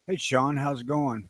Hey, Sean, how's it going?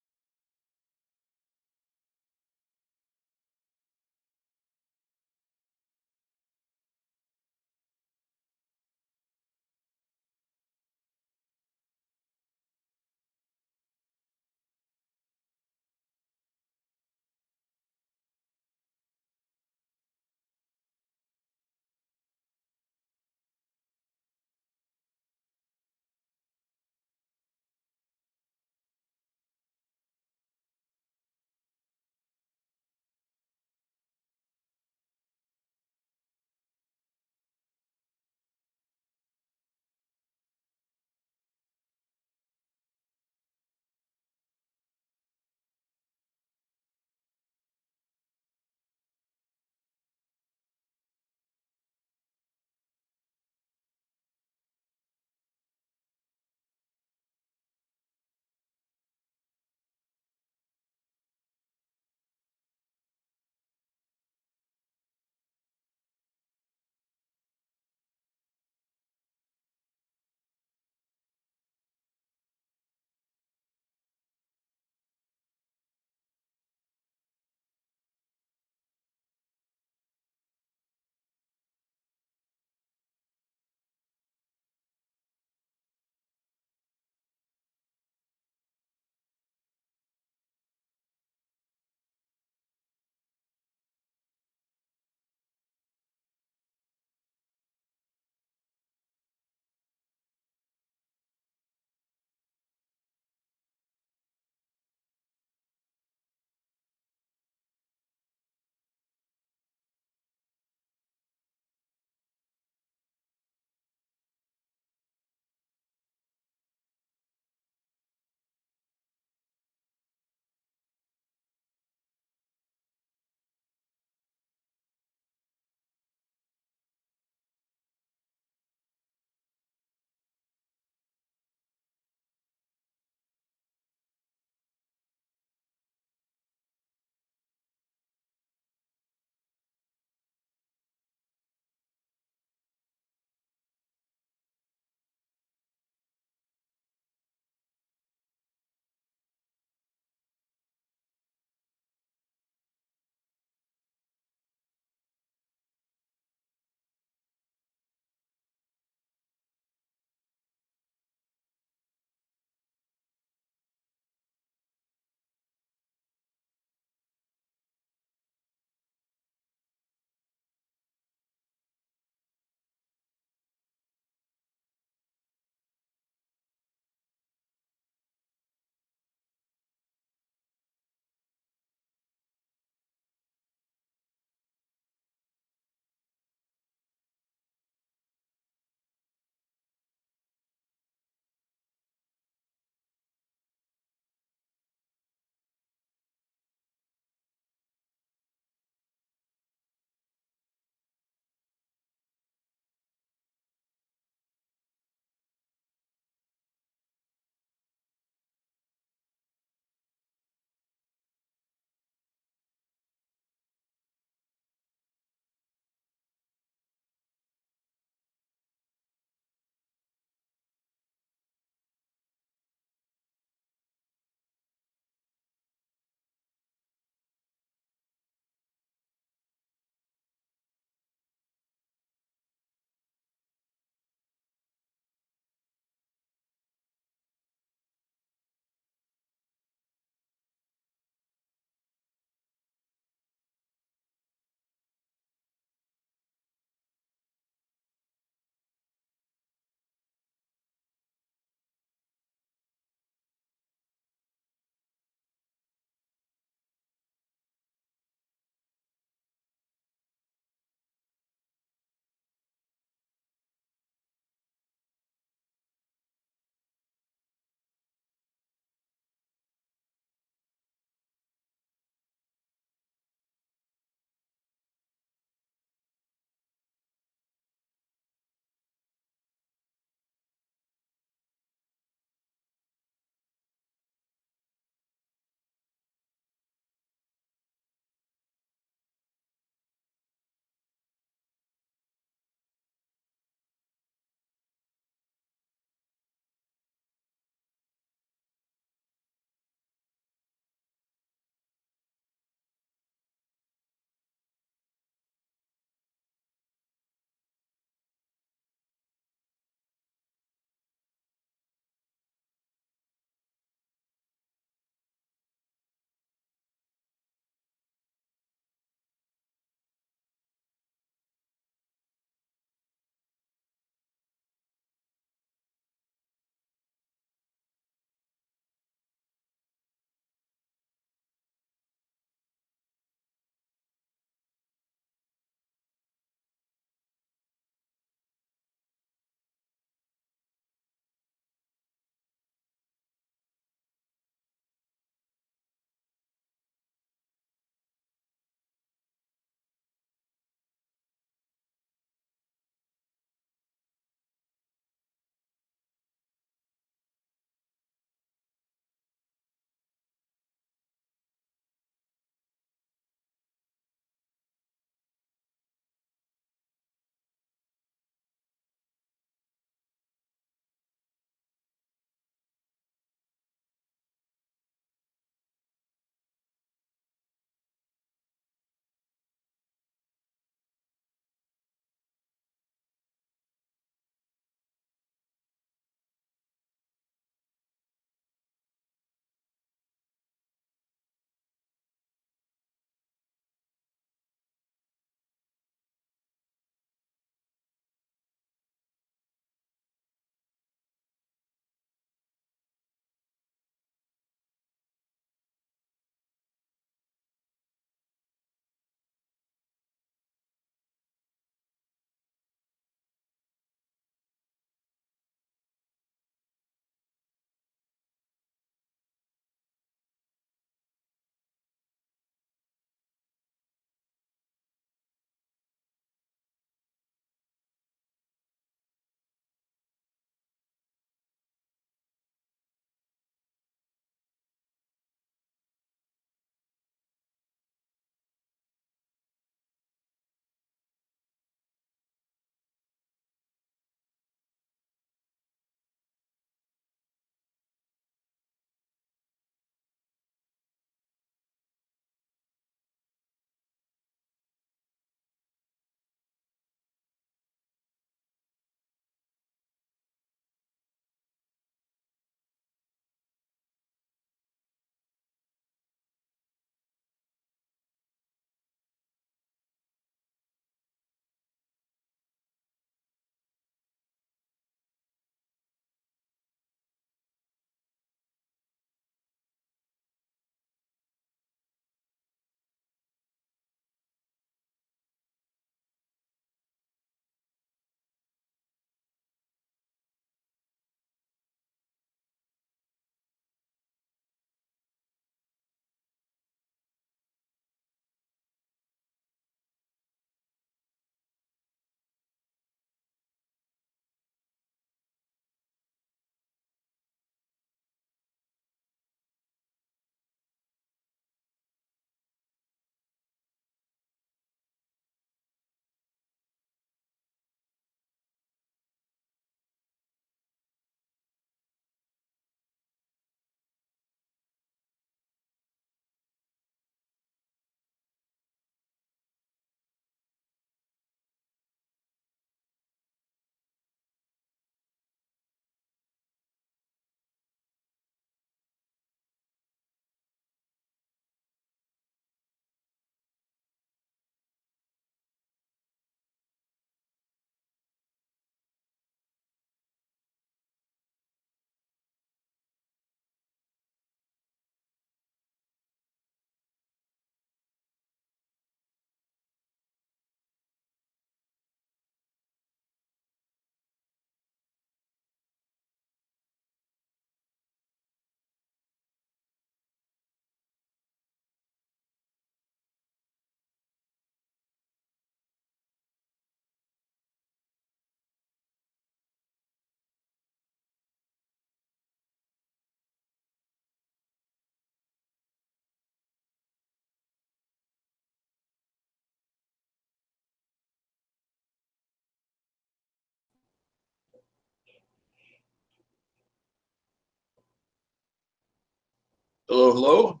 Hello, hello.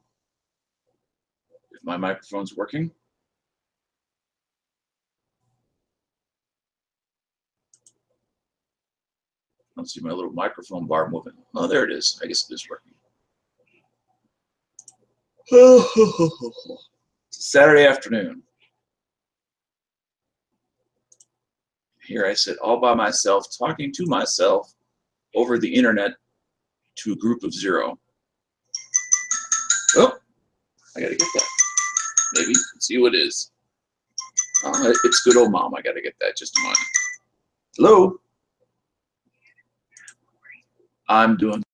If my microphone's working. I don't see my little microphone bar moving. Oh, there it is. I guess it is working. It's a Saturday afternoon. Here I sit all by myself, talking to myself over the internet to a group of zero. Oh, I gotta get that. Maybe. Let's see what it is. It's good old mom. I gotta get that. Just a moment. Hello. I'm doing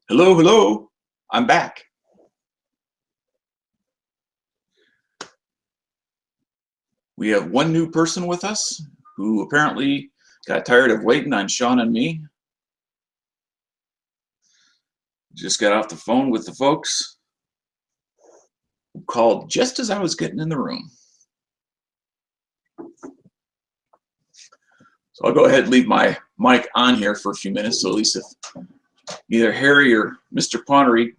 Hello, hello. I'm back. We have one new person with us who apparently got tired of waiting on Sean and me. Just got off the phone with the folks who called just as I was getting in the room. So I'll go ahead and leave my mic on here for a few minutes, so at least if either Harry or Mr. Ponnery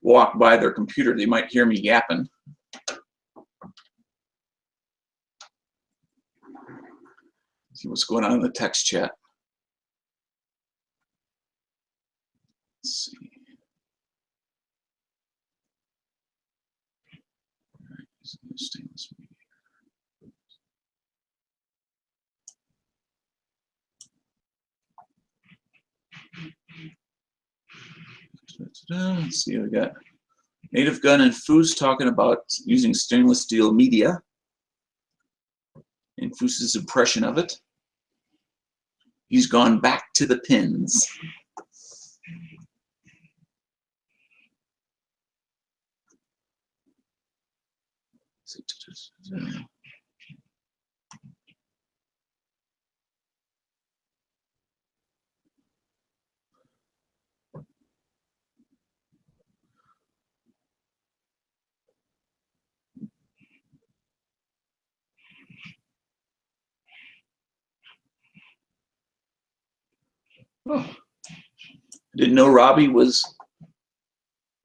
walk by their computer, they might hear me yapping. See what's going on in the text chat. Let's see. All right, stainless media. Let's see, we got Native Gun and Foos talking about using stainless steel media and Foos's impression of it. He's gone back to the pins. Oh, I didn't know Robbie was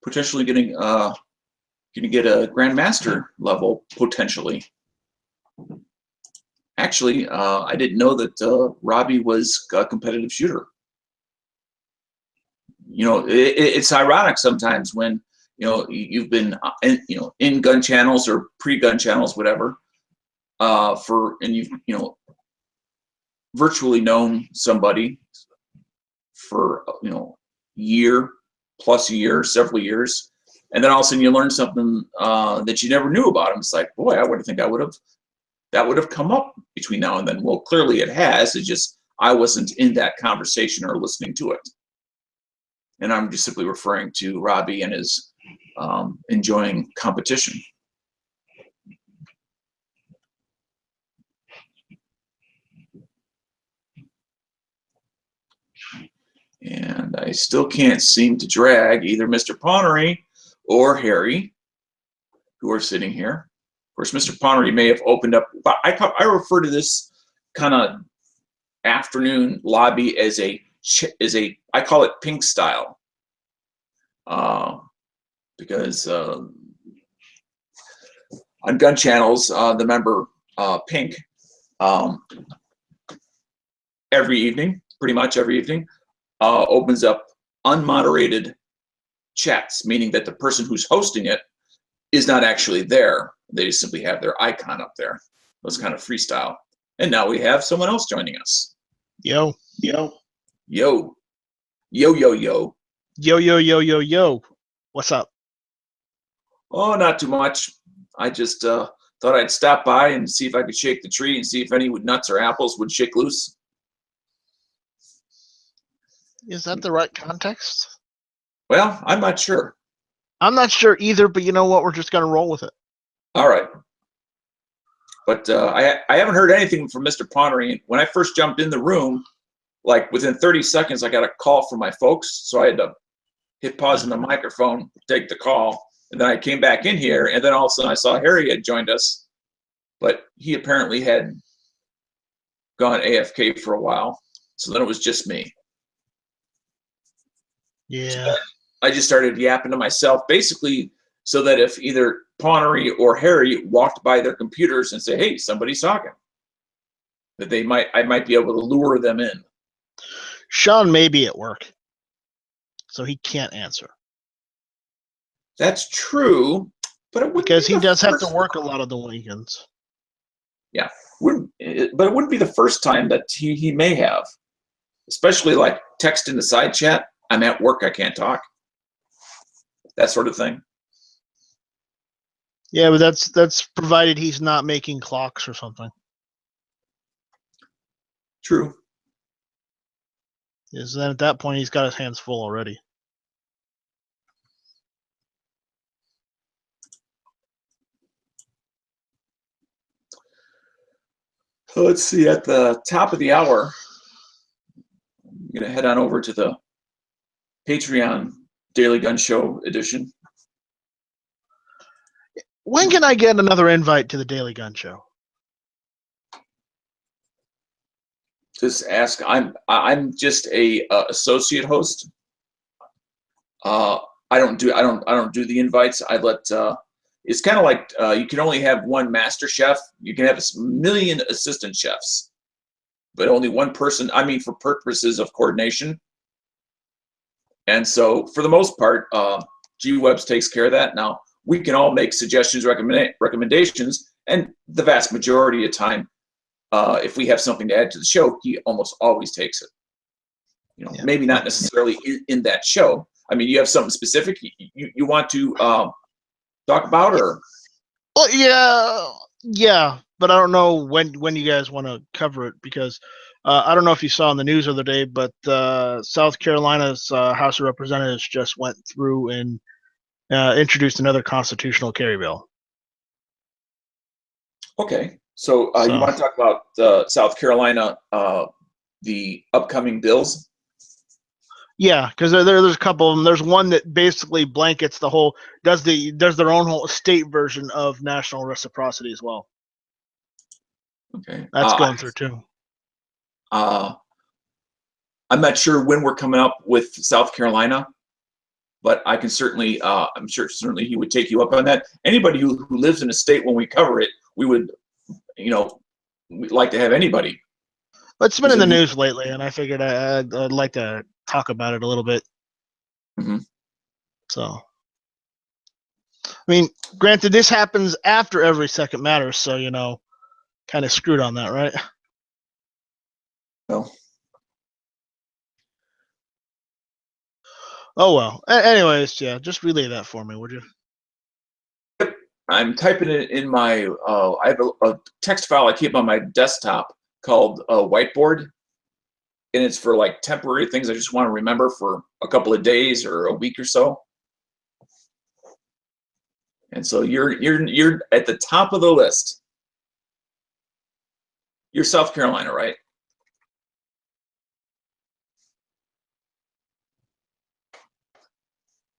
potentially getting going to get a Grandmaster level potentially. Actually, I didn't know that Robbie was a competitive shooter. You know, it's ironic sometimes when you've been in gun channels or pre-gun channels, whatever, and you've virtually known somebody for year plus year, several years, and then all of a sudden you learn something that you never knew about him. It's like, boy, I would think that would have come up between now and then. Well, clearly it has. It's just I wasn't in that conversation or listening to it. And I'm just simply referring to Robbie and his enjoying competition. And I still can't seem to drag either Mr. Ponnery or Harry, who are sitting here. Of course, Mr. Ponnery may have opened up. I refer to this kind of afternoon lobby as I call it pink style, because on gun channels, the member Pink, every evening, pretty much every evening, opens up unmoderated chats, meaning that the person who's hosting it is not actually there. They just simply have their icon up there. It's kind of freestyle. And now we have someone else joining us. Yo. Yo. Yo. Yo, yo, yo. Yo, yo, yo, yo, yo. What's up? Oh, not too much. I just thought I'd stop by and see if I could shake the tree and see if any nuts or apples would shake loose. Is that the right context? Well, I'm not sure. I'm not sure either, but you know what? We're just going to roll with it. All right. But I haven't heard anything from Mr. Ponnery. When I first jumped in the room, like within 30 seconds, I got a call from my folks. So I had to hit pause on the microphone, take the call. And then I came back in here, and then all of a sudden I saw Harry had joined us. But he apparently had gone AFK for a while. So then it was just me. Yeah. So I just started yapping to myself, basically so that if either Ponnery or Harry walked by their computers and say, hey, somebody's talking, that I might be able to lure them in. Sean may be at work, so he can't answer. That's true, but it wouldn't because be he does have to first work a lot of the weekends. Yeah, but it wouldn't be the first time that he may have, especially like text in the side chat. I'm at work, I can't talk. That sort of thing. Yeah, but that's provided he's not making clocks or something. True. Is then at that point he's got his hands full already. So let's see, at the top of the hour, I'm going to head on over to the Patreon Daily Gun Show edition. When can I get another invite to the Daily Gun Show? Just ask. I'm just a associate host. I don't do the invites. I let. It's kind of like you can only have one master chef. You can have a million assistant chefs, but only one person. I mean, for purposes of coordination. And so, for the most part, G-Webs takes care of that. Now, we can all make suggestions, recommendations, and the vast majority of time, if we have something to add to the show, he almost always takes it. Yeah. Maybe not necessarily in that show. I mean, you have something specific you want to talk about, or? Well, yeah, but I don't know when you guys want to cover it, because I don't know if you saw in the news the other day, but South Carolina's House of Representatives just went through and introduced another constitutional carry bill. Okay, so you want to talk about South Carolina, the upcoming bills? Yeah, because there's a couple of them. There's one that basically blankets the whole, does their own whole state version of national reciprocity as well. Okay, That's going through too. I'm not sure when we're coming up with South Carolina, but I can certainly, I'm sure certainly he would take you up on that. Anybody who lives in a state, when we cover it, we would, we'd like to have anybody. But it's been in the news lately, and I figured I'd like to talk about it a little bit. Mm-hmm. So, I mean, granted, this happens after every second matters, so kind of screwed on that, right? Well. Oh well. Anyways, yeah, just relay that for me, would you? Yep, I'm typing it in my. I have a text file I keep on my desktop called Whiteboard, and it's for like temporary things I just want to remember for a couple of days or a week or so. And so you're at the top of the list. You're South Carolina, right?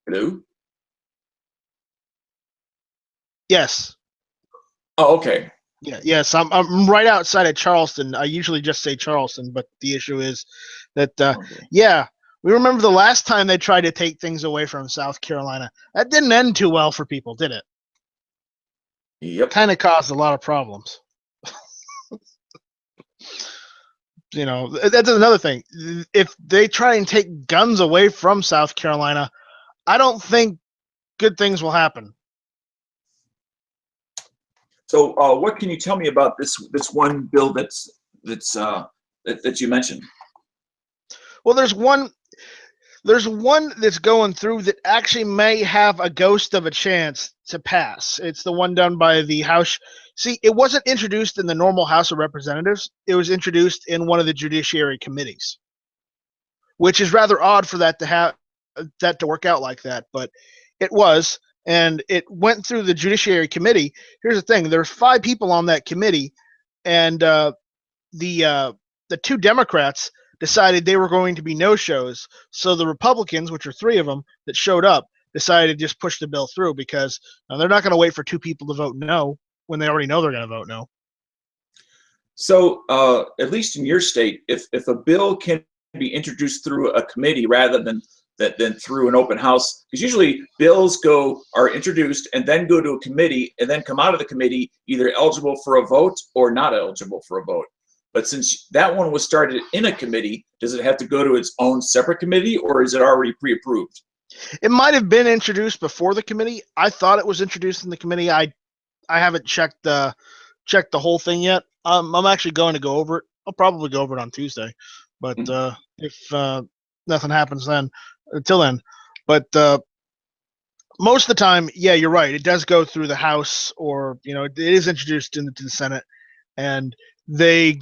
Hello? Yes. Oh, okay. Yeah, yes, I'm right outside of Charleston. I usually just say Charleston, but the issue is that Okay. yeah, we remember the last time they tried to take things away from South Carolina. That didn't end too well for people, did it? Yep. Kind of caused a lot of problems. That's another thing. If they try and take guns away from South Carolina, I don't think good things will happen. So, what can you tell me about this one bill that you mentioned? Well, there's one that's going through that actually may have a ghost of a chance to pass. It's the one done by the House. See, it wasn't introduced in the normal House of Representatives. It was introduced in one of the Judiciary Committees, which is rather odd for that to work out like that, but it was, and it went through the Judiciary Committee. Here's the thing: there's 5 people on that committee, and the 2 Democrats decided they were going to be no-shows. So the Republicans, which are 3 of them that showed up, decided to just push the bill through, because they're not going to wait for 2 people to vote no when they already know they're going to vote no. So, at least in your state, if a bill can be introduced through a committee rather than through an open house, because usually bills are introduced and then go to a committee and then come out of the committee either eligible for a vote or not eligible for a vote. But since that one was started in a committee, does it have to go to its own separate committee, or is it already pre-approved? It might have been introduced before the committee. I thought it was introduced in the committee. I haven't checked the whole thing yet. I'm actually going to go over it. I'll probably go over it on Tuesday, but if nothing happens then, until then. But most of the time, yeah, you're right. It does go through the House, or it is introduced into the Senate, and they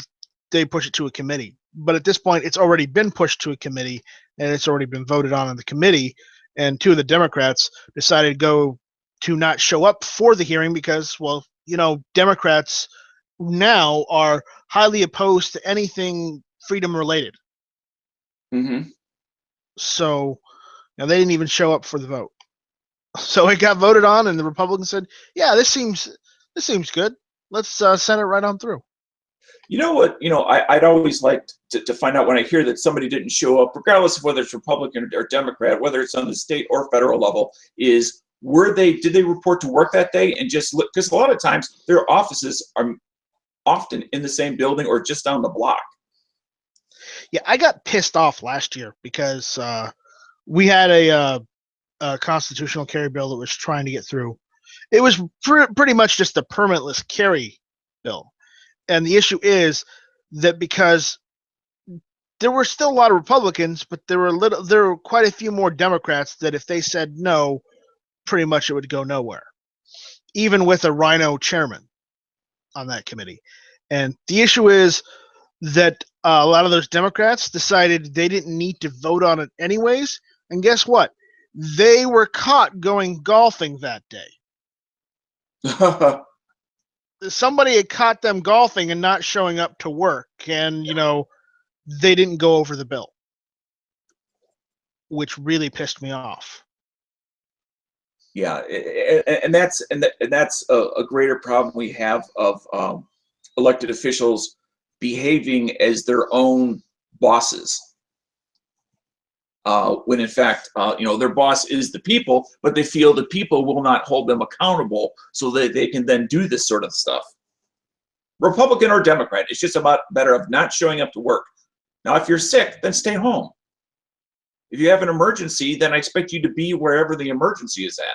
push it to a committee. but at this point, it's already been pushed to a committee, and it's already been voted on in the committee. And two of the Democrats decided to not show up for the hearing because, well, Democrats now are highly opposed to anything freedom related. Mm-hmm. So they didn't even show up for the vote. So it got voted on, and the Republicans said, "Yeah, this seems good. Let's send it right on through." You know what? I'd always liked to find out when I hear that somebody didn't show up, regardless of whether it's Republican or Democrat, whether it's on the state or federal level, is did they report to work that day and just look? Because a lot of times their offices are often in the same building or just down the block. Yeah, I got pissed off last year because we had a constitutional carry bill that was trying to get through. It was pretty much just a permitless carry bill. And the issue is that because there were still a lot of Republicans, but there were quite a few more Democrats that if they said no, pretty much it would go nowhere, even with a Rhino chairman on that committee. And the issue is that a lot of those Democrats decided they didn't need to vote on it anyways. And guess what? They were caught going golfing that day. Somebody had caught them golfing and not showing up to work, and they didn't go over the bill, which really pissed me off. Yeah, and that's a greater problem we have of elected officials behaving as their own bosses. When in fact, their boss is the people, but they feel the people will not hold them accountable, so that they can then do this sort of stuff. Republican or Democrat, it's just a matter of not showing up to work. Now, if you're sick, then stay home. If you have an emergency, then I expect you to be wherever the emergency is at.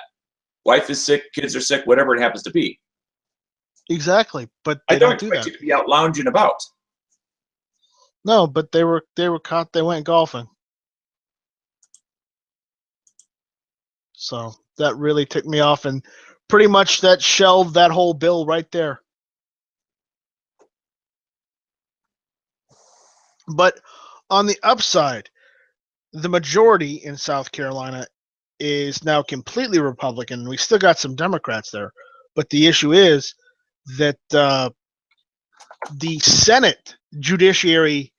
Wife is sick, kids are sick, whatever it happens to be. Exactly, but they I don't do expect that. you to be out lounging about. No, but they were caught. They went golfing. So that really ticked me off, and pretty much that shelved that whole bill right there. But on the upside, the majority in South Carolina is now completely Republican. We still got some Democrats there, but the issue is that the Senate Judiciary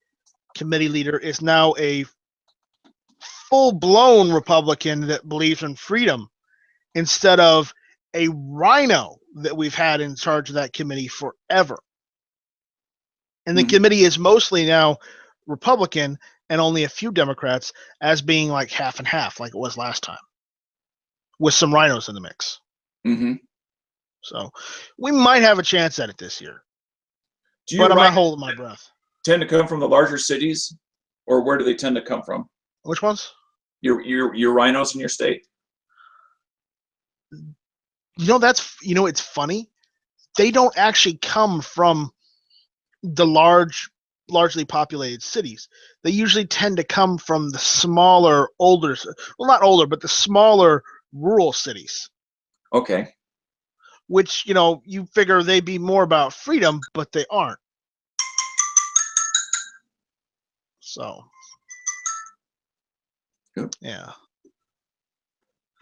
Committee leader is now a full-blown Republican that believes in freedom instead of a Rhino that we've had in charge of that committee forever. And the committee is mostly now Republican and only a few Democrats, as being like half and half, like it was last time, with some Rhinos in the mix. Mm-hmm. So we might have a chance at it this year. But I'm not holding my breath. Tend to come from the larger cities, or where do they tend to come from? Which ones? Your Rhinos in your state. It's funny. They don't actually come from the largely populated cities. They usually tend to come from the smaller, not older, but the smaller rural cities. Okay. Which, you figure they'd be more about freedom, but they aren't. So, yeah.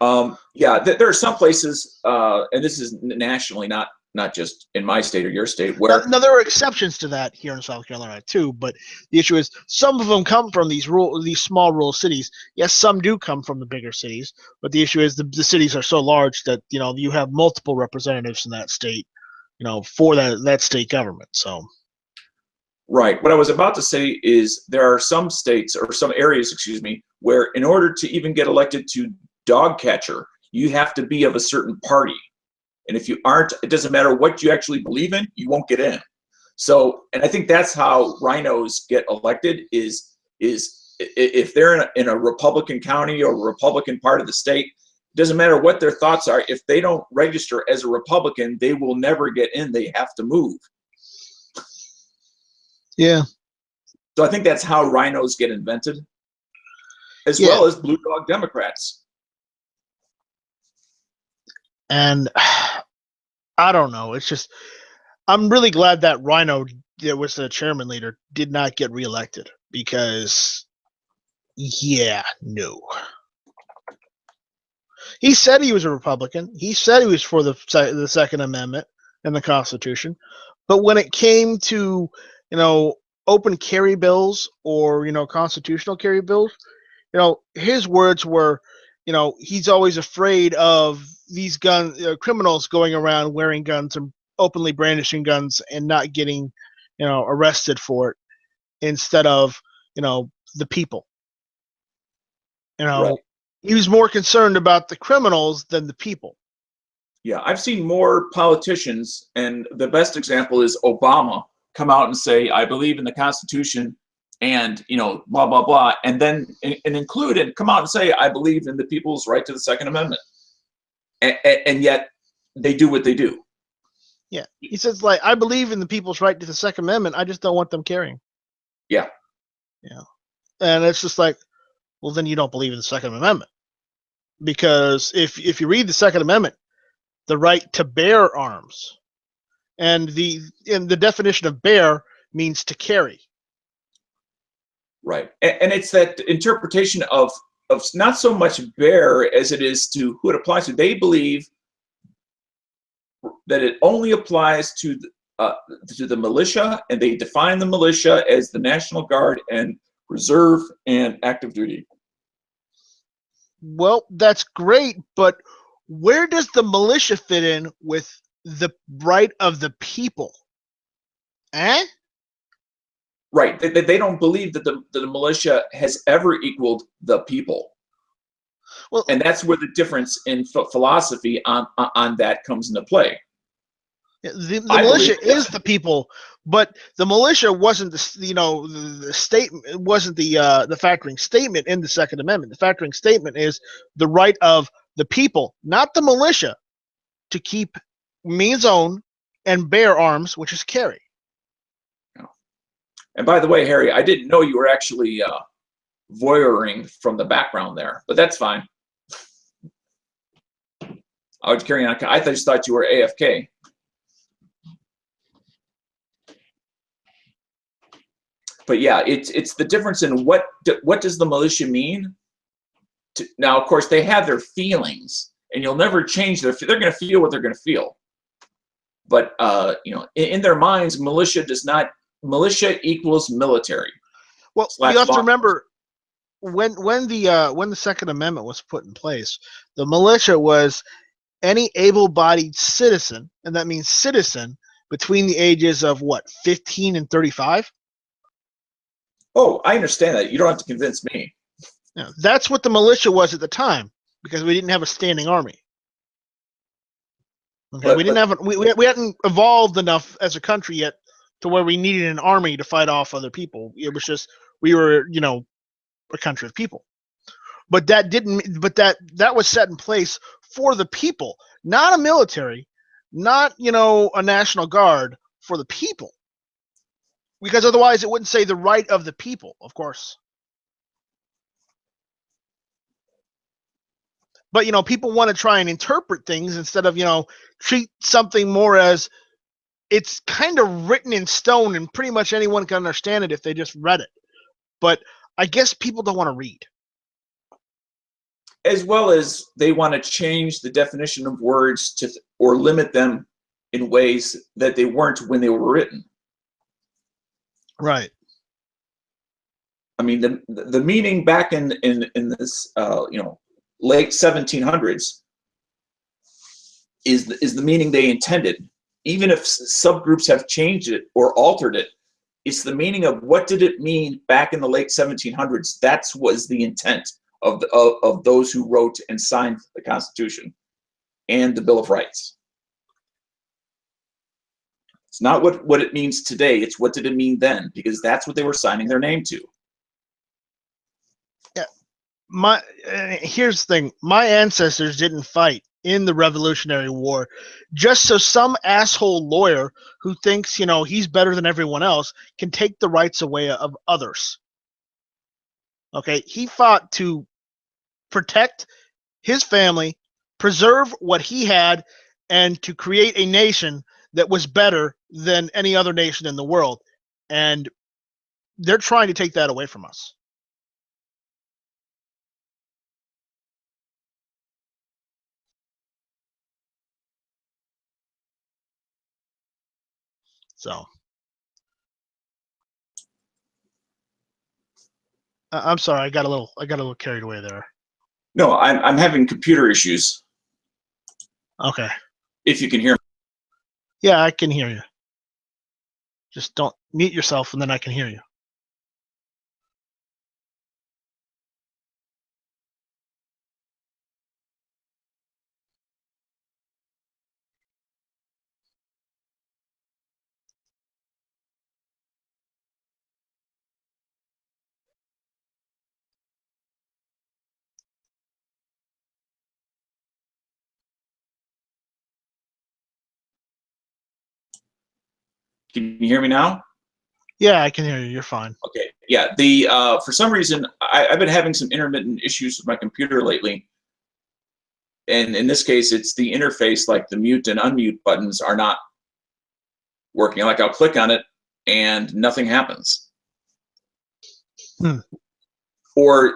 There are some places, and this is nationally, not just in my state or your state, where now there are exceptions to that here in South Carolina too. But the issue is some of them come from these small rural cities. Yes, some do come from the bigger cities, but the issue is the cities are so large that you have multiple representatives in that state, for that state government. So. Right. What I was about to say is there are some states or some areas, where in order to even get elected to dog catcher, you have to be of a certain party. And if you aren't, it doesn't matter what you actually believe in, you won't get in. So, and I think that's how Rhinos get elected is if they're in a Republican county or a Republican part of the state, it doesn't matter what their thoughts are. If they don't register as a Republican, they will never get in. They have to move. Yeah. So I think that's how Rhinos get invented, as well as Blue Dog Democrats. And I don't know. It's just, I'm really glad that Rhino, that was the chairman leader, did not get reelected because, yeah, no. He said he was a Republican. He said he was for the Second Amendment and the Constitution. But when it came to, open carry bills or, constitutional carry bills, his words were, he's always afraid of these criminals going around wearing guns and openly brandishing guns and not getting, arrested for it instead of, the people. Right. He was more concerned about the criminals than the people. Yeah, I've seen more politicians, and the best example is Obama come out and say, "I believe in the Constitution," and blah blah blah, and then include and come out and say, "I believe in the people's right to the Second Amendment," and yet they do what they do. Yeah, he says I believe in the people's right to the Second Amendment. I just don't want them carrying. Yeah. Yeah, and it's just well, then you don't believe in the Second Amendment, because if you read the Second Amendment, the right to bear arms, and the definition of bear means to carry. Right, and it's that interpretation of not so much bear as it is to who it applies to. They believe that it only applies to the militia, and they define the militia as the National Guard and Reserve and active duty. Well, that's great, but where does the militia fit in with the right of the people? Eh? Right. They don't believe that the militia has ever equaled the people. Well, and that's where the difference in philosophy on that comes into play. The militia is the people, but the militia wasn't the statement. It wasn't the factoring statement in the Second Amendment. The factoring statement is the right of the people, not the militia, to keep means own and bear arms, which is carry. And by the way, Harry, I didn't know you were actually voyeuring from the background there, but that's fine. I was carrying on. I just thought you were AFK. But yeah, it's the difference in what does the militia mean. Now, of course, they have their feelings, and you'll never change they're going to feel what they're going to feel. But in their minds, militia equals military. Well, you have to remember when the Second Amendment was put in place, the militia was any able-bodied citizen, and that means citizen between the ages of 15 and 35. Oh, I understand that. You don't have to convince me. Yeah, that's what the militia was at the time, because we didn't have a standing army. Okay, we hadn't evolved enough as a country yet to where we needed an army to fight off other people. It was just we were, a country of people. But that was set in place for the people, not a military, not a National Guard, for the people. Because otherwise it wouldn't say the right of the people, of course. But people want to try and interpret things instead of treat something more as it's kind of written in stone and pretty much anyone can understand it if they just read it. But I guess people don't want to read. As well as they want to change the definition of words or limit them in ways that they weren't when they were written. Right. I mean, the meaning back in this late 1700s is the meaning they intended. Even if subgroups have changed it or altered it, it's the meaning of what did it mean back in the late 1700s. That was the intent of those who wrote and signed the Constitution and the Bill of Rights. It's not what it means today. It's what did it mean then, because that's what they were signing their name to. Yeah. Here's the thing. My ancestors didn't fight in the Revolutionary War just so some asshole lawyer who thinks, he's better than everyone else can take the rights away of others. Okay? He fought to protect his family, preserve what he had, and to create a nation that was better than any other nation in the world, and they're trying to take that away from us. So I'm sorry, I got a little carried away there. No, I'm having computer issues. Okay. If you can hear me. Yeah, I can hear you. Just don't mute yourself, and then I can hear you. Can you hear me now? Yeah, I can hear you. You're fine. Okay. Yeah. The for some reason I've been having some intermittent issues with my computer lately, and in this case, it's the interface, like the mute and unmute buttons are not working. Like I'll click on it and nothing happens. Or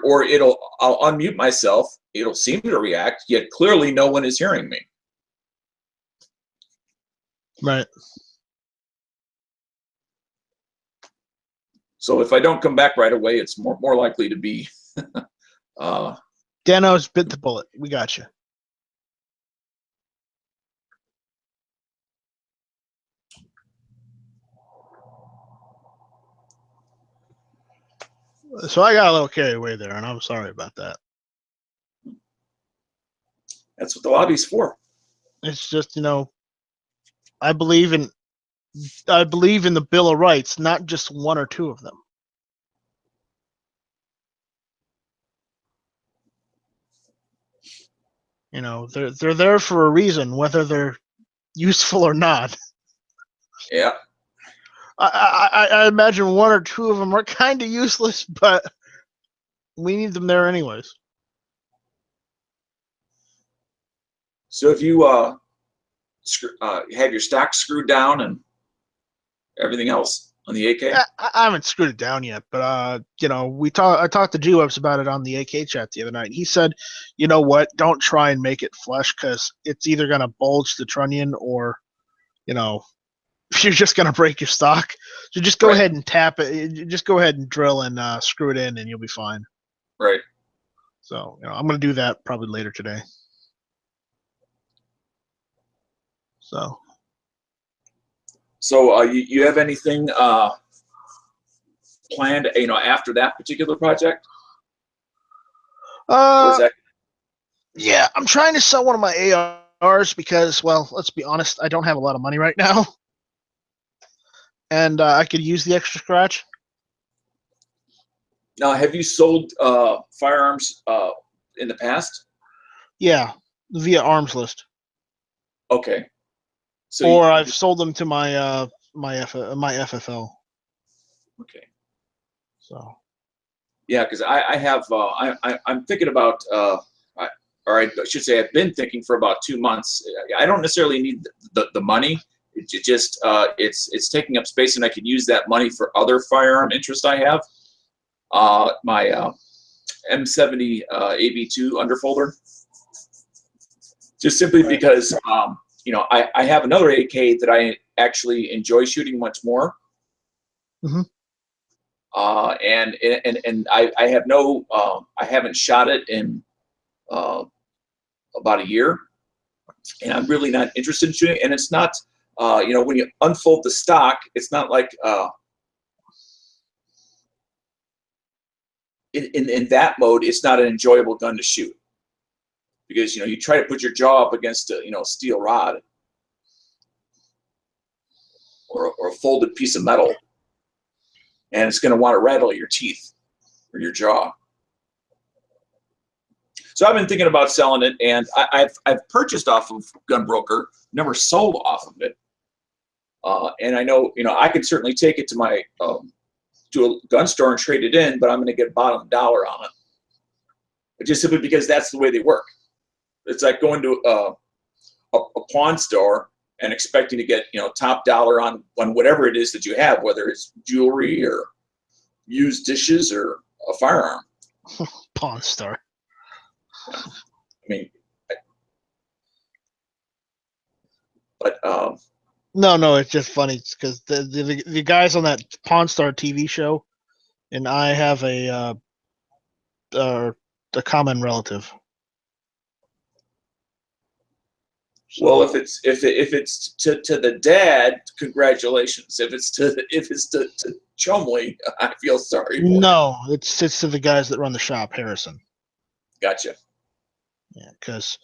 I'll unmute myself. It'll seem to react, yet clearly no one is hearing me. Right. So if I don't come back right away, it's more likely to be. Dano's bit the bullet. We got you. So I got a little carried away there, and I'm sorry about that. That's what the lobby's for. It's just, I believe in the Bill of Rights, not just one or two of them. They're there for a reason, whether they're useful or not. Yeah. I imagine one or two of them are kind of useless, but we need them there anyways. So if you have your stack screwed down and everything else on the AK? I haven't screwed it down yet, but I talked to G-Webs about it on the AK chat the other night. He said, you know what, don't try and make it flush, because it's either gonna bulge the trunnion or, you're just gonna break your stock. So just go ahead and tap it. Just go ahead and drill and screw it in, and you'll be fine. Right. So I'm gonna do that probably later today. So you have anything planned, after that particular project? Yeah, I'm trying to sell one of my ARs because, well, let's be honest, I don't have a lot of money right now, and I could use the extra scratch. Now, have you sold firearms in the past? Yeah, via Arms List. Okay. So I've sold them to my my FFL. Okay. So. Yeah, because I have I'm thinking about or I should say I've been thinking for about 2 months. I don't necessarily need the money. It just it's taking up space, and I could use that money for other firearm interest I have. My M70 AB2 underfolder. Just simply because I have another AK that I actually enjoy shooting much more. Mm-hmm. And I have no I haven't shot it in about a year, and I'm really not interested in shooting. And it's not when you unfold the stock, it's not like in that mode, it's not an enjoyable gun to shoot, because you try to put your jaw up against a steel rod or a folded piece of metal, and it's going to want to rattle your teeth or your jaw. So I've been thinking about selling it, and I've purchased off of Gunbroker, never sold off of it. And I know I could certainly take it to my to a gun store and trade it in, but I'm going to get bottom dollar on it. But just simply because that's the way they work. It's like going to a pawn store and expecting to get, top dollar on whatever it is that you have, whether it's jewelry or used dishes or a firearm. Pawn Star. I mean, but No, it's just funny because the guys on that Pawn Star TV show, and I have a common relative. So, well, if it's to the dad, congratulations. If it's to Chumley, I feel sorry for him. no, it's to the guys that run the shop, Harrison. Gotcha. Yeah, because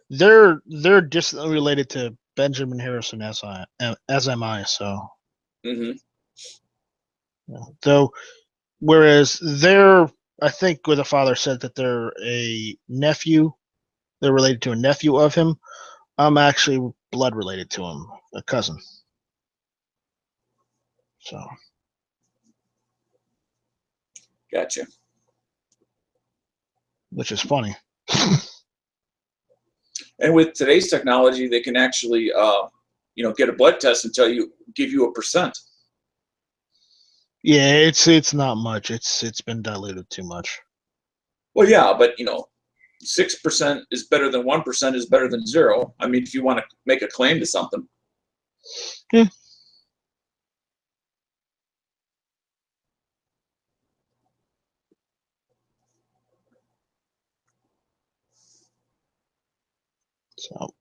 they're distantly related to Benjamin Harrison, as am I. So, Mm-hmm. yeah. Though, whereas I think where the father said that they're a nephew, they're related to a nephew of him. I'm actually blood related to him, a cousin. So, Gotcha. which is funny. And with today's technology, they can actually, get a blood test and give you a percent. Yeah, it's not much. It's been diluted too much. Well, yeah, but 6% is better than 1% is better than 0. I mean, if you want to make a claim to something. Yeah. So,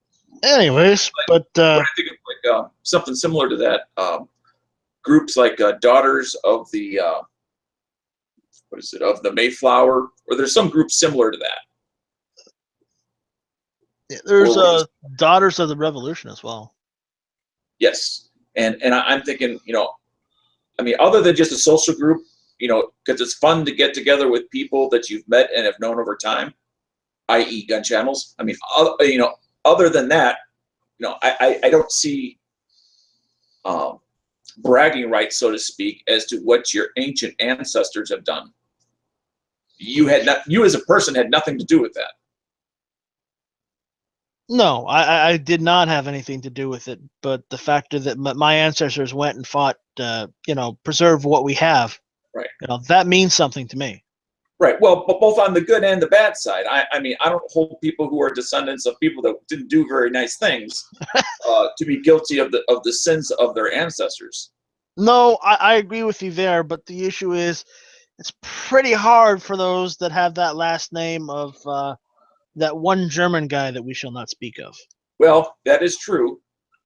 anyways, but I think of like something similar to that. Groups like Daughters of the of the Mayflower, or there's some group similar to that. there's Daughters of the Revolution as well. Yes, and I'm thinking, I mean, other than just a social group, because it's fun to get together with people that you've met and have known over time, i.e., gun channels. I mean, other than that, I don't see bragging rights, so to speak, as to what your ancient ancestors have done. You as a person had nothing to do with that. No, I did not have anything to do with it. But the fact that my ancestors went and fought, preserve what we have, right? That means something to me. Right. Well, but both on the good and the bad side. I mean, I don't hold people who are descendants of people that didn't do very nice things to be guilty of the sins of their ancestors. No, I agree with you there, but the issue is it's pretty hard for those that have that last name of that one German guy that we shall not speak of. Well, that is true.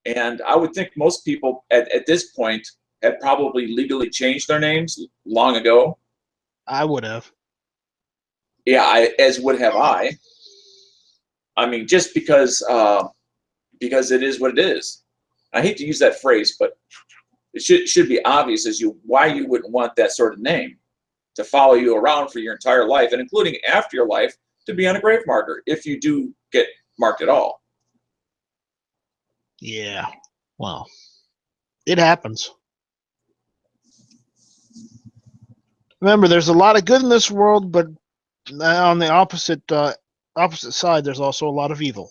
And I would think most people at this point had probably legally changed their names long ago. I would have. Yeah, as would have I. I mean, just because it is what it is. I hate to use that phrase, but it should be obvious as why you wouldn't want that sort of name to follow you around for your entire life, and including after your life, to be on a grave marker if you do get marked at all. Yeah, well, it happens. Remember, there's a lot of good in this world, but on the opposite side, there's also a lot of evil.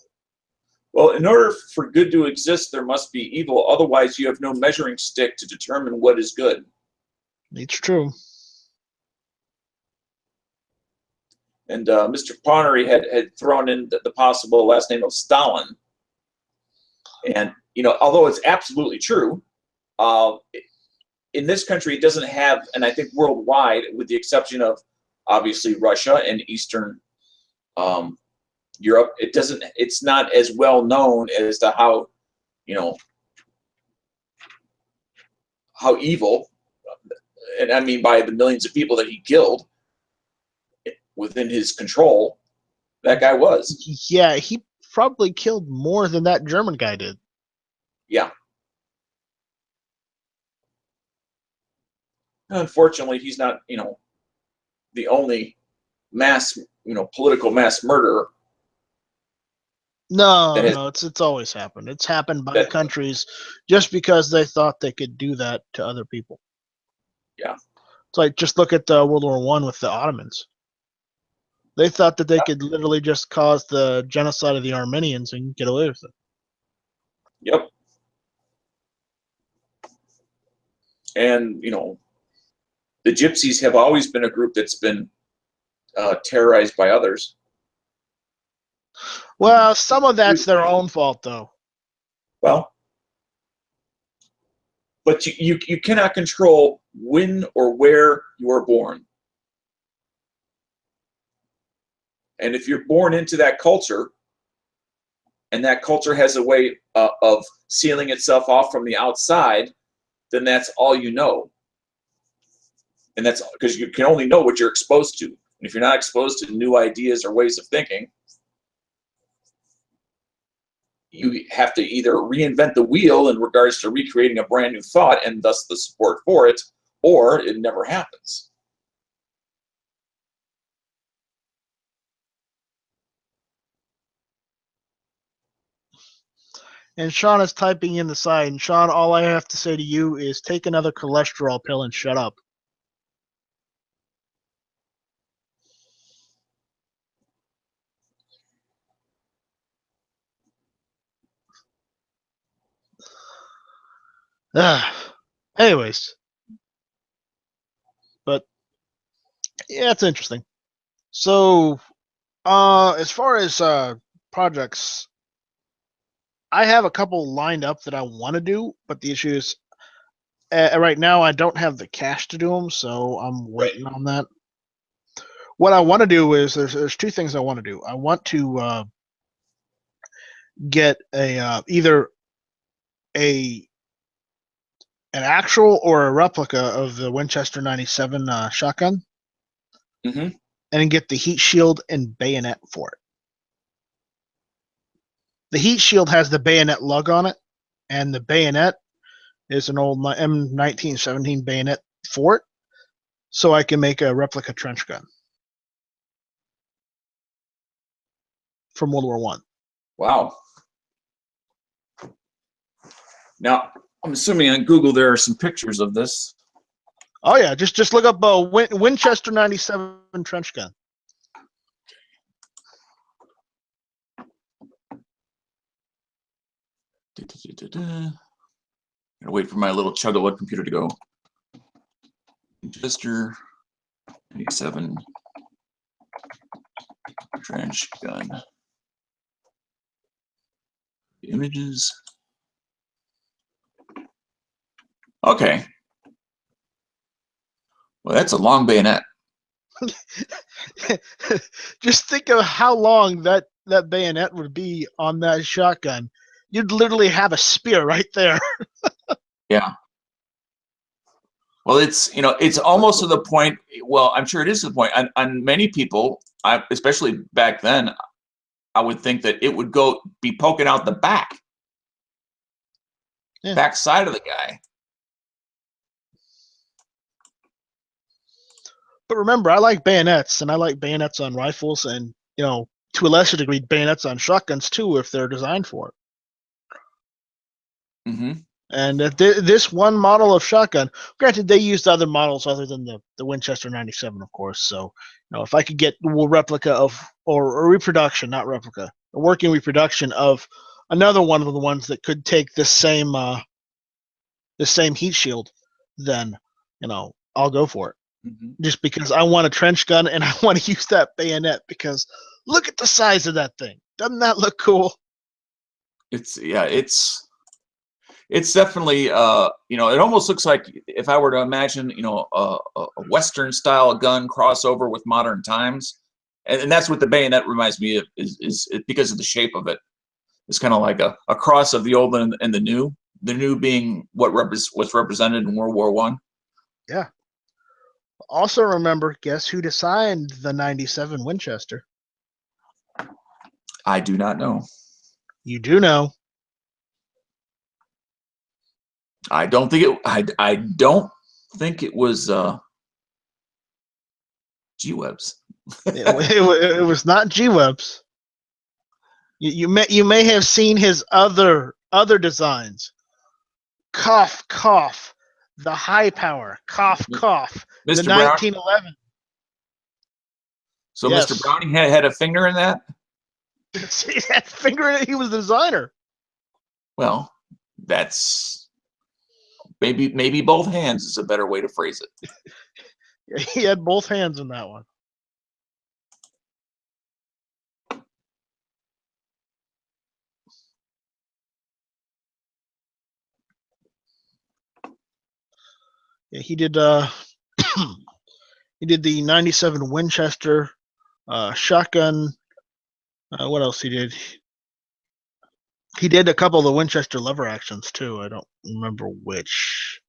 Well, in order for good to exist, there must be evil. Otherwise, you have no measuring stick to determine what is good. It's true. And Mr. Connery had thrown in the possible last name of Stalin. And, although it's absolutely true, in this country, it doesn't have, and I think worldwide, with the exception of obviously Russia and Eastern Europe, it's not as well known as to how evil, and I mean by the millions of people that he killed within his control, that guy was. Yeah, he probably killed more than that German guy did. Yeah. Unfortunately, he's not, the only mass, political mass murderer. No, it's always happened. It's happened by countries just because they thought they could do that to other people. Yeah. It's like, just look at World War I with the Ottomans. They thought that they could literally just cause the genocide of the Armenians and get away with it. Yep. And the gypsies have always been a group that's been terrorized by others. Well, some of that's their own fault, though. Well, but you cannot control when or where you are born. And if you're born into that culture, and that culture has a way of sealing itself off from the outside, then that's all you know. And that's because you can only know what you're exposed to. And if you're not exposed to new ideas or ways of thinking, you have to either reinvent the wheel in regards to recreating a brand new thought and thus the support for it, or it never happens. And Sean is typing in the side. And Sean, all I have to say to you is take another cholesterol pill and shut up. Anyways. But yeah, it's interesting. So as far as projects, I have a couple lined up that I want to do, but the issue is right now I don't have the cash to do them, so I'm waiting on that. What I want to do is there's two things I want to do. I want to get a either an actual or a replica of the Winchester 97 shotgun, and get the heat shield and bayonet for it. The heat shield has the bayonet lug on it, and the bayonet is an old M1917 bayonet for it, so I can make a replica trench gun from World War I. Wow. Now, I'm assuming on Google there are some pictures of this. Oh yeah, just look up Winchester 97 trench gun. Gotta wait for my little chug-a-lug computer to go. Winchester 97 trench gun. Images. Okay. Well, that's a long bayonet. Just think of how long that bayonet would be on that shotgun. You'd literally have a spear right there. Yeah. Well, it's almost to the point. Well, I'm sure it is to the point. On many people, especially back then, I would think that it would be poking out the back side of the guy. But remember, I like bayonets, and I like bayonets on rifles, and to a lesser degree, bayonets on shotguns too, if they're designed for it. Mm-hmm. And this one model of shotgun, granted, they used other models other than the Winchester 97, of course. So, if I could get a replica of, or a reproduction, not replica, a working reproduction of another one of the ones that could take the same heat shield, then I'll go for it. Mm-hmm. Just because I want a trench gun and I want to use that bayonet, because look at the size of that thing. Doesn't that look cool? It's definitely, it almost looks like, if I were to imagine, a Western style gun crossover with modern times, and that's what the bayonet reminds me of, is because of the shape of it. It's kind of like a cross of the old and the new. The new being what's represented in World War I. Yeah. Also remember, guess who designed the 97 Winchester? I do not know. You do know. I don't think it was G-Webs. it was not G-Webs. You may have seen his other designs. Cough, cough. The high power. Cough, cough. Mr. The 1911. So yes. Mr. Browning had a finger in that? He had a finger in it. He was the designer. Well, that's Maybe both hands is a better way to phrase it. He had both hands in that one. Yeah, he did. He did the '97 Winchester shotgun. What else he did? He did a couple of the Winchester lever actions too. I don't remember which.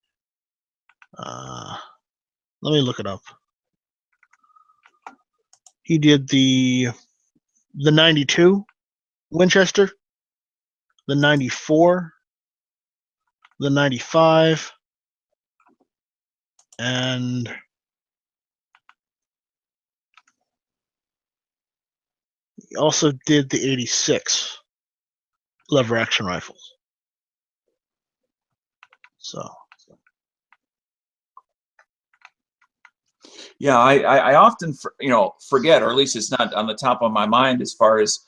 Let me look it up. He did the '92 Winchester, the '94, the '95, and he also did the '86 lever action rifles. So. Yeah, I often forget, or at least it's not on the top of my mind as far as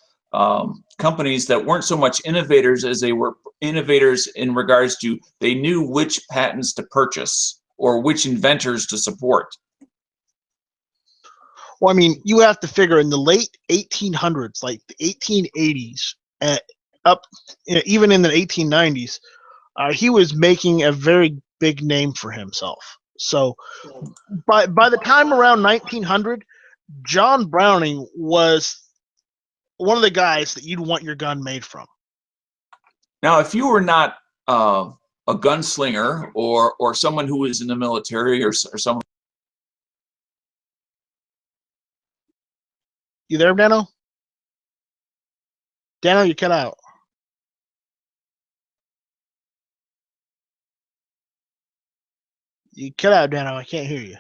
companies that weren't so much innovators as they were innovators in regards to they knew which patents to purchase or which inventors to support. Well, I mean, you have to figure in the late 1800s, like the 1880s, up even in the 1890s, he was making a very big name for himself. So by the time around 1900, John Browning was one of the guys that you'd want your gun made from. Now, if you were not a gunslinger or someone who was in the military or someone. You there, Dano? Dano, you cut out. You cut out, Dano. I can't hear you.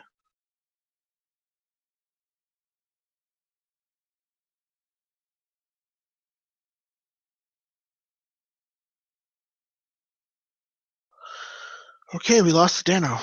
Okay, we lost Dano.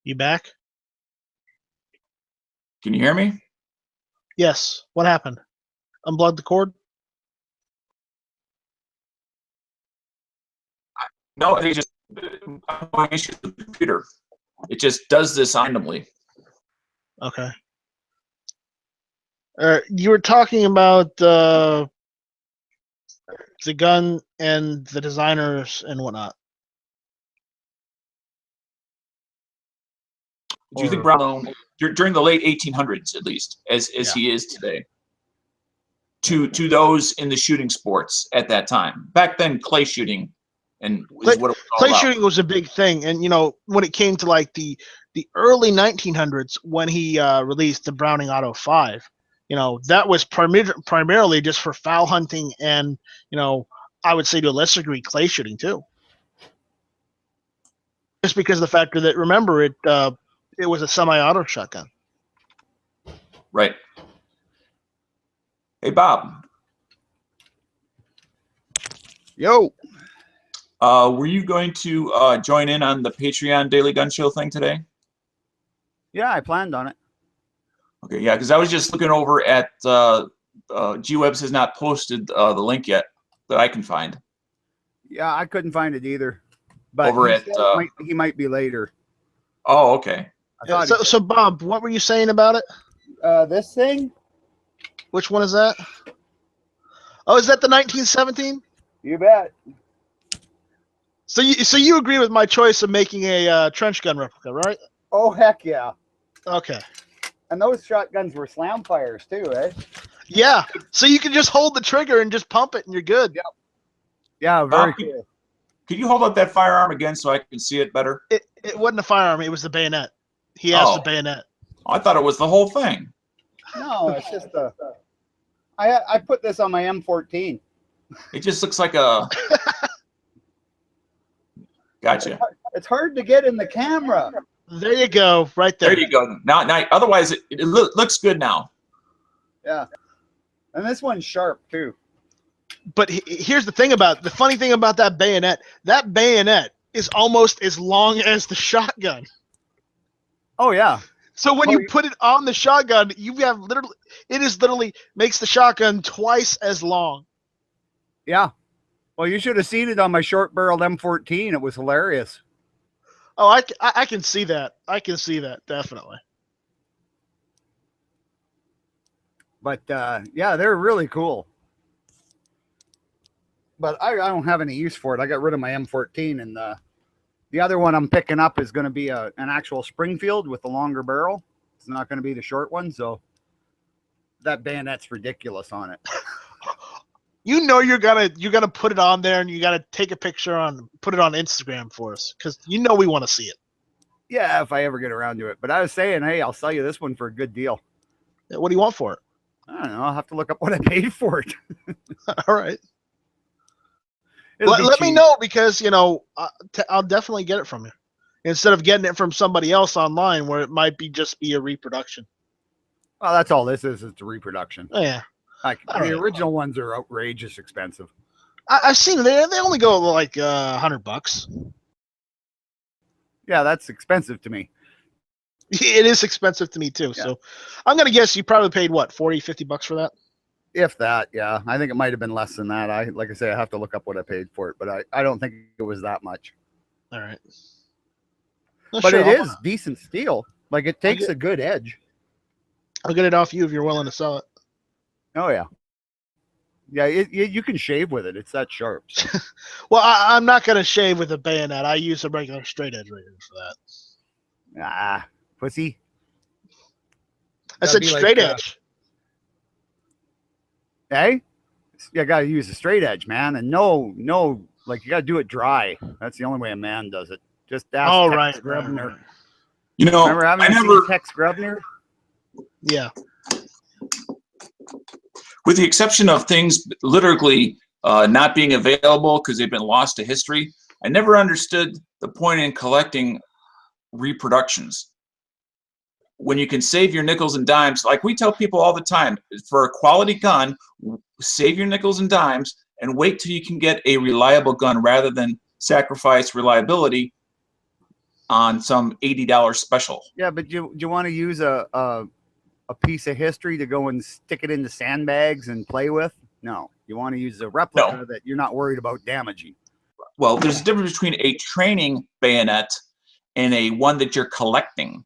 You back? Can you hear me? Yes. What happened? Unplugged the cord? No, they just issues with the computer. It just does this randomly. Okay. You were talking about the gun and the designers and whatnot. Do you think Brown, during the late 1800s, at least, as he is today, to those in the shooting sports at that time? Back then, clay shooting and is what it was all clay about. shooting was a big thing, and when it came to like the early 1900s, when he released the Browning Auto 5, that was primarily just for foul hunting and I would say to a lesser degree clay shooting too. Just because of the factor that, remember, it was a semi-auto shotgun. Right. Hey, Bob. Yo. Were you going to join in on the Patreon Daily Gun Show thing today? Yeah, I planned on it. Okay, yeah, because I was just looking over at G-Webs has not posted the link yet that I can find. Yeah, I couldn't find it either. But Over at he might be later. Oh, okay. So Bob, what were you saying about it? This thing? Which one is that? Oh, is that the 1917? You bet. So you agree with my choice of making a trench gun replica, right? Oh, heck yeah. Okay. And those shotguns were slam fires too, eh? Yeah. So you can just hold the trigger and just pump it and you're good. Yep. Yeah, very cool. Could you hold up that firearm again so I can see it better? It wasn't a firearm, it was the bayonet. He has the bayonet. I thought it was the whole thing. No, it's just I put this on my M14. It just looks like a Gotcha. It's hard to get in the camera. There you go, right there. There you go. Now, otherwise, it looks good now. Yeah. And this one's sharp too. But here's the funny thing about that bayonet. That bayonet is almost as long as the shotgun. Oh yeah. So when you put it on the shotgun, literally makes the shotgun twice as long. Yeah. Well, you should have seen it on my short-barreled M14. It was hilarious. Oh, I can see that. I can see that, definitely. But yeah, they're really cool. But I don't have any use for it. I got rid of my M14, and the other one I'm picking up is going to be an actual Springfield with a longer barrel. It's not going to be the short one, so that bayonet's ridiculous on it. You know you're gonna put it on there, and you gotta take a picture put it on Instagram for us, because you know we want to see it. Yeah, if I ever get around to it. But I was saying, hey, I'll sell you this one for a good deal. What do you want for it? I don't know. I'll have to look up what I paid for it. All right. It'll be Let me cheap. know, because I'll definitely get it from you instead of getting it from somebody else online where it might just be a reproduction. Well, that's all this is. It's a reproduction. Oh, yeah. Like, All the right. original ones are outrageous expensive. I've seen they only go like $100. Yeah, that's expensive to me. It is expensive to me too. Yeah. So I'm gonna guess you probably paid what, $40-$50 for that. If that, yeah. I think it might have been less than that. Like I say, I have to look up what I paid for it, but I don't think it was that much. All right. Well, But sure, it is decent steel. Like, it takes a good edge. I'll get it off you if you're willing to sell it. Oh yeah. Yeah, you can shave with it. It's that sharp. Well, I'm not gonna shave with a bayonet. I use a regular straight edge razor for that. Ah, pussy. I said straight edge. Hey, you got to use a straight edge, man, and no, like, you got to do it dry. That's the only way a man does it. Just ask Oh, Tex right. Grubner. Right. You know, Remember having seen Tex Grubner? Yeah. with the exception of things literally not being available because they've been lost to history, I never understood the point in collecting reproductions. When you can save your nickels and dimes, like we tell people all the time, for a quality gun, save your nickels and dimes and wait till you can get a reliable gun rather than sacrifice reliability on some $80 special. Yeah, but do you want to use a piece of history to go and stick it into sandbags and play with? No, you want to use a replica that you're not worried about damaging. Well, there's a difference between a training bayonet and a one that you're collecting.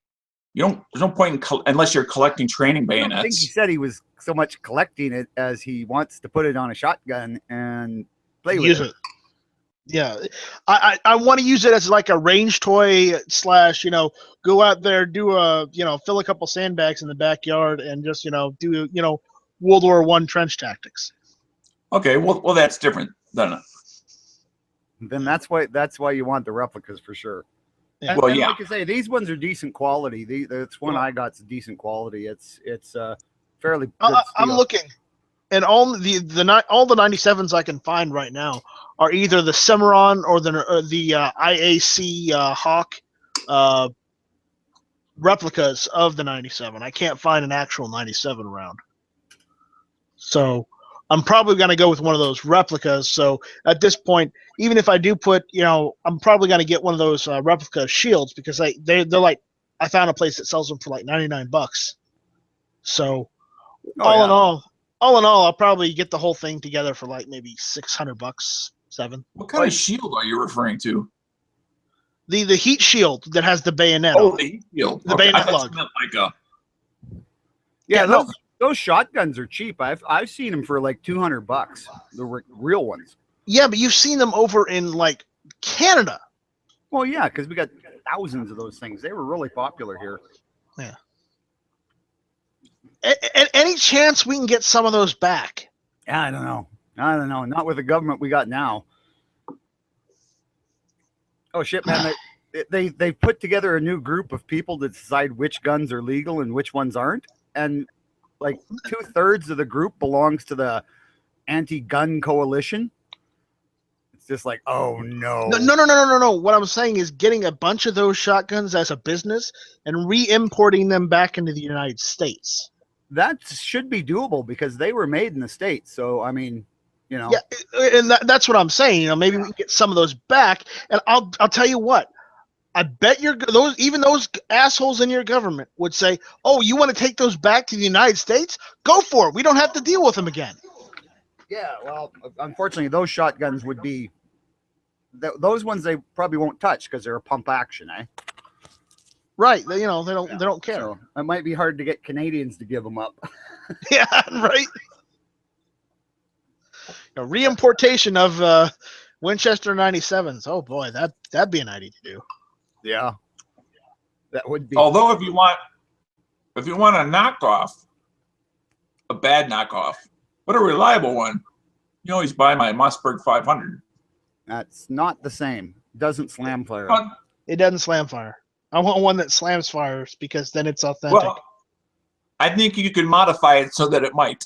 There's no point in unless you're collecting training bayonets. I think he said he was so much collecting it as he wants to put it on a shotgun and play with it. Yeah, I want to use it as like a range toy / go out there, do fill a couple sandbags in the backyard and just do World War I trench tactics. Okay, well that's different then. Then that's why you want the replicas for sure. Yeah. And, Well, and yeah. like I say, these ones are decent quality. This one I got's decent quality. It's fairly good I'm steel. looking, and all the 97s I can find right now are either the Cimarron or the IAC Hawk replicas of the 97. I can't find an actual 97 around, so I'm probably going to go with one of those replicas. So at this point, even if I do put, I'm probably going to get one of those replica shields, because they're like, I found a place that sells them for like $99. So all in all, I'll probably get the whole thing together for like maybe $600, $700. What kind of shield are you referring to? The heat shield that has the bayonet. Oh, on it. the heat shield. The Okay, I bayonet thought lug. you meant like Yeah, no. those shotguns are cheap. I've seen them for like $200. The real ones. Yeah, but you've seen them over in like Canada. Well, yeah, because we got thousands of those things. They were really popular here. Yeah. Any chance we can get some of those back? Yeah, I don't know. Not with the government we got now. Oh shit, man! They put together a new group of people to decide which guns are legal and which ones aren't, and like 2/3 of the group belongs to the anti-gun coalition. just like, oh no. No. What I'm saying is getting a bunch of those shotguns as a business and re-importing them back into the United States. That should be doable because they were made in the States. So I mean, you know. Yeah, and that's what I'm saying. You know, maybe we can get some of those back. And I'll tell you what. I bet those assholes in your government would say, "Oh, you want to take those back to the United States? Go for it. We don't have to deal with them again." Yeah, well, unfortunately, those shotguns would be those ones they probably won't touch because they're a pump action, eh? Right. They don't care. So it might be hard to get Canadians to give them up. Yeah, right. A reimportation of Winchester 97s. Oh boy, that'd be an idea to do. Yeah, that would be. Although if you want a knockoff, a bad knockoff, but a reliable one, you always buy my Mossberg 500. That's not the same. Doesn't slam fire. It doesn't slam fire. I want one that slams fires because then it's authentic. Well, I think you can modify it so that it might.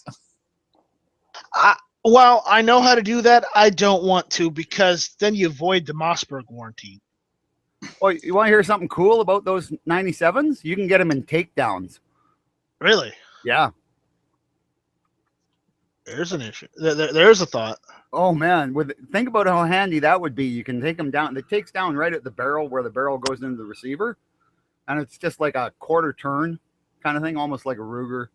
Well, I know how to do that. I don't want to because then you avoid the Mossberg warranty. Oh, you want to hear something cool about those 97s? You can get them in takedowns. Really? Yeah. There's an issue. There's a thought. Oh man, think about how handy that would be. You can take them down. It takes down right at the barrel where the barrel goes into the receiver, and it's just like a quarter turn kind of thing, almost like a Ruger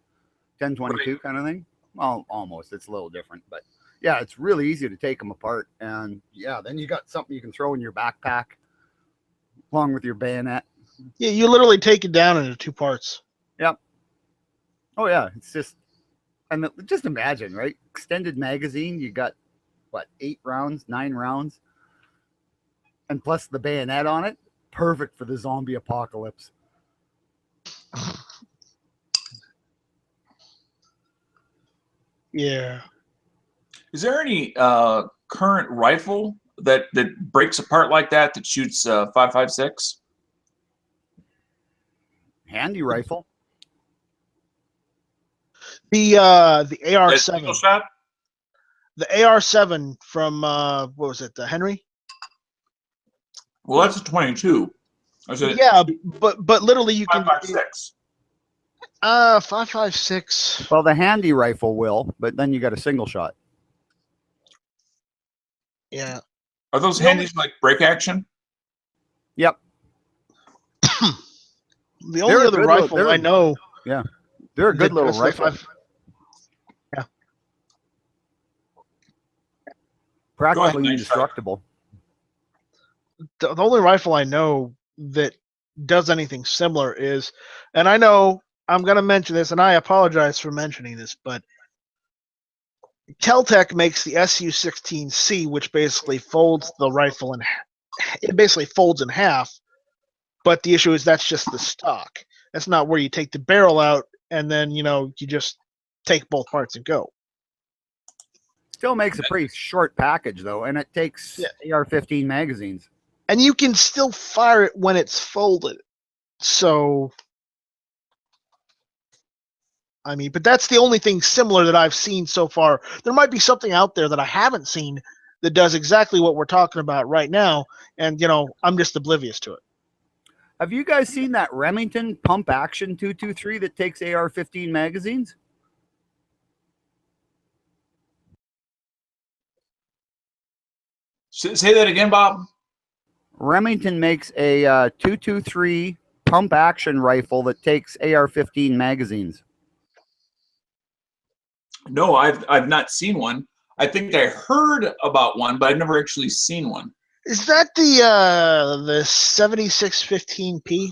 1022 kind of thing. Well, almost. It's a little different, but yeah, it's really easy to take them apart. And yeah, then you got something you can throw in your backpack along with your bayonet. Yeah, you literally take it down into two parts. Yep. Oh yeah, it's just, and just imagine, right? Extended magazine. You got what, 8 rounds, 9 rounds, and plus the bayonet on it. Perfect for the zombie apocalypse. Yeah. Is there any current rifle that breaks apart like that shoots 5.56? Handy rifle. The AR-7. Single shot? The AR-7 from what was it? The Henry? Well, that's a 22. Yeah, but literally you can 5.56. 5.56. Well, the handy rifle will, but then you got a single shot. Yeah. Are those handies like break action? Yep. The only other rifle I know. Yeah, they're a good little rifle. Yeah. Practically indestructible. The only rifle I know that does anything similar is, and I know I'm going to mention this, and I apologize for mentioning this, but Keltec makes the SU-16C, which basically folds the rifle in. It basically folds in half, but the issue is that's just the stock. That's not where you take the barrel out and then you just take both parts and go. Still makes a pretty short package though, and it takes AR-15 magazines. And you can still fire it when it's folded. So, I mean, but that's the only thing similar that I've seen so far. There might be something out there that I haven't seen that does exactly what we're talking about right now, and I'm just oblivious to it. Have you guys seen that Remington pump action 223 that takes AR-15 magazines? Say that again, Bob. Remington makes a 223 pump action rifle that takes AR-15 magazines. No, I've not seen one. I think I heard about one, but I've never actually seen one. Is that the 7615P?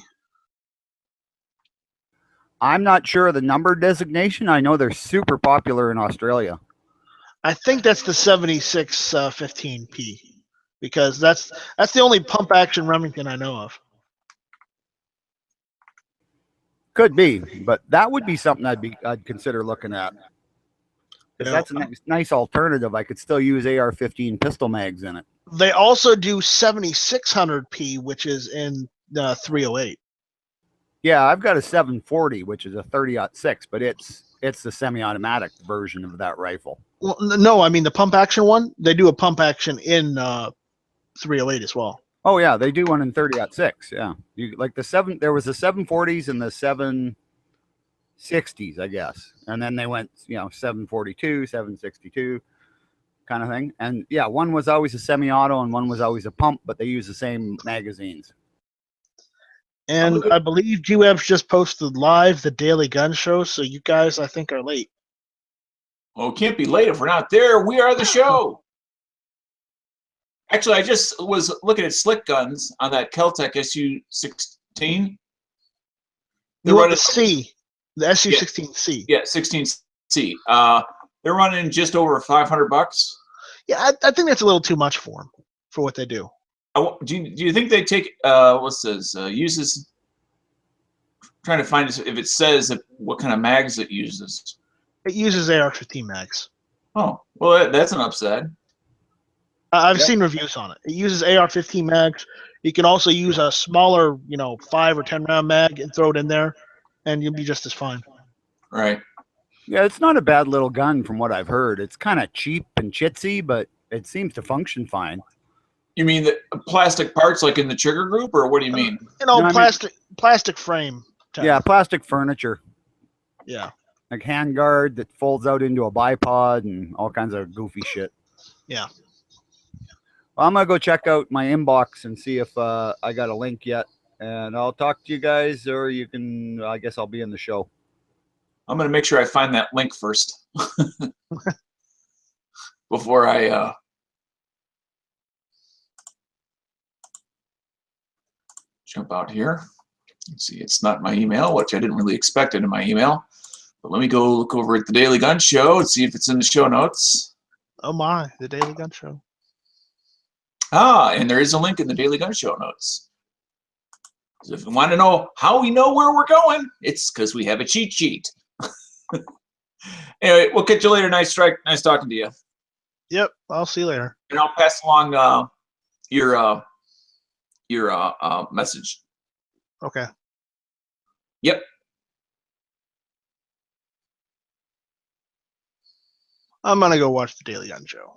I'm not sure of the number designation. I know they're super popular in Australia. I think that's the 7615P because that's the only pump action Remington I know of. Could be, but that would be something I'd consider looking at. Because that's a nice alternative. I could still use AR-15 pistol mags in it. They also do 7600P, which is in 308. Yeah, I've got a 740, which is a 30-06, but it's it's the semi-automatic version of that rifle. Well, no, I mean the pump action one. They do a pump action in 308 as well. Oh yeah, they do one in 30-06. Yeah, you like the seven. There was the 740s and the 760s, I guess, and then they went 742, 762 kind of thing. And yeah, one was always a semi-auto and one was always a pump, but they use the same magazines. And I believe G-Web's just posted live the Daily Gun Show, so you guys, I think, are late. Well, we can't be late if we're not there. We are the show. Actually, I just was looking at Slick Guns on that Keltec SU-16. You want the C, the SU-16C. Yeah, 16C. They're running just over $500. Yeah, I think that's a little too much for them, for what they do. Do you think they take what's this uses? Trying to find if it says what kind of mags it uses. It uses AR-15 mags. Oh, well, that's an upside. I've seen reviews on it. It uses AR-15 mags. You can also use a smaller, 5 or 10 round mag and throw it in there, and you'll be just as fine. Right. Yeah, it's not a bad little gun from what I've heard. It's kind of cheap and chitsy, but it seems to function fine. You mean the plastic parts like in the trigger group, or what do you mean? Plastic frame. Yeah, plastic furniture. Yeah. Like handguard that folds out into a bipod and all kinds of goofy shit. Yeah. Well, I'm going to go check out my inbox and see if I got a link yet. And I'll talk to you guys, or you can, I guess I'll be in the show. I'm going to make sure I find that link first before I jump out here. Let's see, it's not my email, which I didn't really expect it in my email. But let me go look over at the Daily Gun Show and see if it's in the show notes. Oh my, the Daily Gun Show. And there is a link in the Daily Gun Show notes. So if you want to know how we know where we're going, it's because we have a cheat sheet. Anyway, we'll catch you later. Nice talking to you. Yep, I'll see you later. And I'll pass along your message. Okay. Yep. I'm gonna go watch the Daily Gun Show.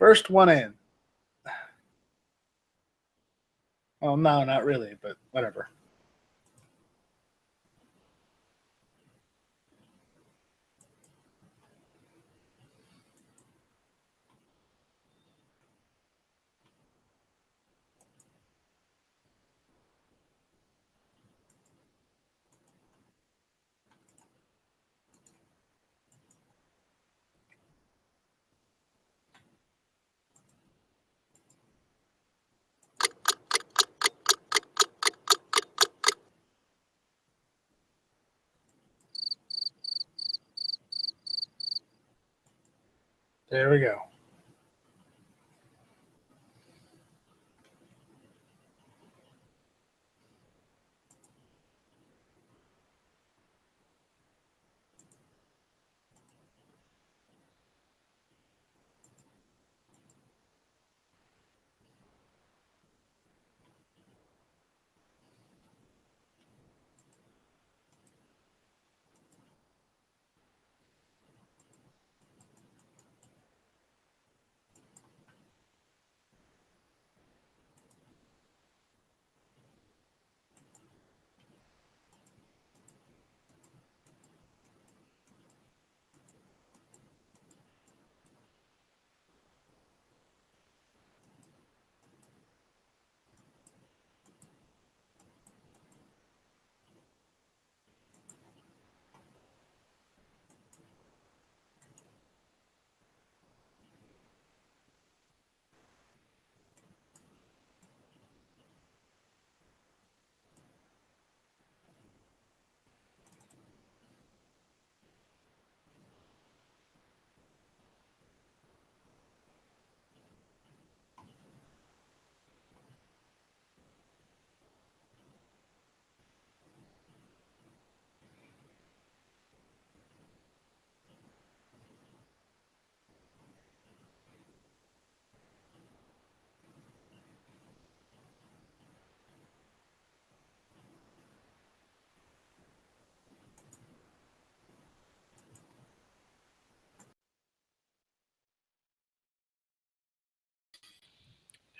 First one in. Oh, no, not really, but whatever. There we go.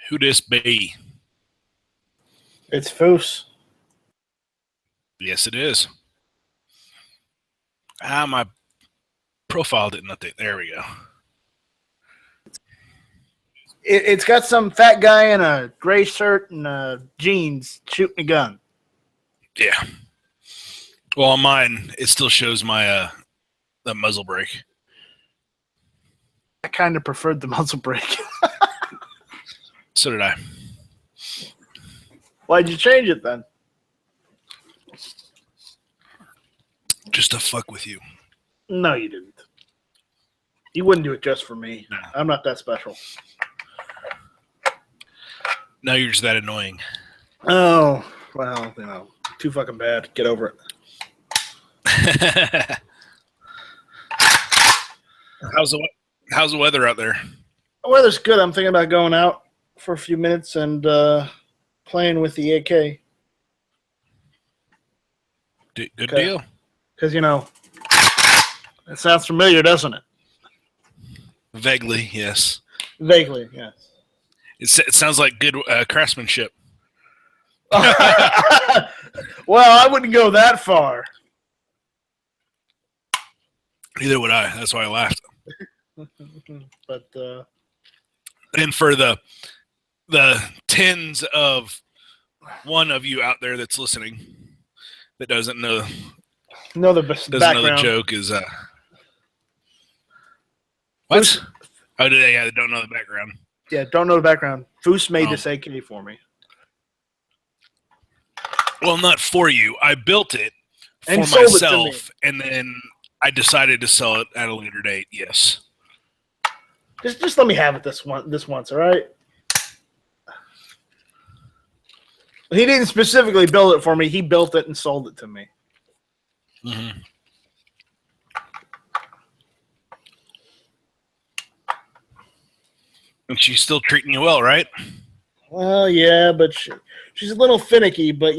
Who this be? It's Foose. Yes, it is. My profile didn't update. There we go. It's got some fat guy in a gray shirt and jeans shooting a gun. Yeah. Well, on mine, it still shows my the muzzle brake. I kind of preferred the muzzle brake. So did I. Why'd you change it then? Just to fuck with you. No, you didn't. You wouldn't do it just for me. No. I'm not that special. No, you're just that annoying. Oh, well, too fucking bad. Get over it. How's the weather out there? The weather's good. I'm thinking about going out for a few minutes and playing with the AK. Good Okay. deal. Because, it sounds familiar, doesn't it? Vaguely, yes. Vaguely, yes. It sounds like good craftsmanship. Well, I wouldn't go that far. Neither would I. That's why I laughed. But And for the tens of one of you out there that's listening that doesn't know the doesn't background. know the joke is what? Oh, they don't know the background. Yeah, don't know the background. Foose made Oh. this AK for me. Well, not for you. I built it for And sold it to myself, and then I decided to sell it at a later date. Yes. Just let me have it this once, all right? He didn't specifically build it for me. He built it and sold it to me. Mm-hmm. And she's still treating you well, right? Well, yeah, but she's a little finicky. But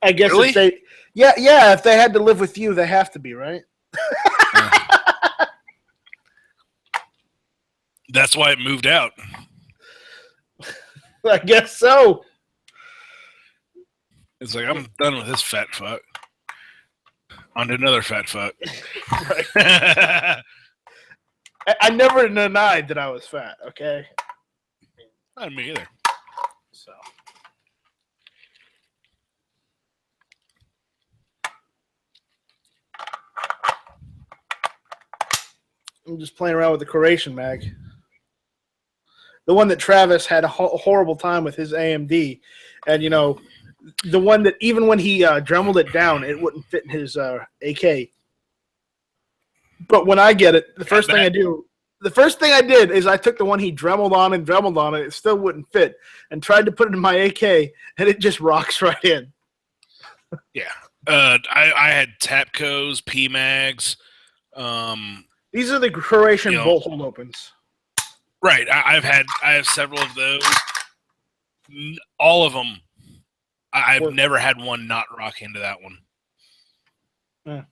I guess Really? if they, yeah, if they had to live with you, they have to be, right? That's why it moved out. I guess so. It's like, I'm done with this fat fuck. On to another fat fuck. Right. I never denied that I was fat. Okay. Not me either. So. I'm just playing around with the Croatian mag. The one that Travis had a horrible time with his AMD. And, you know, the one that even when he dremeled it down, it wouldn't fit in his AK. But when I get it, the first thing I did is I took the one he dremeled on, it still wouldn't fit, and tried to put it in my AK, and it just rocks right in. Yeah. I had Tapcos, PMags. These are the Croatian bolt hole opens. Right. I have several of those. All of them. I've never had one not rock into that one. Yeah.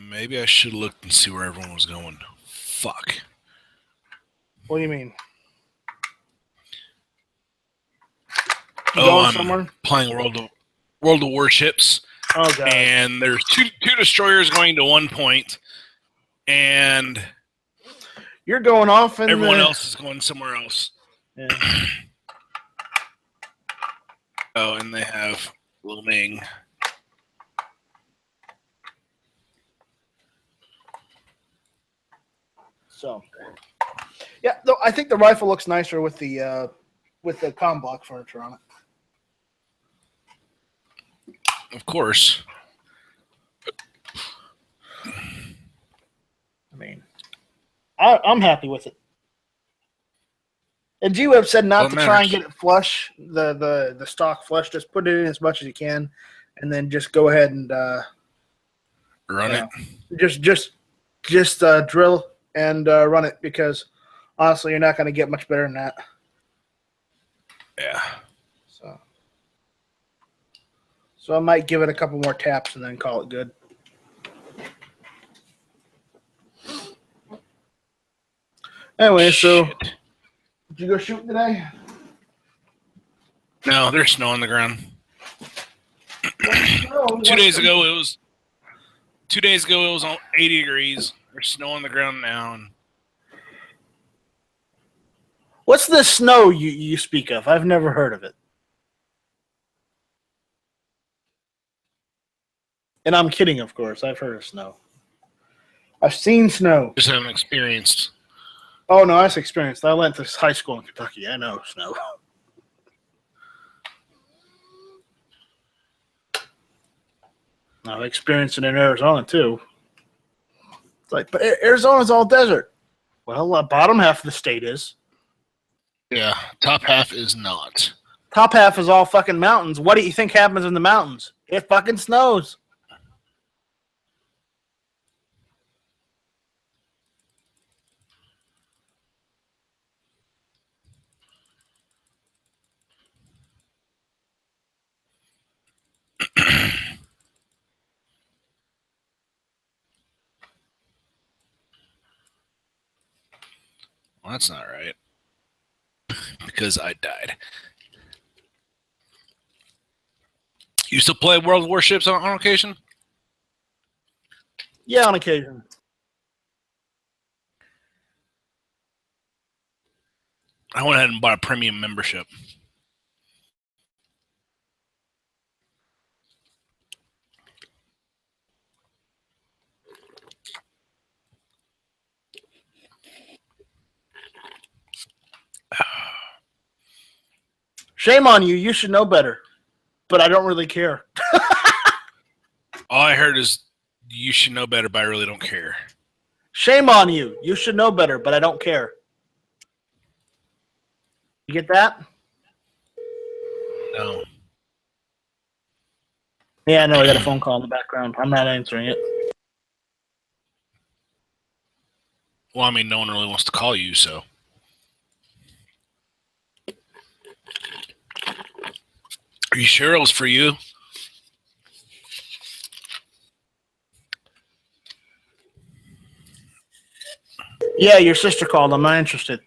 Maybe I should have looked and see where everyone was going. Fuck. What do you mean? I'm somewhere? playing World of Warships. Oh, God. And there's two destroyers going to one point, and you're going off, and everyone else is going somewhere else. Yeah. Oh, and they have looming. So, yeah, though I think the rifle looks nicer with the comm block furniture on it. Of course. I mean, I'm happy with it. And G-Web said not to try and get it flush, the stock flush. Just put it in as much as you can, and then just go ahead and run it. Just drill and run it, because honestly, you're not going to get much better than that. Yeah. So I might give it a couple more taps and then call it good. Anyway, so did you go shooting today? No, there's snow on the ground. 2 days ago it was 80 degrees. There's snow on the ground now. And what's the snow you speak of? I've never heard of it. And I'm kidding, of course. I've heard of snow. I've seen snow. Just haven't experienced. Oh, no, that's experienced. I went to high school in Kentucky. I know snow. I've experienced it in Arizona, too. It's like, but Arizona's all desert. Well, the bottom half of the state is. Yeah, top half is not. Top half is all fucking mountains. What do you think happens in the mountains? It fucking snows. Well, that's not right. Because I died. You still play World of Warships on occasion? Yeah, on occasion. I went ahead and bought a premium membership. Shame on you. You should know better. But I don't really care. All I heard is you should know better, but I really don't care. Shame on you. You should know better, but I don't care. You get that? No. Yeah, I know. I got a phone call in the background. I'm not answering it. Well, I mean, no one really wants to call you, so. Are you sure it was for you? Yeah, your sister called. I'm not interested.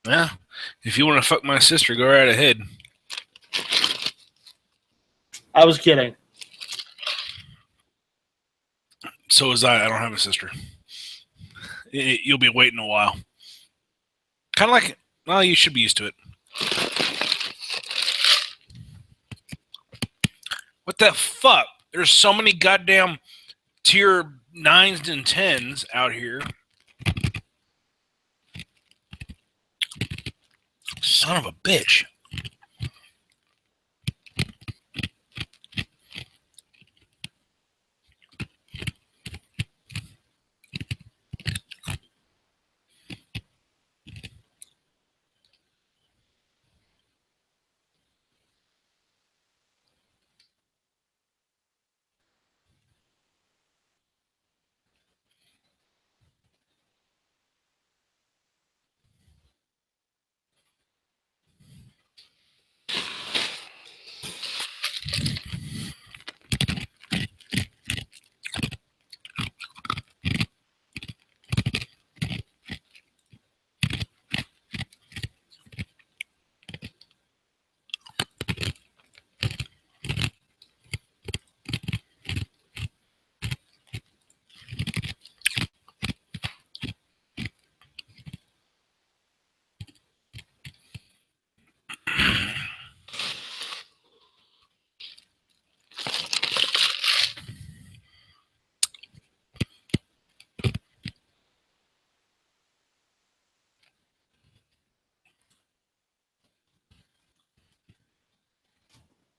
Yeah. If you want to fuck my sister, go right ahead. I was kidding. So was I. I don't have a sister. You'll be waiting a while. Kind of like, well, you should be used to it. What the fuck? There's so many goddamn tier 9s and 10s out here. Son of a bitch.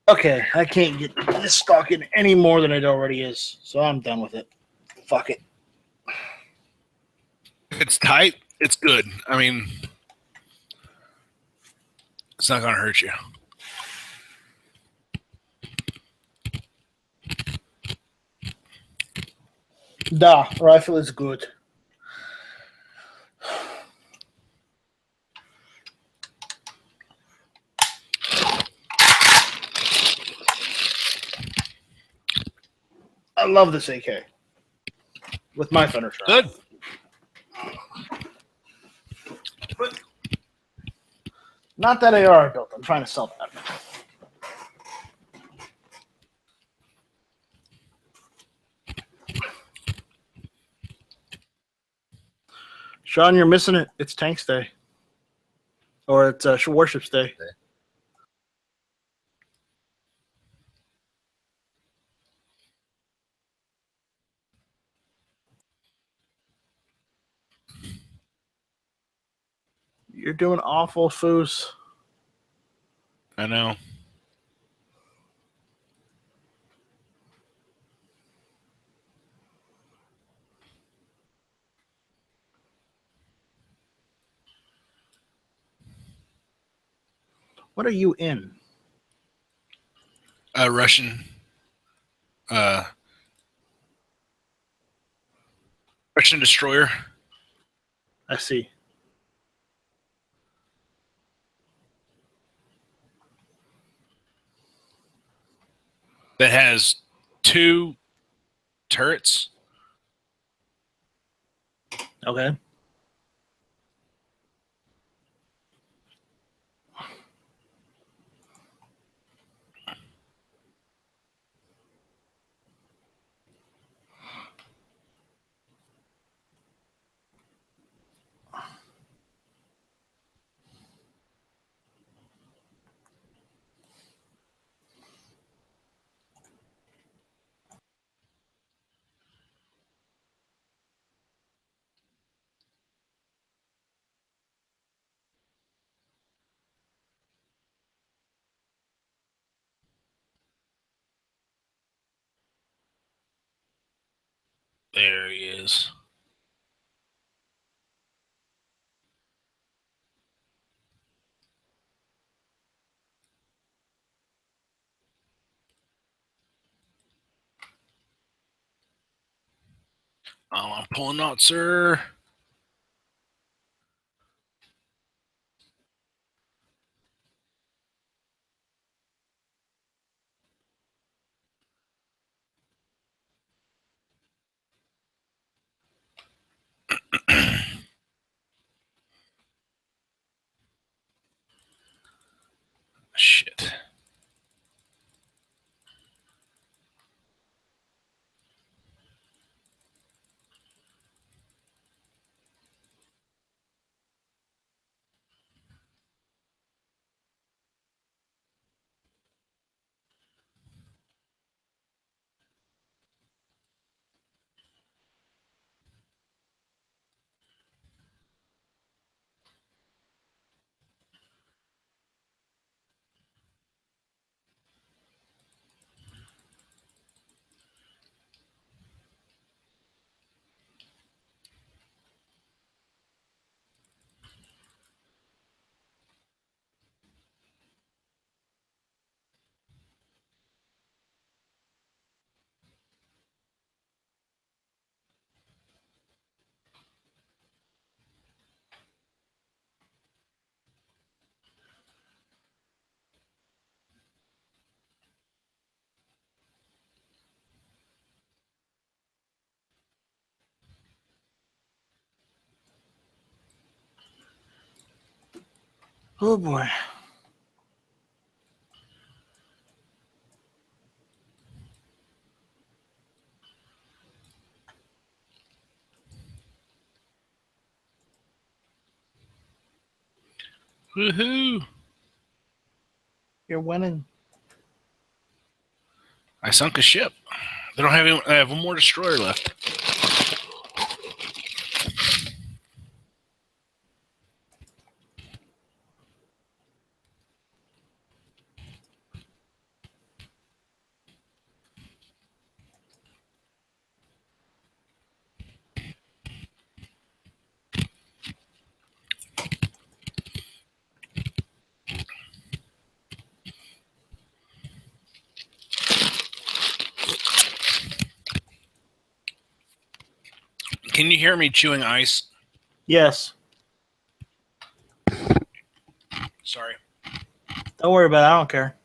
Okay, I can't get this stock in any more than it already is, so I'm done with it. Fuck it. If it's tight, it's good. I mean, it's not going to hurt you. Da, rifle is good. I love this AK with my Thunderstrike. Good. Not that AR I built. I'm trying to sell that. Sean, you're missing it. It's Tanks Day. Or it's Warships Day. You're doing awful, Foos. I know. What are you in? Russian. Russian destroyer. I see. That has 2 turrets. Okay. There he is. I'm pulling out, sir. Oh boy. Woohoo! You're winning. I sunk a ship. They don't have any, I have one more destroyer left. Can you hear me chewing ice? Yes. Sorry. Don't worry about it. I don't care.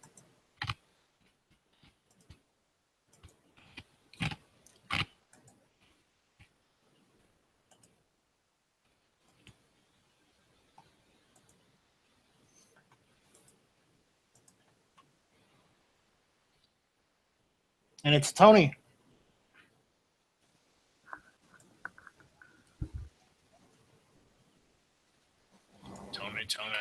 And it's Tony. Tony.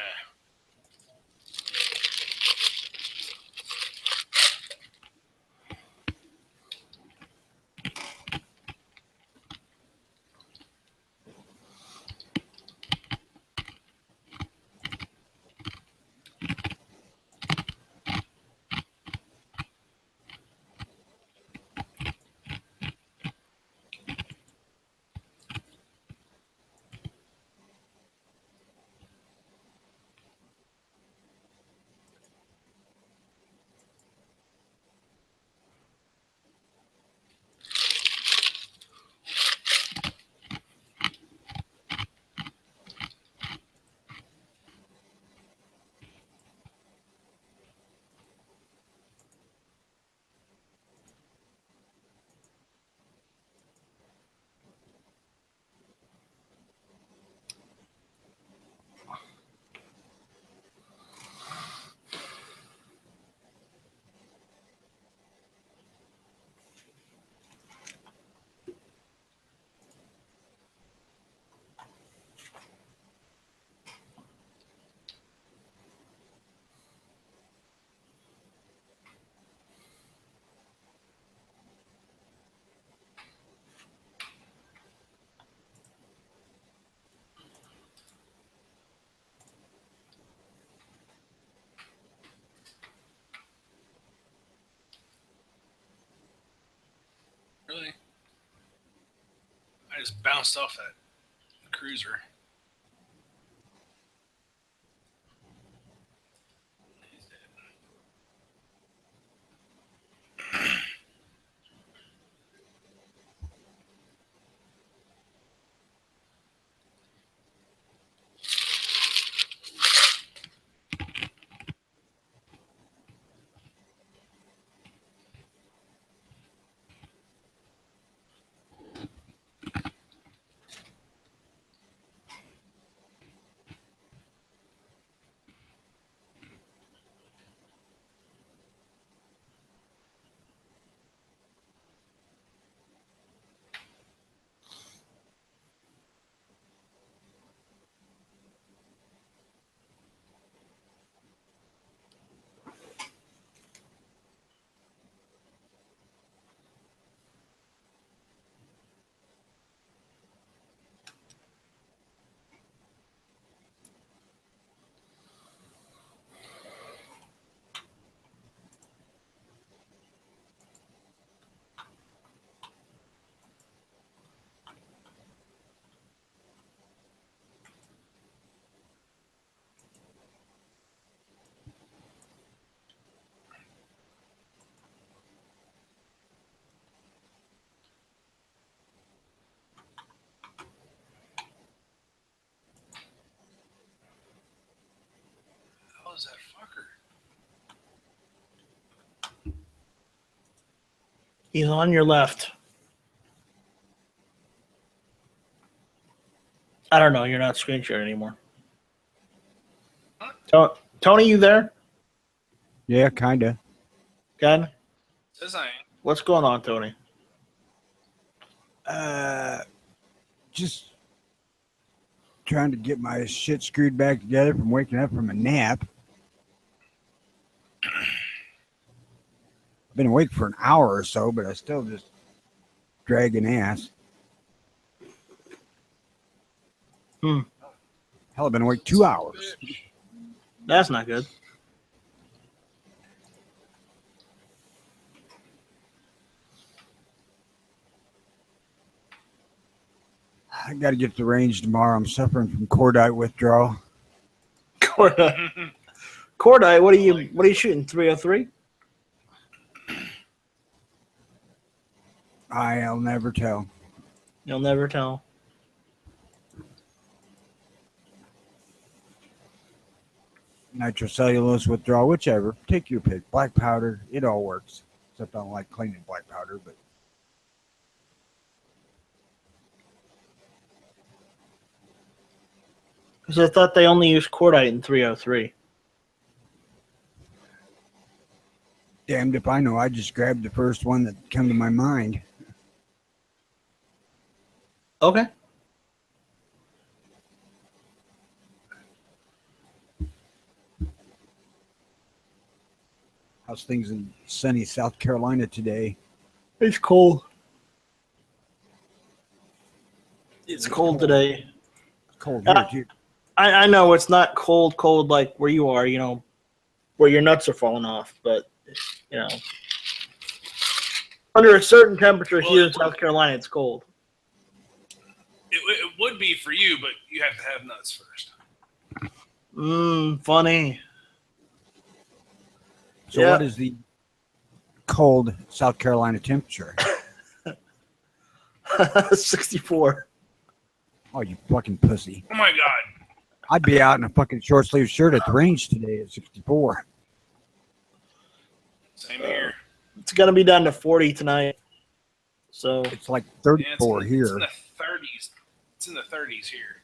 Really? I just bounced off that cruiser. He's dead. How is that fucker? He's on your left. I don't know. You're not screen sharing anymore. Huh? Tony, you there? Yeah, kinda. Good. Says I am. What's going on, Tony? Just trying to get my shit screwed back together from waking up from a nap. I've been awake for an hour or so, but I still just dragging ass. Hmm. Hell, I've been awake 2 hours. That's not good. I got to get to the range tomorrow. I'm suffering from cordite withdrawal. Cordite. Cordite, what are you shooting? 303? I'll never tell. You'll never tell. Nitrocellulose withdrawal, whichever. Take your pick. Black powder, it all works. Except I don't like cleaning black powder, but Because I thought they only use cordite in 303. damned if I know. I just grabbed the first one that come to my mind. Okay. How's things in sunny South Carolina today? It's cold. It's cold today. It's cold here, too. I know it's not cold like where you are, where your nuts are falling off, but, under a certain temperature here in South Carolina, it's cold. It would be for you, but you have to have nuts first. Funny. So Yeah. what is the cold South Carolina temperature? 64. Oh, you fucking pussy. Oh my God. I'd be out in a fucking short sleeve shirt at the range today at 64. Same here. It's going to be down to 40 tonight. So, It's like Yeah, 34 it's here. in the 30s. It's in the 30s here.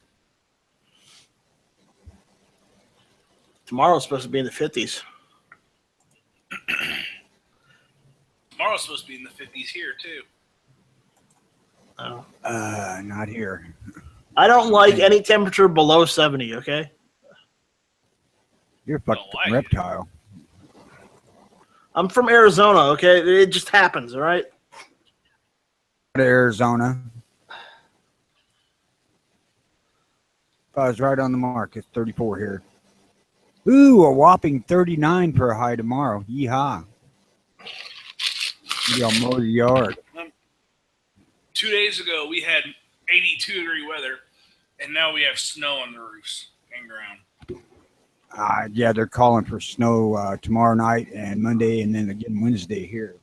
tomorrow's supposed to be in the 50s. Tomorrow's supposed to be in the 50s here too. Oh. Not here. I don't like any temperature below 70, okay? You're a fucking Don't like it. reptile. I'm from Arizona, okay? It just happens, all right? Arizona. I was right on the mark. It's 34 here. Ooh, a whopping 39 for a high tomorrow. Yeehaw. Maybe I'll mow the yard. 2 days ago, we had 82-degree weather, and now we have snow on the roofs and ground. Yeah, they're calling for snow tomorrow night and Monday and then again Wednesday here.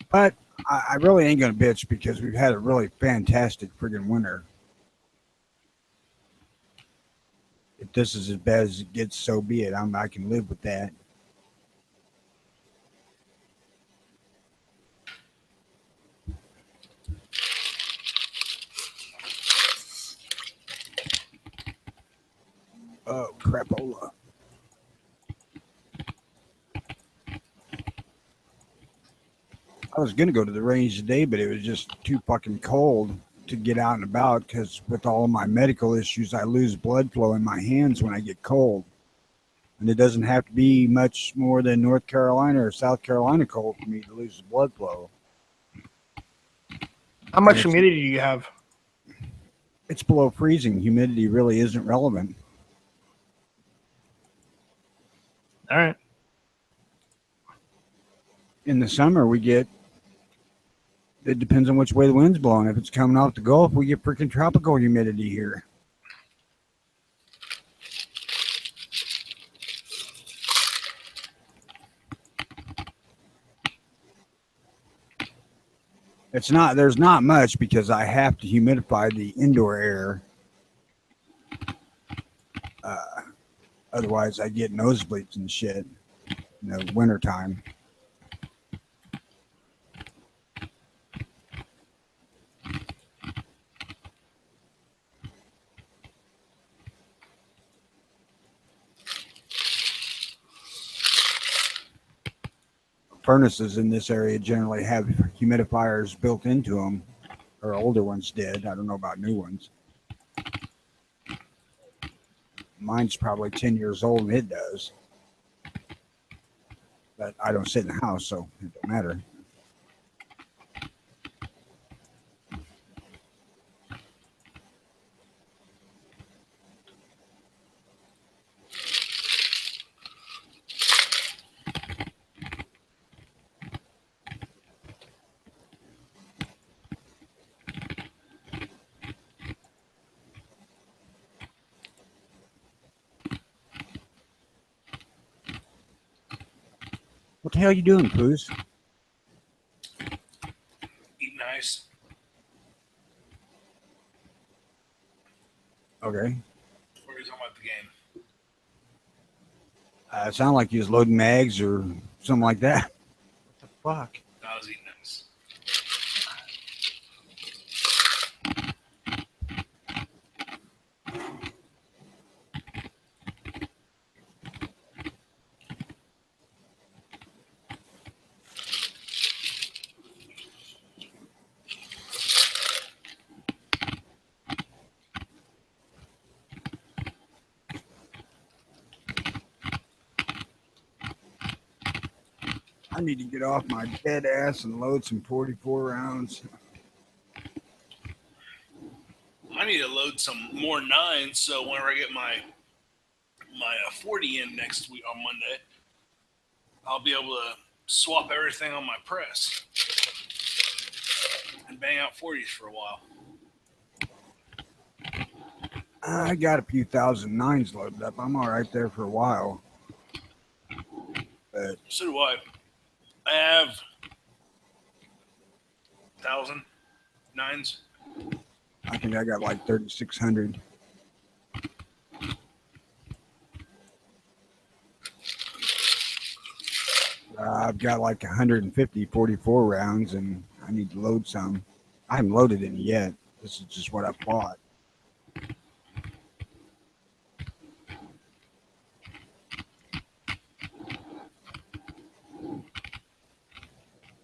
But I really ain't going to bitch because we've had a really fantastic friggin' winter. If this is as bad as it gets, so be it. I can live with that. Oh, crapola. I was going to go to the range today, but it was just too fucking cold to get out and about because with all of my medical issues, I lose blood flow in my hands when I get cold. And it doesn't have to be much more than North Carolina or South Carolina cold for me to lose the blood flow. How much humidity do you have? It's below freezing. Humidity really isn't relevant. All right. In the summer, we get, it depends on which way the wind's blowing. If it's coming off the Gulf, we get freaking tropical humidity here. There's not much because I have to humidify the indoor air. Otherwise, I get nosebleeds and shit in the wintertime. furnaces in this area generally have humidifiers built into them, or older ones did. I don't know about new ones. Mine's probably 10 years old and it does. But I don't sit in the house, so it don't matter. What the hell are you doing, Poos? Eating ice. Okay. What are you talking about the game? It sounded like you was loading mags or something like that. What the fuck? No, I was eating ice. I need to get off my dead ass and load some 44 rounds. I need to load some more 9s, so whenever I get my 40 in next week on Monday, I'll be able to swap everything on my press and bang out 40s for a while. I got a few thousand 9s loaded up. I'm all right there for a while. But So do I. I have 1,000 9s. I think I got like 3,600. I've got like 150 44 rounds and I need to load some. I haven't loaded any yet. This is just what I bought.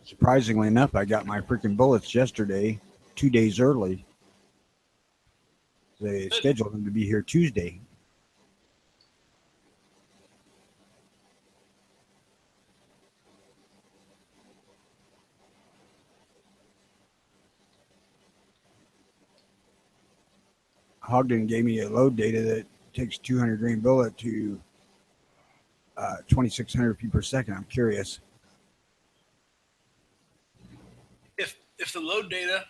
Surprisingly enough, I got my freaking bullets yesterday, 2 days early. They scheduled them to be here Tuesday. Ogden gave me a load data that takes 200 grain bullet to 2,600 feet per second. I'm curious. If the load data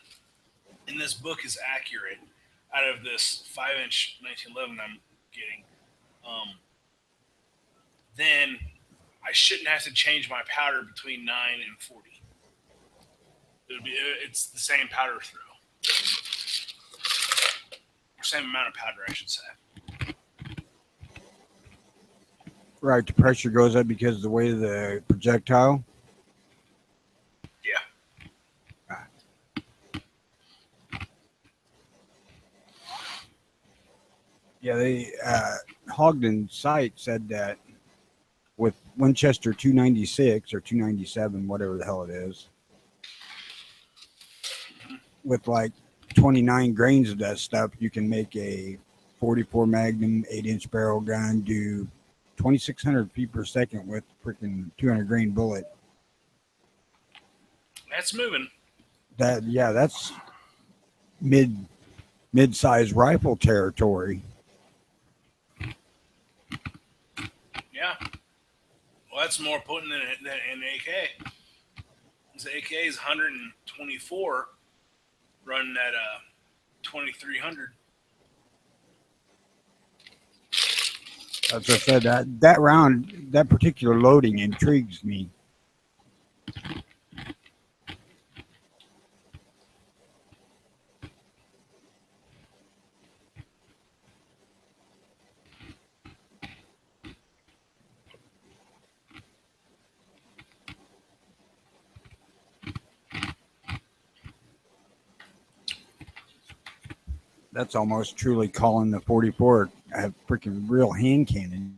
in this book is accurate, out of this 5-inch 1911 I'm getting, then I shouldn't have to change my powder between 9 and 40. It's the same powder throw, same amount of powder, I should say. Right, the pressure goes up because of the weight of the projectile. Yeah. Yeah, they Ogden site said that with Winchester 296 or 297, whatever the hell it is, with like 29 grains of that stuff, you can make a 44 Magnum 8-inch barrel gun do 2,600 feet per second with freaking 200 grain bullet. That's moving. That's mid-size rifle territory. Yeah. Well, that's more potent than an AK. The AK is 124, running at 2,300. As I said, that round, that particular loading intrigues me. That's almost truly calling the 44 a freaking real hand cannon.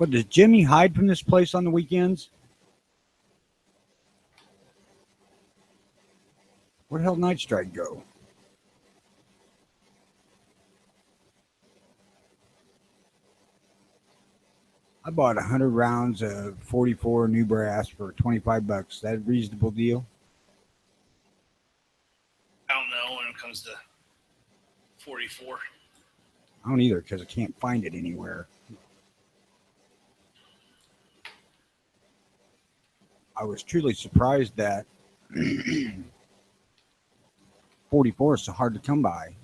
What, does Jimmy hide from this place on the weekends? Where the hell Night Strike go? I bought 100 rounds of 44 new brass for $25. That a reasonable deal? I don't know when it comes to 44. I don't either because I can't find it anywhere. I was truly surprised that 44 is so hard to come by.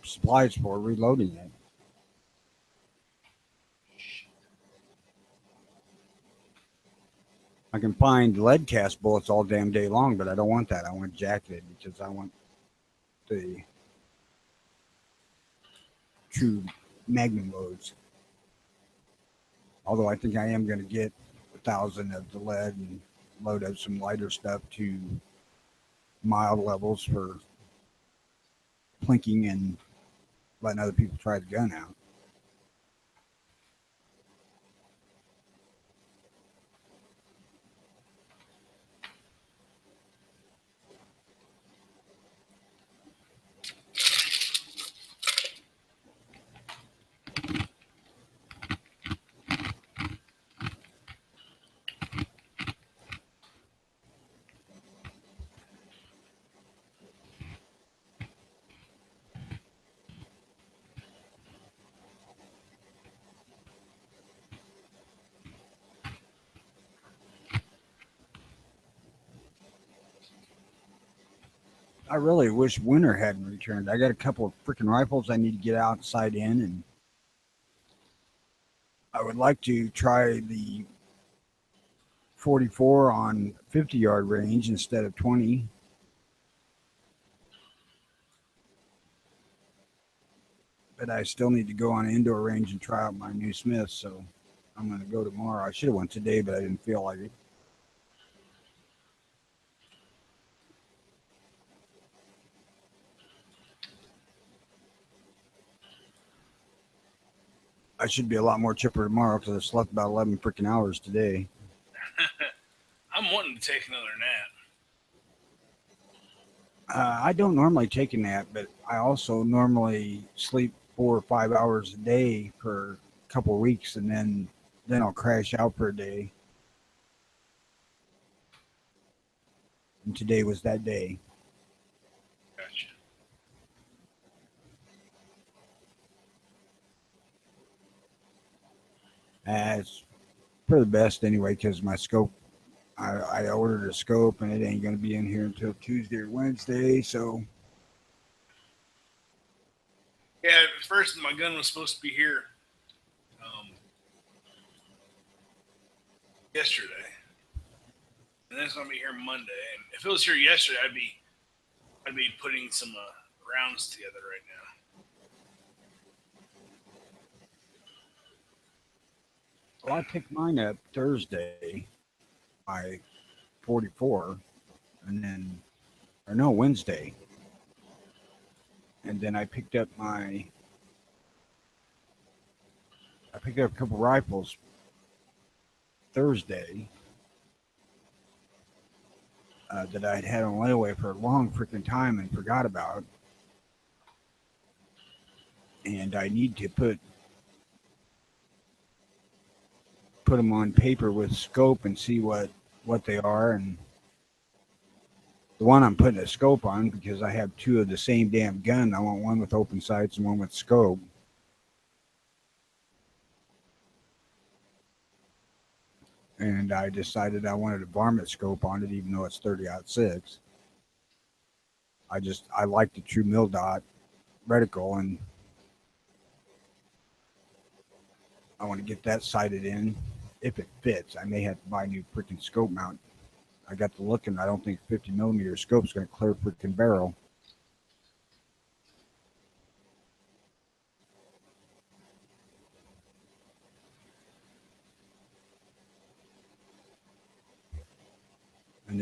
Supplies for reloading it. I can find lead cast bullets all damn day long, but I don't want that. I want jacketed because I want the true magnum loads. Although I think I am going to get 1,000 of the lead and load up some lighter stuff to mild levels for plinking and letting other people try the gun out. I really wish winter hadn't returned. I got a couple of freaking rifles I need to get outside in, and I would like to try the 44 on 50-yard range instead of 20. But I still need to go on an indoor range and try out my new Smith, so I'm going to go tomorrow. I should have went today, but I didn't feel like it. I should be a lot more chipper tomorrow because I slept about 11 freaking hours today. I'm wanting to take another nap. I don't normally take a nap, but I also normally sleep 4 or 5 hours a day for a couple of weeks, and then I'll crash out for a day. And today was that day. Gotcha. It's for the best anyway, because my scope, I ordered a scope, and it ain't going to be in here until Tuesday or Wednesday, so... Yeah, at first my gun was supposed to be here yesterday, and then it's gonna be here Monday. And if it was here yesterday, I'd be putting some rounds together right now. Well, I picked mine up Thursday by 44, and then, or no, Wednesday. And then I picked up a couple rifles Thursday that I'd had on layaway for a long freaking time and forgot about. And I need to put them on paper with scope and see what they are. And the one I'm putting a scope on, because I have two of the same damn gun. I want one with open sights and one with scope. And I decided I wanted a varmint scope on it, even though it's 30-06. I like the true mil dot reticle, and I want to get that sighted in if it fits. I may have to buy a new freaking scope mount. I got to looking. I don't think 50 millimeter scope's going to clear freaking barrel. And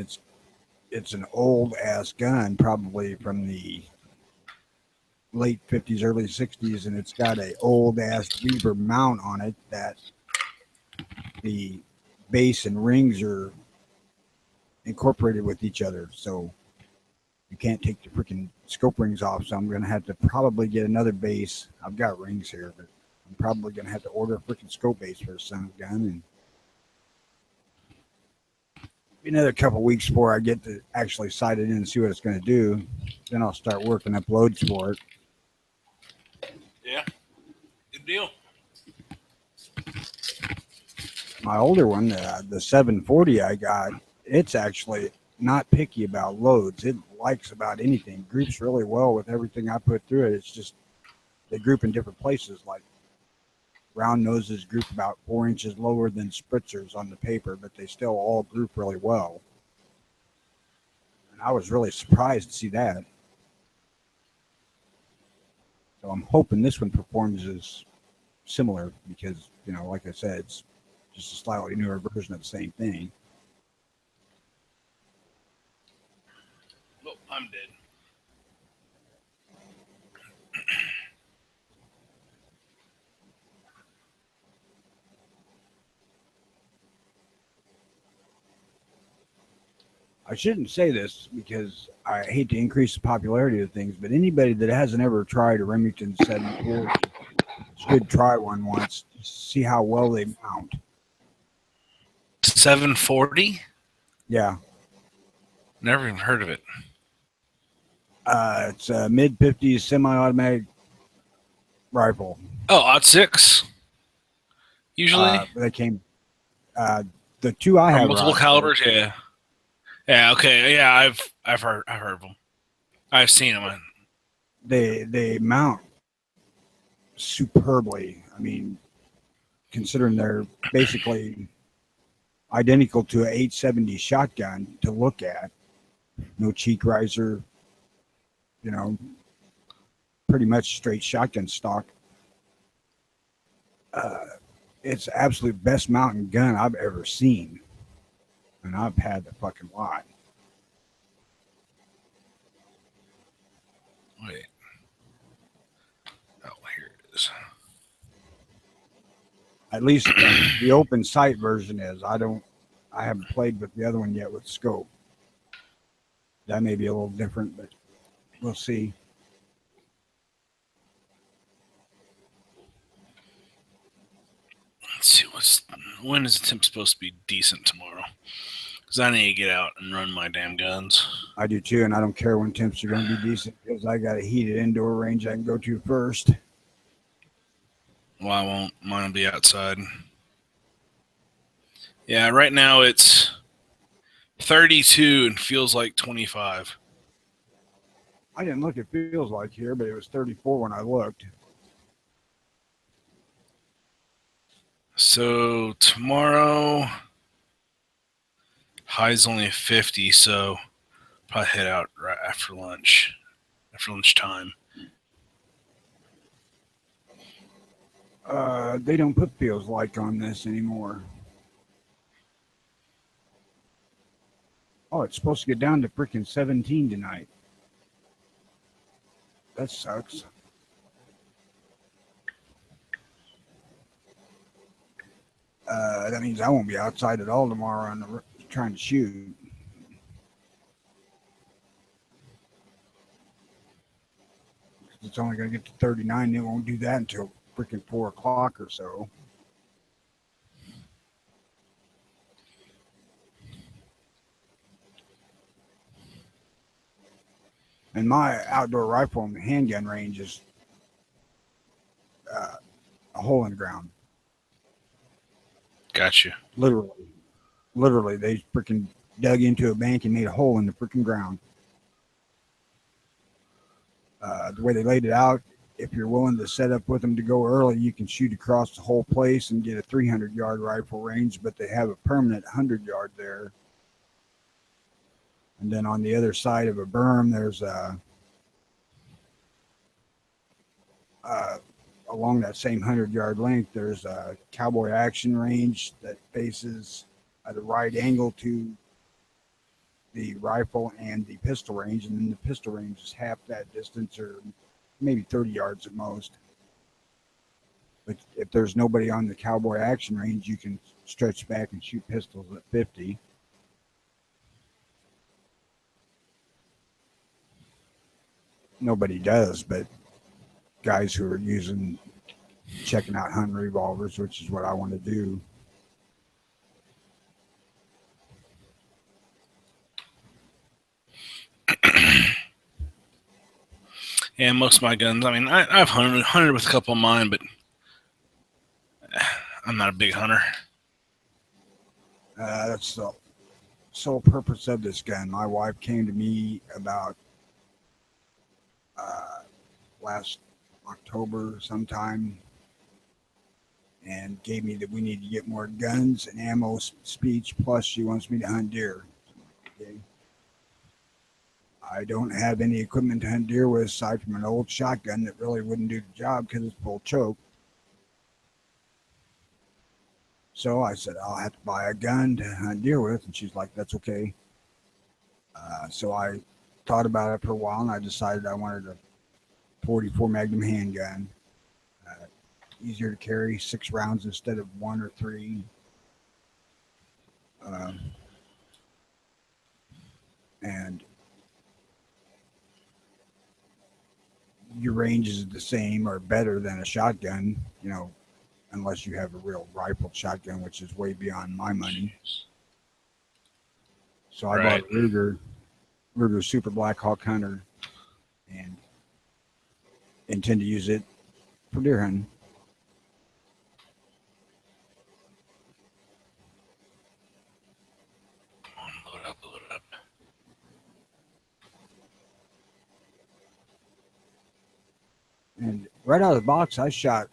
it's an old ass gun, probably from the late 50s, early 60s, and it's got a old ass Weaver mount on it that the base and rings are incorporated with each other, so you can't take the freaking scope rings off. So I'm going to have to probably get another base. I've got rings here, but I'm probably going to have to order a freaking scope base for the son of a gun, and another couple weeks before I get to actually sight it in and see what it's going to do. Then I'll start working up loads for it. Yeah. Good deal. My older one, the 740 I got, it's actually not picky about loads. It likes about anything. Groups really well with everything I put through it. It's just they group in different places. Like round noses group about 4 inches lower than spritzers on the paper, but they still all group really well. And I was really surprised to see that. So I'm hoping this one performs as similar because, you know, like I said, it's just a slightly newer version of the same thing. Oh, I'm dead. I shouldn't say this because I hate to increase the popularity of things, but anybody that hasn't ever tried a Remington 740 should try one once to see how well they mount. 740? Yeah. Never even heard of it. It's a mid-50s semi-automatic rifle. Oh, odd 6. Usually. They came. The two I have multiple are calibers. Yeah. Yeah. Okay. Yeah. I've heard of them. I've seen them. They mount superbly. I mean, considering they're basically identical to an 870 shotgun to look at. No cheek riser. You know, pretty much straight shotgun stock. It's absolute best mountain gun I've ever seen. And I've had a fucking lot. Wait. Oh, here it is. At least the open sight version is. I haven't played with the other one yet with scope. That may be a little different, but we'll see. Let's see when is the temp supposed to be decent tomorrow? Because I need to get out and run my damn guns. I do too, and I don't care when temps are going to be decent because I got a heated indoor range I can go to first. Well, I won't. Mine will be outside. Yeah, right now it's 32 and feels like 25. I didn't look at feels like here, but it was 34 when I looked. So tomorrow, high's only 50, so probably head out right after lunchtime. They don't put feels like on this anymore. Oh, it's supposed to get down to freaking 17 tonight. That sucks. That means I won't be outside at all tomorrow on trying to shoot. It's only going to get to 39. It won't do that until freaking 4 o'clock or so. And my outdoor rifle and handgun range is a hole in the ground. Gotcha. Literally, they freaking dug into a bank and made a hole in the freaking ground. The way they laid it out, if you're willing to set up with them to go early, you can shoot across the whole place and get a 300-yard rifle range, but they have a permanent 100-yard there. And then on the other side of a berm, there's along that same 100-yard length, there's a cowboy action range that faces at a right angle to the rifle and the pistol range. And then the pistol range is half that distance, or maybe 30 yards at most. But if there's nobody on the cowboy action range, you can stretch back and shoot pistols at 50. Nobody does, but guys who are checking out hunting revolvers, which is what I want to do. Yeah, most of my guns. I mean, I've hunted with a couple of mine, but I'm not a big hunter. That's the sole purpose of this gun. My wife came to me about last October sometime and gave me that we need to get more guns and ammo speech, plus she wants me to hunt deer. Okay. I don't have any equipment to hunt deer with aside from an old shotgun that really wouldn't do the job because it's full choke. So I said, I'll have to buy a gun to hunt deer with. And she's like, that's okay. So I thought about it for a while and I decided I wanted a 44 Magnum handgun. Easier to carry, 6 rounds instead of 1 or 3. And your range is the same or better than a shotgun, unless you have a real rifled shotgun, which is way beyond my money. So I bought a Ruger Super Black Hawk Hunter and intend to use it for deer hunting. Load up. And right out of the box, I shot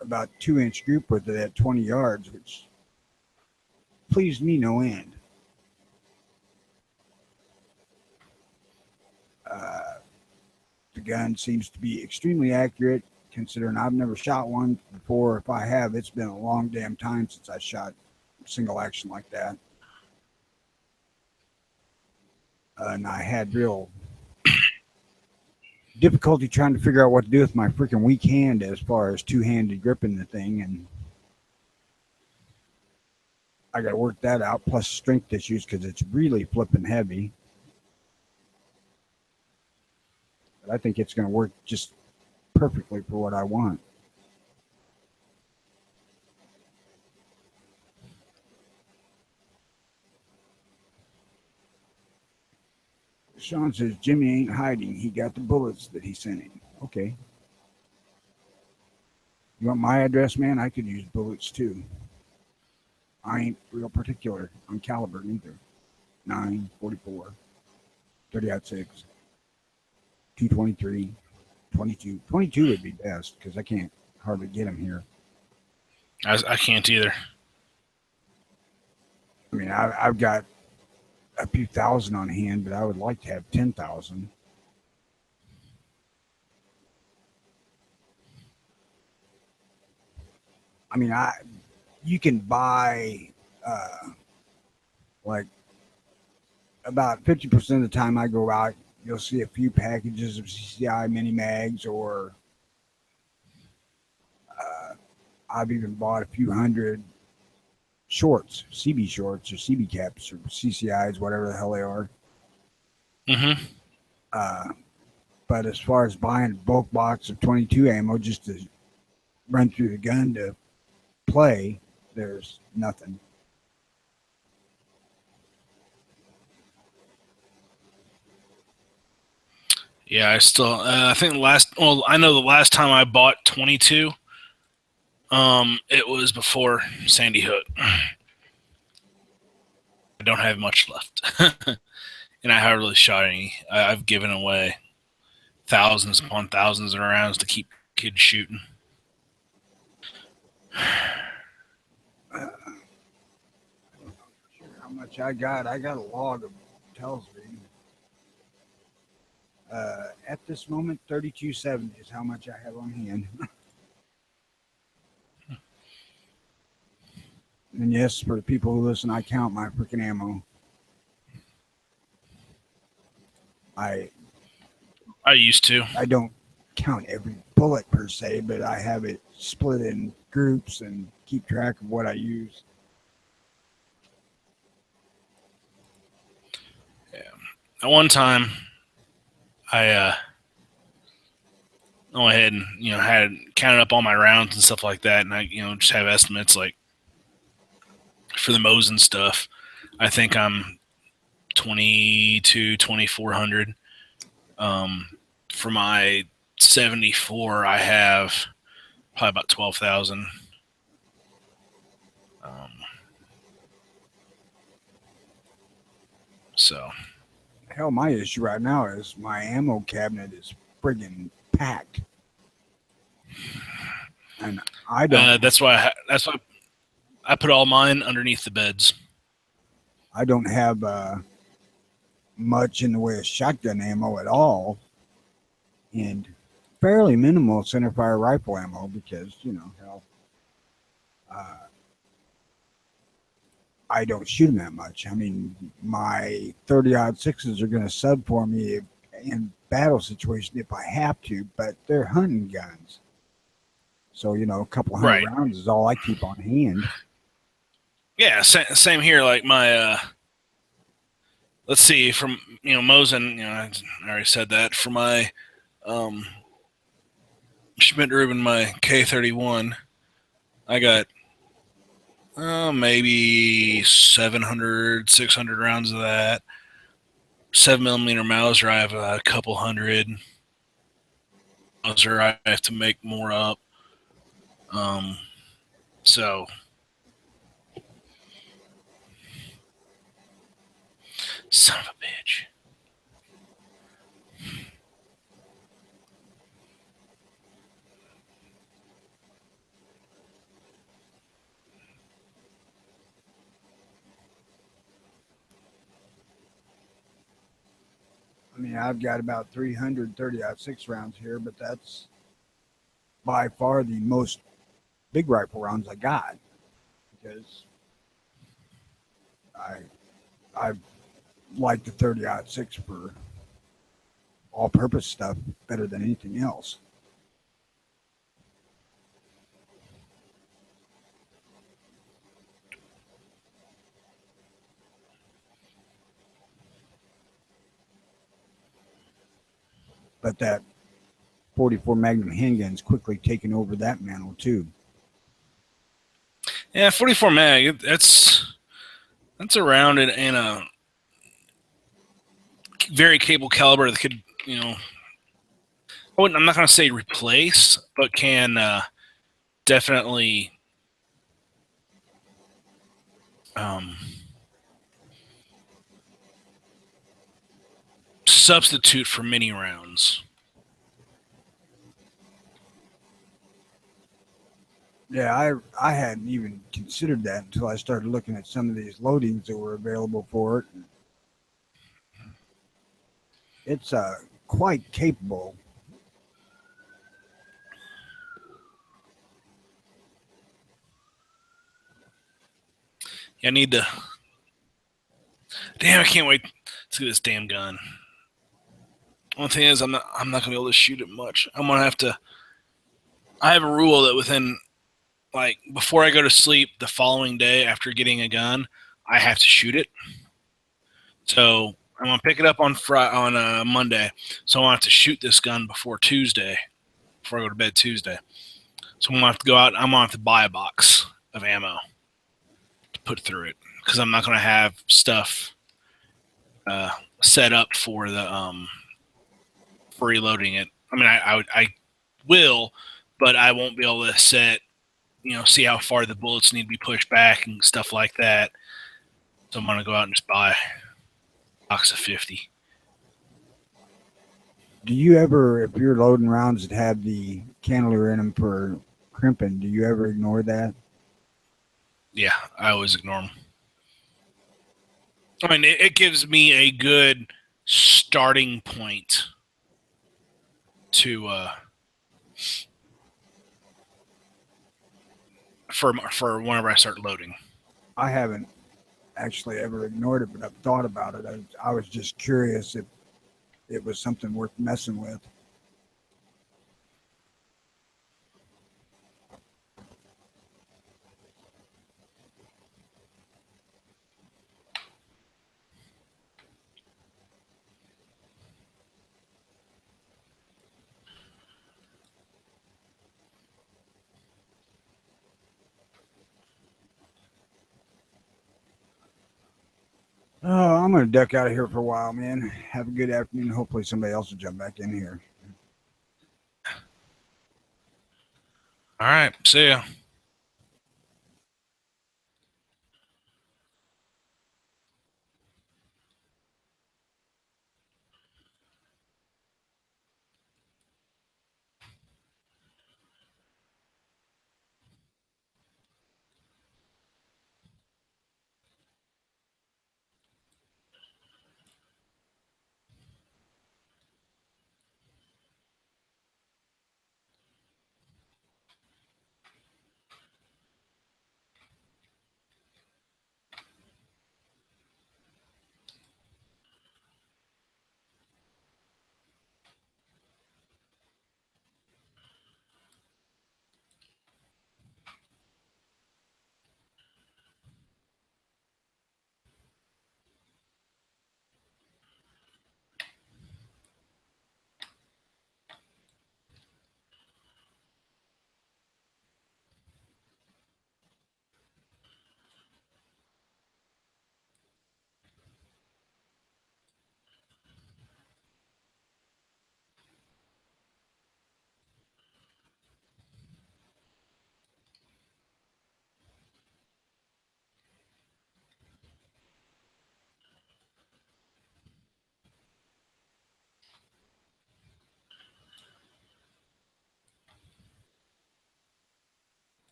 about 2-inch group with it at 20 yards, which pleased me no end. The gun seems to be extremely accurate, considering I've never shot one before. If I have, it's been a long damn time since I shot single action like that. And I had real difficulty trying to figure out what to do with my freaking weak hand as far as two-handed gripping the thing, and I got to work that out, plus strength issues because it's really flipping heavy. But I think it's going to work just perfectly for what I want. Sean says Jimmy ain't hiding. He got the bullets that he sent him. Okay. You want my address, man? I could use bullets too. I ain't real particular on caliber neither. 9, 44, 30-06, 223, 22. 22 would be best because I can't hardly get them here. I can't either. I mean, I've got a few thousand on hand, but I would like to have 10,000. I mean, you can buy like about 50% of the time I go out, you'll see a few packages of CCI mini mags, or I've even bought a few hundred shorts, CB shorts or CB caps or CCIs, whatever the hell they are. Mm-hmm. But as far as buying a bulk box of 22 ammo just to run through the gun to play, there's nothing. Yeah, I still. I think I know the last time I bought 22. It was before Sandy Hook. I don't have much left, and I haven't really shot any. I've given away thousands upon thousands of rounds to keep kids shooting. How much I got a log of tells me. At this moment, 3270 is how much I have on hand. And yes, for the people who listen, I count my freaking ammo. I used to. I don't count every bullet bullet per se, but I have it split in groups and keep track of what I use. At one time, I went ahead and had counted up all my rounds and stuff like that, and I just have estimates like for the Mosin stuff. I think I'm 2,400. For my 74, I have probably about 12,000. So. Hell, my issue right now is my ammo cabinet is friggin' packed, and I don't. That's why I put all mine underneath the beds. I don't have much in the way of shotgun ammo at all, and fairly minimal centerfire rifle ammo because hell, I don't shoot them that much. I mean, my 30-06s are going to sub for me in battle situation if I have to, but they're hunting guns. So, a couple hundred rounds is all I keep on hand. Yeah, same here. Like my, let's see, from, Mosin, I already said that. For my Schmidt-Rubin, my K31, I got maybe 700, 600 rounds of that. 7mm Mauser, I have a couple hundred. Mauser, I have to make more up. So son of a bitch. I mean, I've got about 330-06 rounds here, but that's by far the most big rifle rounds I got because I like the 30-06 for all-purpose stuff better than anything else. But that 44 Magnum handgun's quickly taken over that mantle too. Yeah, 44 mag. That's a round in a very capable caliber that could, I'm not going to say replace, but can definitely substitute for many rounds. Yeah, I hadn't even considered that until I started looking at some of these loadings that were available for it. It's quite capable. I need to. Damn, I can't wait to get this damn gun. One thing is, I'm not gonna be able to shoot it much. I'm gonna have to. I have a rule that within, like, before I go to sleep the following day after getting a gun, I have to shoot it. So I'm gonna pick it up on Monday. So I'm gonna have to shoot this gun before Tuesday, before I go to bed Tuesday. So I'm gonna have to go out. I'm gonna have to buy a box of ammo to put through it because I'm not gonna have stuff set up for the for reloading it. I mean, I will, but I won't be able to set, see how far the bullets need to be pushed back and stuff like that. So I'm gonna go out and just buy a box of 50. Do you ever, if you're loading rounds that have the cantilever in them for crimping, do you ever ignore that? Yeah, I always ignore them. I mean, it gives me a good starting point to for whenever I start loading. I haven't actually ever ignored it, but I've thought about it. I was just curious if it was something worth messing with. Oh, I'm gonna duck out of here for a while, man. Have a good afternoon. Hopefully somebody else will jump back in here. All right. See ya.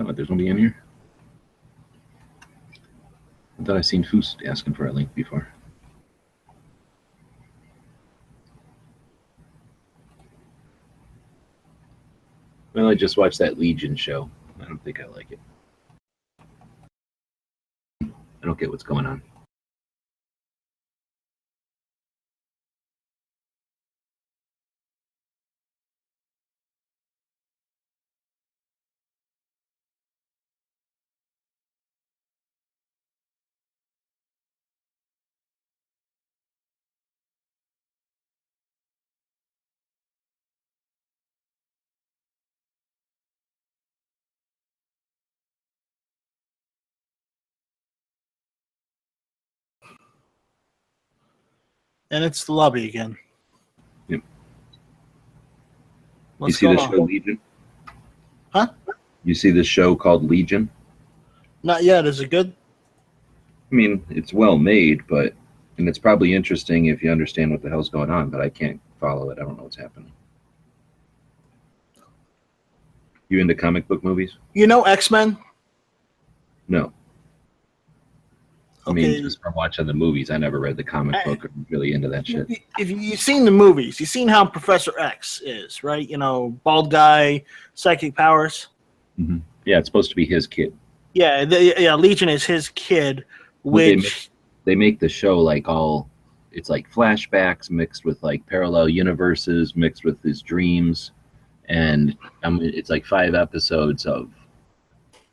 Oh, there's nobody in here. I thought I seen Foos asking for a link before. Well, I just watched that Legion show. I don't think I like it. I don't get what's going on. And it's the lobby again. Yep. What's You see going the on? show Legion? Huh? You see this show called Legion? Not yet. Is it good? I mean, it's well made, and it's probably interesting if you understand what the hell's going on, but I can't follow it. I don't know what's happening. You into comic book movies? You know X-Men? No. I Okay. mean, just from watching the movies, I never read the comic book or really into that shit. If you've seen the movies, you've seen how Professor X is, right? You know, bald guy, psychic powers. Mm-hmm. Yeah, it's supposed to be his kid. Yeah, Legion is his kid, They which make the show like it's like flashbacks mixed with like parallel universes mixed with his dreams, and it's like 5 episodes of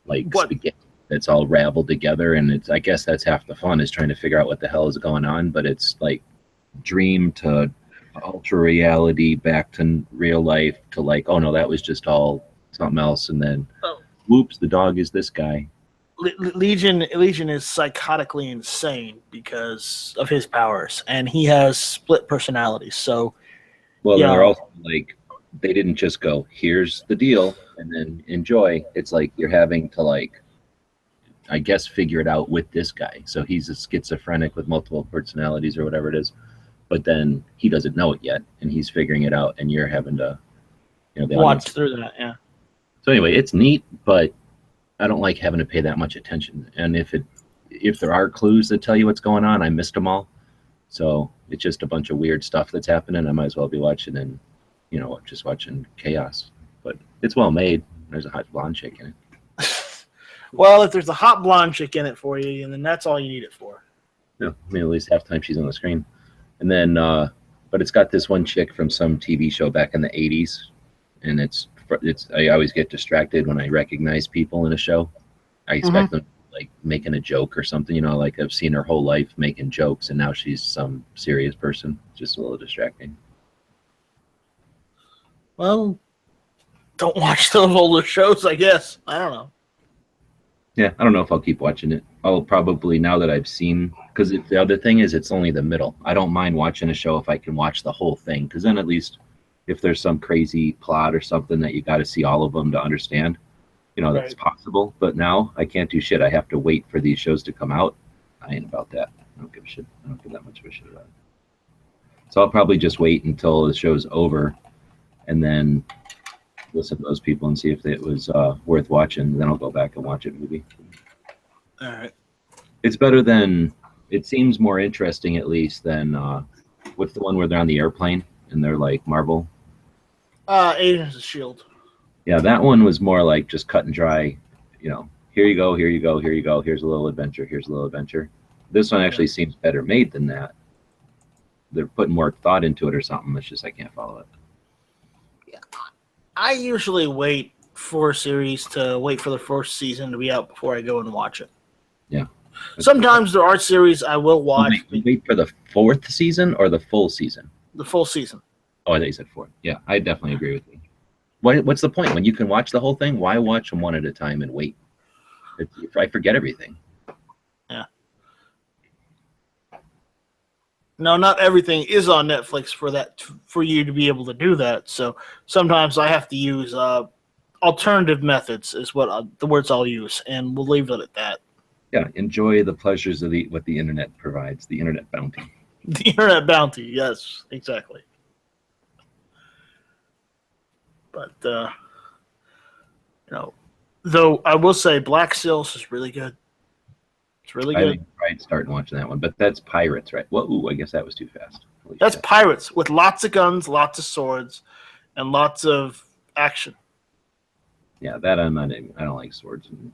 like spaghetti that's all raveled together, and I guess that's half the fun, is trying to figure out what the hell is going on. But it's like dream to ultra reality back to real life to like, oh no, that was just all something else, and then whoops, the dog is this guy. Legion is psychotically insane because of his powers, and he has split personalities. So, well, they're also like, they didn't just go, here's the deal, and then enjoy. It's like you're having to like, I guess, figure it out with this guy. So he's a schizophrenic with multiple personalities or whatever it is, but then he doesn't know it yet, and he's figuring it out, and you're having to, watch through that. Yeah. So anyway, it's neat, but I don't like having to pay that much attention. And if there are clues that tell you what's going on, I missed them all. So it's just a bunch of weird stuff that's happening. I might as well be watching and, just watching chaos. But it's well made. There's a hot blonde chick in it. Well, if there's a hot blonde chick in it for you, then that's all you need it for. Yeah, I mean, at least half the time she's on the screen. And then, but it's got this one chick from some TV show back in the 80s, and it's I always get distracted when I recognize people in a show. I expect them like making a joke or something, you know, like I've seen her whole life making jokes and now she's some serious person. Just a little distracting. Well, don't watch those older shows, I guess. I don't know. Yeah, I don't know if I'll keep watching it. I'll probably, now that I've seen, because the other thing is it's only the middle. I don't mind watching a show if I can watch the whole thing, because then at least if there's some crazy plot or something that you got to see all of them to understand, you know, that's possible. But now I can't do shit. I have to wait for these shows to come out. I ain't about that. I don't give a shit. I don't give that much of a shit about it. So I'll probably just wait until the show's over and then listen to those people and see if it was worth watching. Then I'll go back and watch it maybe. All right. It's better than, it seems more interesting at least than what's the one where they're on the airplane and they're like Marvel? Agents of S.H.I.E.L.D. Yeah, that one was more like just cut and dry, you know, here you go, here you go, here you go, here's a little adventure, here's a little adventure. This one actually seems better made than that. They're putting more thought into it or something. It's just I can't follow it. Yeah. I usually wait for a series to wait for the first season to be out before I go and watch it. Yeah. Sometimes there are series I will watch. Wait for the 4th season or the full season? The full season. Oh, I thought you said 4th. Yeah, I definitely agree with you. What's the point? When you can watch the whole thing, why watch them one at a time and wait? I forget everything. Yeah. No, not everything is on Netflix for you to be able to do that. So sometimes I have to use alternative methods is what the words I'll use, and we'll leave it at that. Yeah, enjoy the pleasures of what the internet provides, the internet bounty. The internet bounty, yes, exactly. But you know, though I will say Black Sails is really good. It's really I good. haven't tried starting watching that one, but that's pirates, right? Well, ooh, I guess that was too fast. Holy That's shit. pirates with lots of guns, lots of swords, and lots of action. Yeah, that I'm not in. I don't like swords and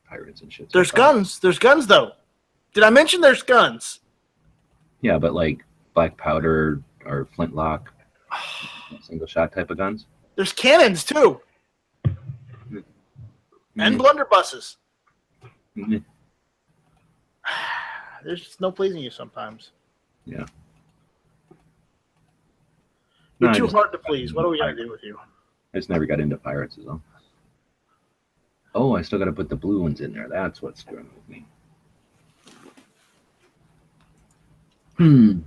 pirates and shit. There's guns. There's guns, though. Did I mention there's guns? Yeah, but like black powder or flintlock, single shot type of guns. There's cannons, too. And blunderbusses. Mhm. There's just no pleasing you sometimes. Yeah. You're No, I too just- hard to please. What are we going to do with you? I just never got into pirates, is all. Oh, I still got to put the blue ones in there. That's what's screwing with me.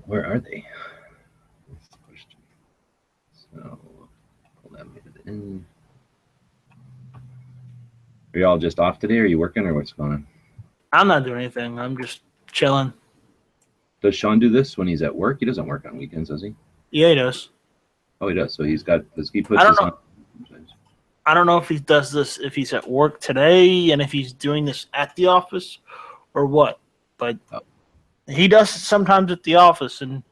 Where are they? That's the question. So, pull that in. Are y'all just off today? Are you working or what's going on? I'm not doing anything. I'm just chilling. Does Sean do this when he's at work? He doesn't work on weekends, does he? Yeah, he does. Oh, he does. So he's got. He puts I don't this know. on. Sometimes. I don't know if he does this if he's at work today and if he's doing this at the office or what, but he does it sometimes at the office and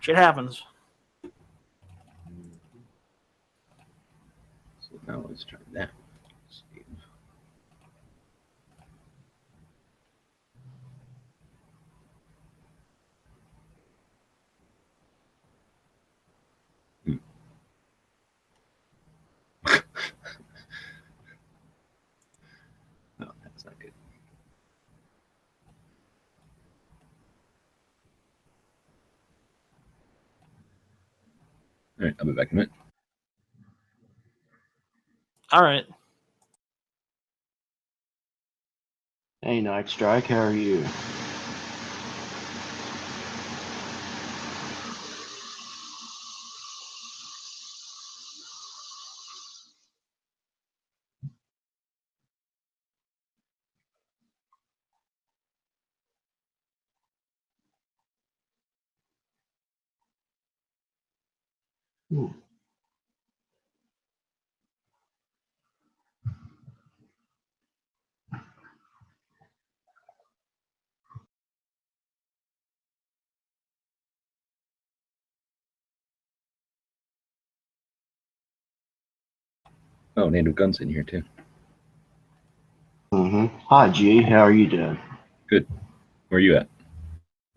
shit happens. So now let's try that. Save. No, that's not good. All right, I'll be back in a minute. All right. Hey, Night Strike, how are you? Ooh. Oh, Native Guns in here too. Mm-hmm. Hi, G. How are you doing? Good. Where are you at?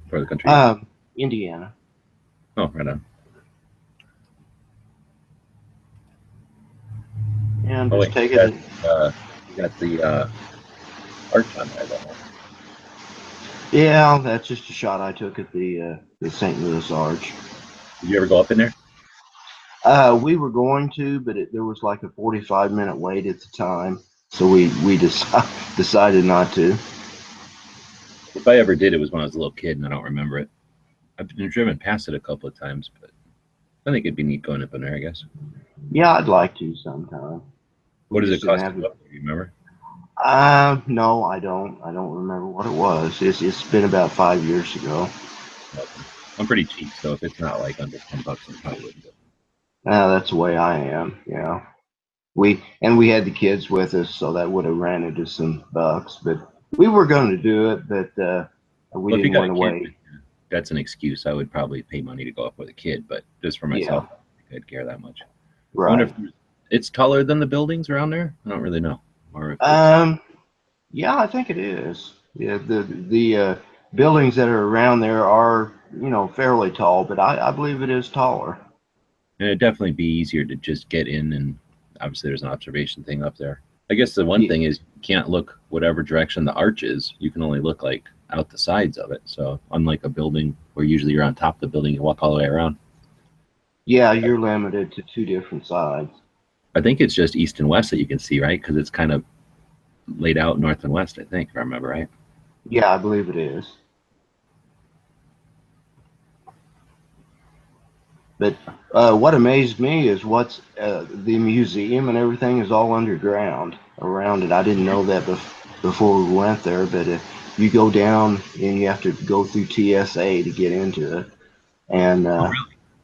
Part of the country? Indiana. Oh, right on. man. Oh, Just wait, take you it. got the arch on there, though. Yeah, that's just a shot I took at the St. Louis Arch. Did you ever go up in there? We were going to, but there was like a 45-minute wait at the time, so we decided not to. If I ever did, it was when I was a little kid, and I don't remember it. I've been driven past it a couple of times, but I think it'd be neat going up in there, I guess. Yeah, I'd like to sometime. What does it just didn't cost have to go up there? You remember? No, I don't. I don't remember what it was. It's been about 5 years ago. Okay. I'm pretty cheap, so if it's not like under $10, I probably wouldn't go. That's the way I am. Yeah. We had the kids with us, so that would have ran into some bucks. But we were going to do it, but we Well, if you didn't got want a to kid, wait. that's an excuse. I would probably pay money to go up with a kid, but just for myself, I don't think I'd care that much. I wonder Right. if it's taller than the buildings around there. I don't really know. Or if Yeah, I think it is. Yeah, the buildings that are around there are, fairly tall, but I believe it is taller. and it'd definitely be easier to just get in, and obviously there's an observation thing up there. I guess the one Yeah. thing is you can't look whatever direction the arch is. You can only look like out the sides of it. So unlike a building where usually you're on top of the building, you walk all the way around. Yeah, you're limited to two different sides. I think it's just east and west that you can see, right? Because it's kind of laid out north and west, I think, if I remember right. Yeah, I believe it is. But what amazed me is what's the museum and everything is all underground around it. I didn't know that before we went there, but you go down and you have to go through TSA to get into it. And I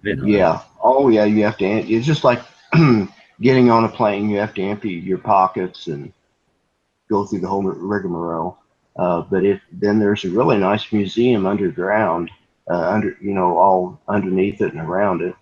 didn't know that. yeah, oh yeah, you have to. It's just like getting on a plane. You have to empty your pockets and go through the whole rigmarole. But then there's a really nice museum underground, all underneath it and around it.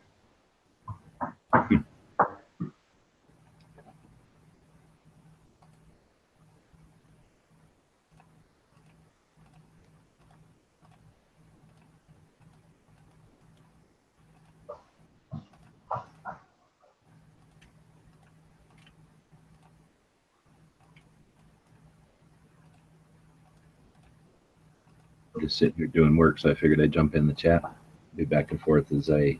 I'm just sitting here doing work, so I figured I'd jump in the chat, be back and forth as at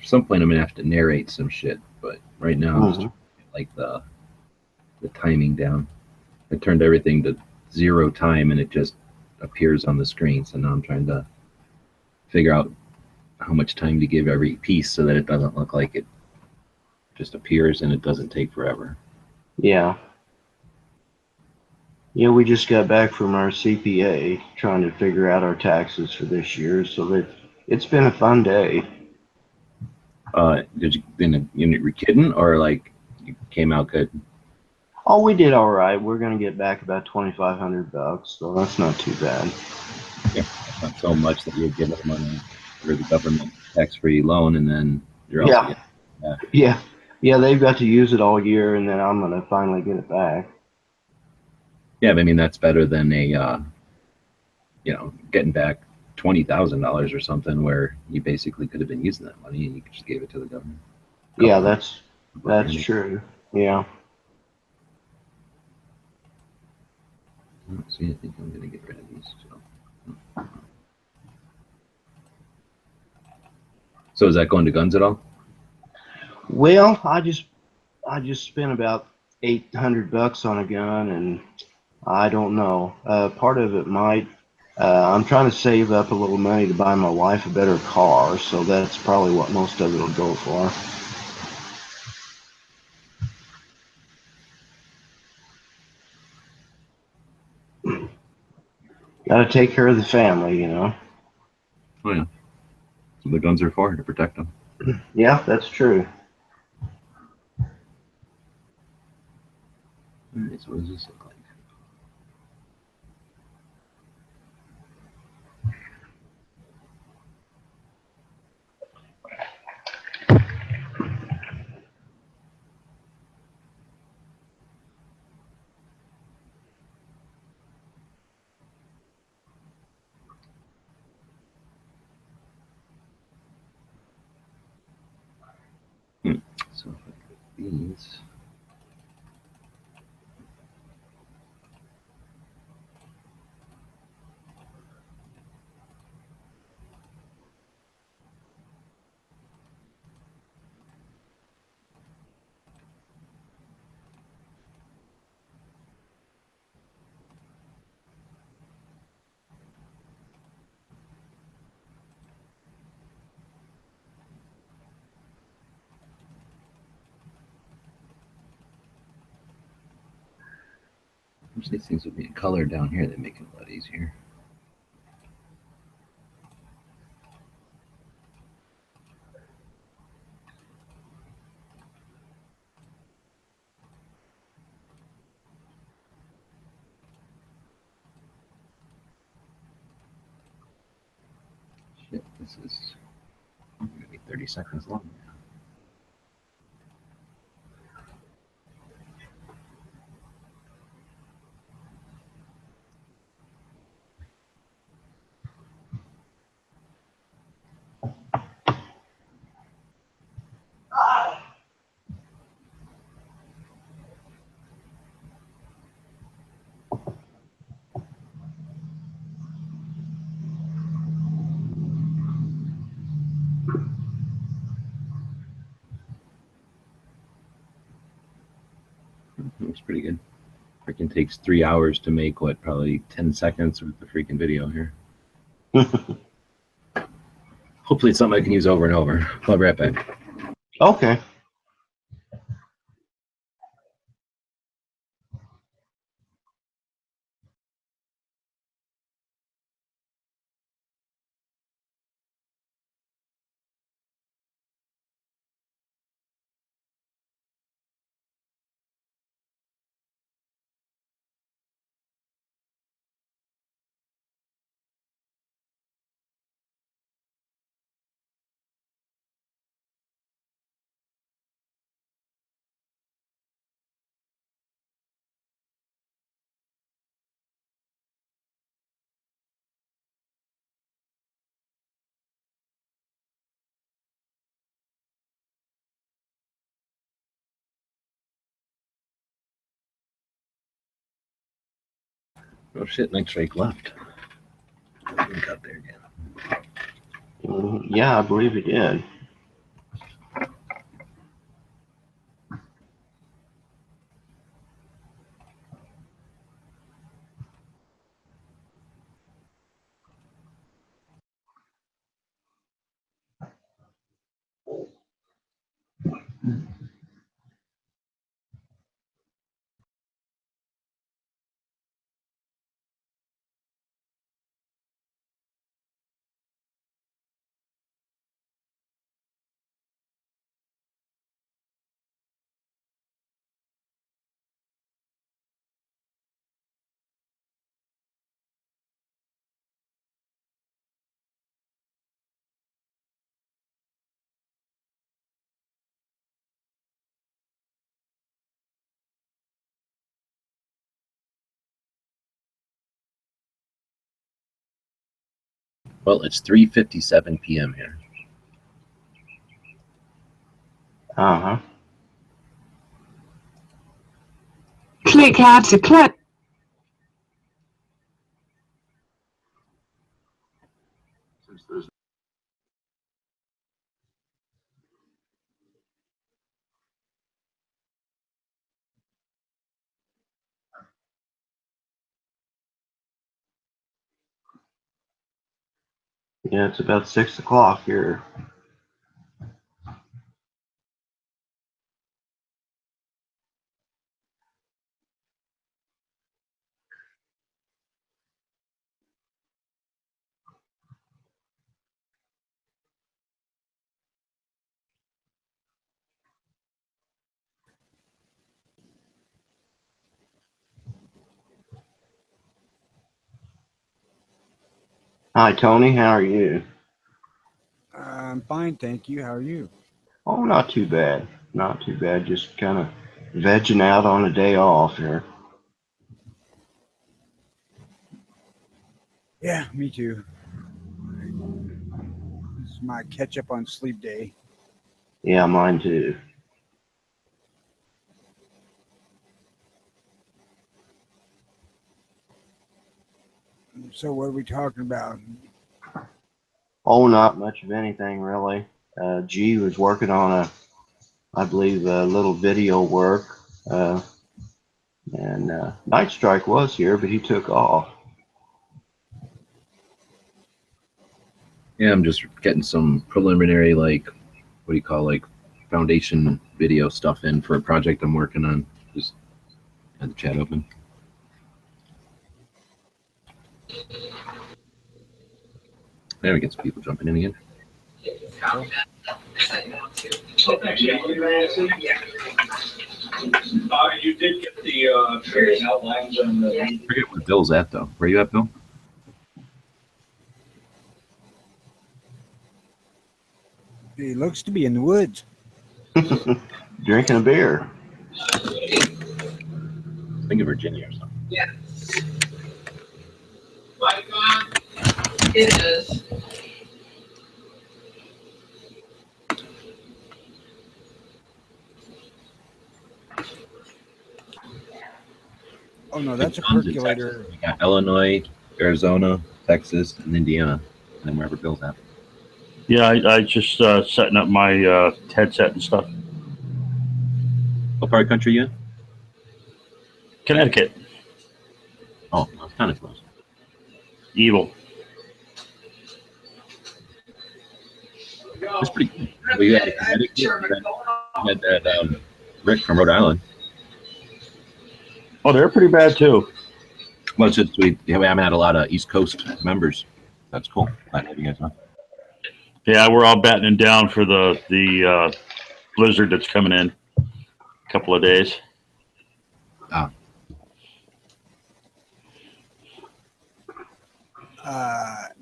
some point I'm gonna have to narrate some shit, but right now I'm just trying to get, like the timing down. I turned everything to 0 time and it just appears on the screen. So now I'm trying to figure out how much time to give every piece so that it doesn't look like it just appears and it doesn't take forever. Yeah. Yeah, we just got back from our CPA trying to figure out our taxes for this year, so that it's been a fun day. Did you were kidding or like you came out good? Oh, we did all right. We're gonna get back about $2,500, so that's not too bad. Yeah, not so much that you're giving money for the government tax-free loan, and then you're also getting back. Yeah. They've got to use it all year, and then I'm gonna finally get it back. Yeah, but I mean that's better than getting back $20,000 or something where you basically could have been using that money and you just gave it to the government. Yeah, that's true. Yeah. See, I think I'm going to get rid of these. So is that going to guns at all? Well, I just spent about $800 on a gun, and I don't know. Part of it might. I'm trying to save up a little money to buy my wife a better car, so that's probably what most of it will go for. Got to take care of the family, Oh yeah. So the guns are for to protect them. Yeah, that's true. All right. So what does this look like? So if I put these. Wish these things would be in color down here. They make it a lot easier. Shit, this is gonna be 30 seconds long now. Looks pretty good. Freaking takes 3 hours to make what, probably 10 seconds worth of freaking video here. Hopefully it's something I can use over and over. I'll be right back. Okay. Oh shit, Night Strike left. Didn't cut there again. Yeah, I believe it did. Well, it's 3:57 p.m. here. Uh-huh. Click add to clip. Yeah, it's about 6 o'clock here. Hi, Tony. How are you? I'm fine, thank you. How are you? Oh, not too bad. Not too bad. Just kind of vegging out on a day off here. Yeah, me too. This is my catch up on sleep day. Yeah, mine too. So what are we talking about? Oh, not much of anything really. G was working on I believe, a little video work. And Night Strike was here, but he took off. Yeah, I'm just getting some preliminary, like, what do you call, like, foundation video stuff in for a project I'm working on. Just had the chat open. There we get some people jumping in again. You did get the various outlines on the. I forget where Bill's at though. Where you at, Bill? He looks to be in the woods. Drinking a beer. I think of Virginia or something. Yeah. It is. Oh no, that's a Tons in percolator. Texas. We got Illinois, Arizona, Texas, and Indiana, and then wherever Bill's at. Yeah, I just setting up my headset and stuff. What part of the country you in? Connecticut, Oh, that's kind of close. evil. It's pretty cool. Well, you had Connecticut, you had that Rick from Rhode Island. Oh, they're pretty bad too. Well, it's just we haven't had a lot of East Coast members. That's cool. Glad to have you guys on. Yeah, we're all battening down for the blizzard that's coming in a couple of days.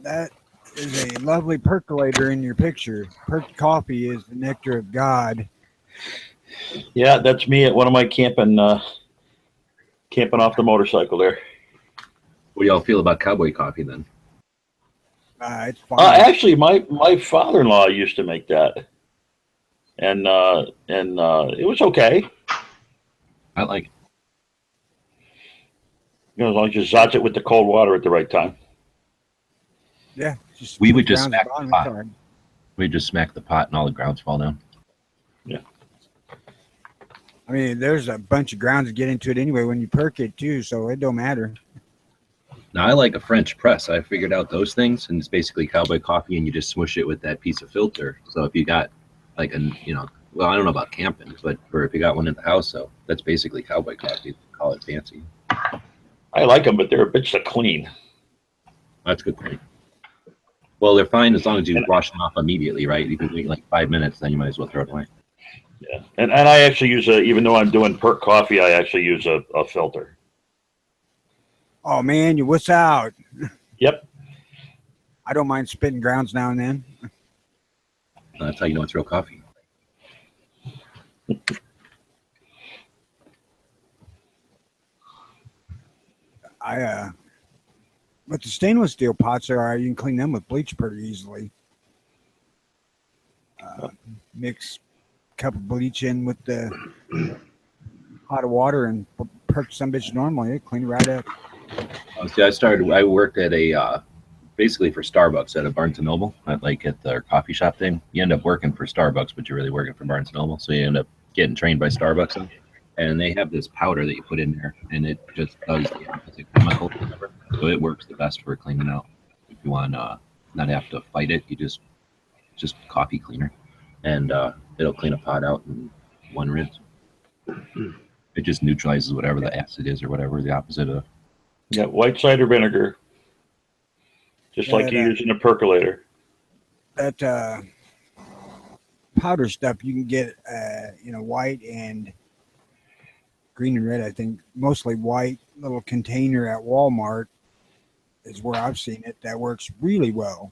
That is a lovely percolator in your picture. Perk coffee is the nectar of God. Yeah, that's me at one of my camping off the motorcycle there. What do y'all feel about cowboy coffee then? It's fine. Actually, my father-in-law used to make that, and it was okay. I like it. You know, as long as you zot it with the cold water at the right time. Yeah, We would put just grounds smack the on, it's pot. all right. We just smack the pot and all the grounds fall down. I mean, there's a bunch of grounds to get into it anyway when you perk it too, so it don't matter. Now I like a French press. I figured out those things, and it's basically cowboy coffee, and you just smush it with that piece of filter. So if you got like well, I don't know about camping, but if you got one in the house, so that's basically cowboy coffee. Call it fancy. I like them, but they're a bitch to clean. That's a good point. Well, they're fine as long as you wash them off immediately, right? You can wait like 5 minutes, then you might as well throw it away. Yeah, and I actually use even though I'm doing perk coffee, I actually use a filter. Oh man, you wuss out. Yep. I don't mind spitting grounds now and then. That's how you know it's real coffee. But the stainless steel pots are, you can clean them with bleach pretty easily. Mix a cup of bleach in with the hot water and perk some bitch normally. It clean it right up. See, I worked at basically for Starbucks at a Barnes & Noble, at their coffee shop thing. You end up working for Starbucks, but you're really working for Barnes & Noble. So you end up getting trained by Starbucks. And they have this powder that you put in there, and it just does the opposite chemical. So it works the best for cleaning out. If you want not have to fight it, you just coffee cleaner, and it'll clean a pot out in one rinse. It just neutralizes whatever the acid is or whatever the opposite of. Yeah, white cider vinegar, just like you use in a percolator. That powder stuff you can get, white and green and red. I think mostly white. Little container at Walmart is where I've seen it. That works really well.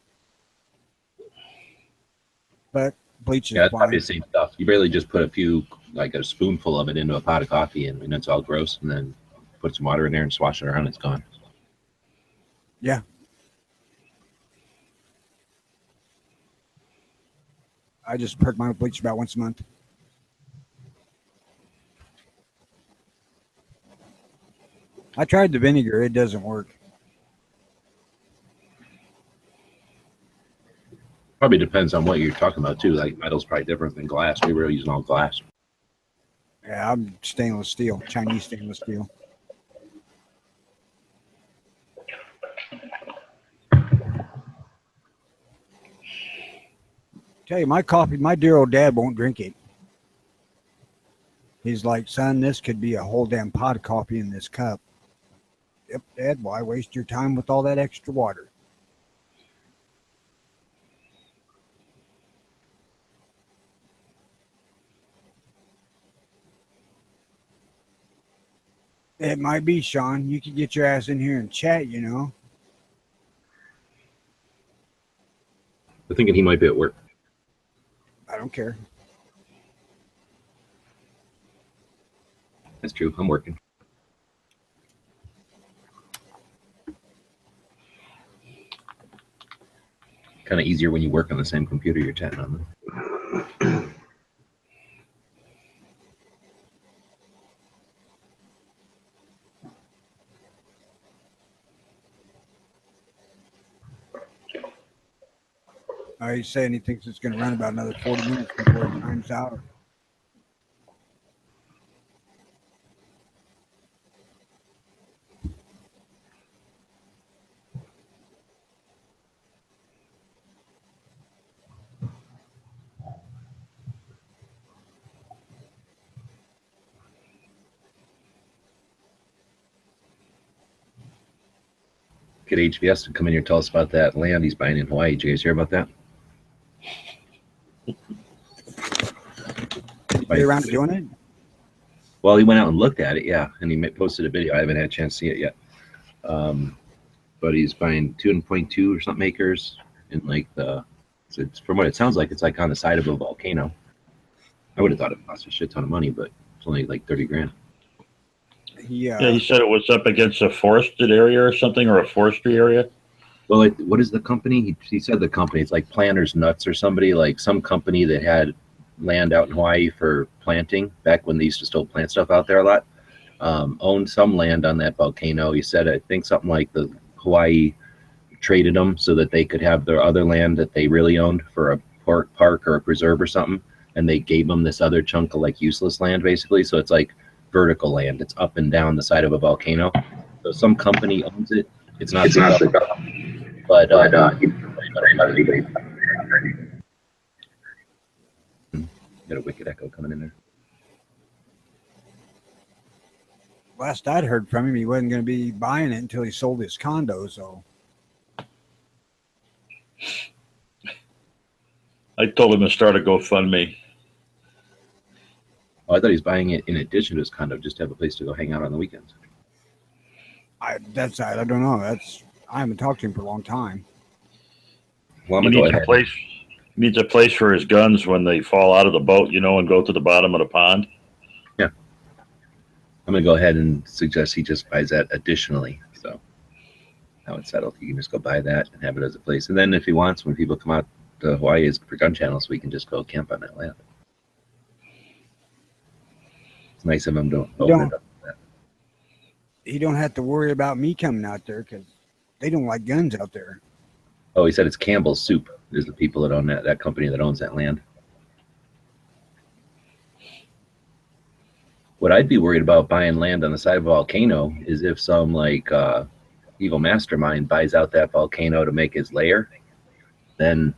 But bleach is Yeah, it's fine. probably the same stuff. You barely just put a spoonful of it into a pot of coffee, and it's all gross, and then put some water in there and swash it around, it's gone. Yeah. I just perk mine with bleach about once a month. I tried the vinegar. It doesn't work. Probably depends on what you're talking about, too. Like, metal's probably different than glass. We were using all glass. Yeah, I'm stainless steel, Chinese stainless steel. Tell you, my coffee, my dear old dad won't drink it. He's like, son, this could be a whole damn pot of coffee in this cup. Yep, Dad, why waste your time with all that extra water? It might be, Sean. You could get your ass in here and chat, you know. I'm thinking he might be at work. I don't care. That's true. I'm working. Kind of easier when you work on the same computer you're chatting on. He's saying he thinks it's going to run about another 40 minutes before it times out. Get HVS to come in here and tell us about that land he's buying in Hawaii. Did you guys hear about that? Are you around to doing it? Well, he went out and looked at it, yeah, and he posted a video. I haven't had a chance to see it yet. But he's buying 2.2 or something acres in like it's from what it sounds like, it's like on the side of a volcano. I would have thought it cost a shit ton of money, but it's only like 30 grand. Yeah, he said it was up against a forested area or something, or a forestry area. Well, like, what is the company? He said the company. It's like Planters Nuts or somebody, like some company that had land out in Hawaii for planting back when they used to still plant stuff out there a lot. Owned some land on that volcano. He said, I think something like the Hawaii traded them so that they could have their other land that they really owned for a park or a preserve or something. And they gave them this other chunk of like useless land, basically. So it's like vertical land. It's up and down the side of a volcano. So some company owns it. It's not the government. But got a wicked echo coming in there. Last I'd heard from him, he wasn't going to be buying it until he sold his condo. So I told him to start a GoFundMe. Oh, I thought he was buying it in addition to his condo, just to have a place to go hang out on the weekends. I don't know. I haven't talked to him for a long time. Well, He needs a place for his guns when they fall out of the boat, you know, and go to the bottom of the pond. Yeah. I'm going to go ahead and suggest he just buys that additionally. So now it's settled. He can just go buy that and have it as a place. And then if he wants, when people come out to Hawaii for gun channels, we can just go camp on that land. It's nice of him to open it up. You don't have to worry about me coming out there because they don't like guns out there. Oh, he said it's Campbell's Soup is the people that own that company that owns that land. What I'd be worried about buying land on the side of a volcano is if some like evil mastermind buys out that volcano to make his lair, then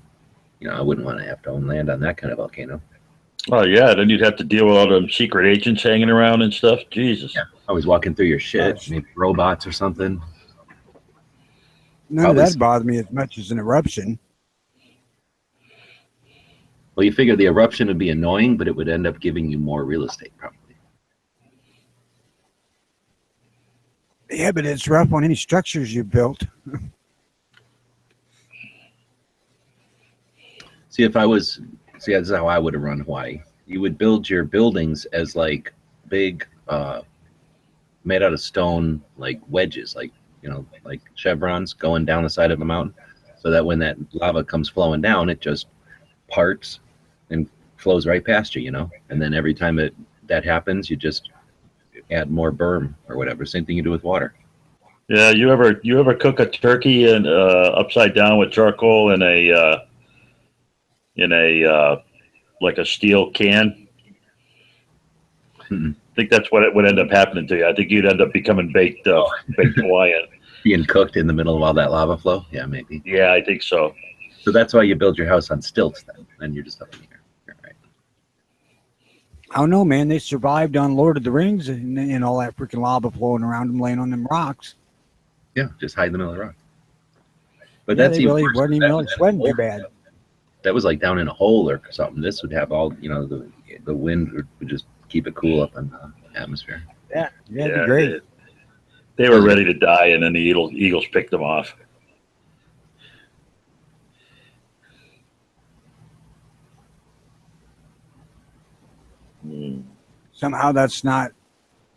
I wouldn't want to have to own land on that kind of volcano. Oh yeah, then you'd have to deal with all them secret agents hanging around and stuff. Jesus. Yeah. Always walking through your shit, maybe robots or something. None of that bothered me as much as an eruption. Well, you figure the eruption would be annoying, but it would end up giving you more real estate, probably. Yeah, but it's rough on any structures you built. This is how I would have run Hawaii. You would build your buildings as like big, made out of stone, like wedges, like chevrons going down the side of a mountain, so that when that lava comes flowing down, it just parts and flows right past you, and then every time that happens, you just add more berm or whatever. Same thing you do with water. Yeah, you ever cook a turkey and upside down with charcoal in a like a steel can? Mm-mm. I think that's what it would end up happening to you. I think you'd end up becoming baked Hawaiian. Being cooked in the middle of all that lava flow? Yeah, maybe. Yeah, I think so. So that's why you build your house on stilts then you're just up in the air. You're right. I don't know, man. They survived on Lord of the Rings and all that freaking lava flowing around them, laying on them rocks. Yeah, just hide in the middle of the rock. But Yeah, that's they even really worse, wasn't even that really was in a sweating too hole. bad. That was like down in a hole or something. This would have all, the wind would just keep it cool up in the atmosphere. Yeah, it'd be great. They were ready to die, and then the Eagles picked them off. Somehow that's not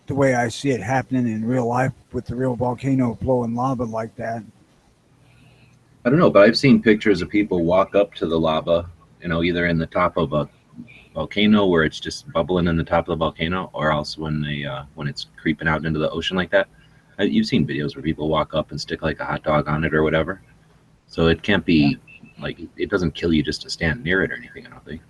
the way I see it happening in real life with the real volcano flowing lava like that. I don't know, but I've seen pictures of people walk up to the lava, either in the top of a volcano where it's just bubbling in the top of the volcano, or else when it's creeping out into the ocean like that. You've seen videos where people walk up and stick like a hot dog on it or whatever. So it can't be like, it doesn't kill you just to stand near it or anything, I don't think.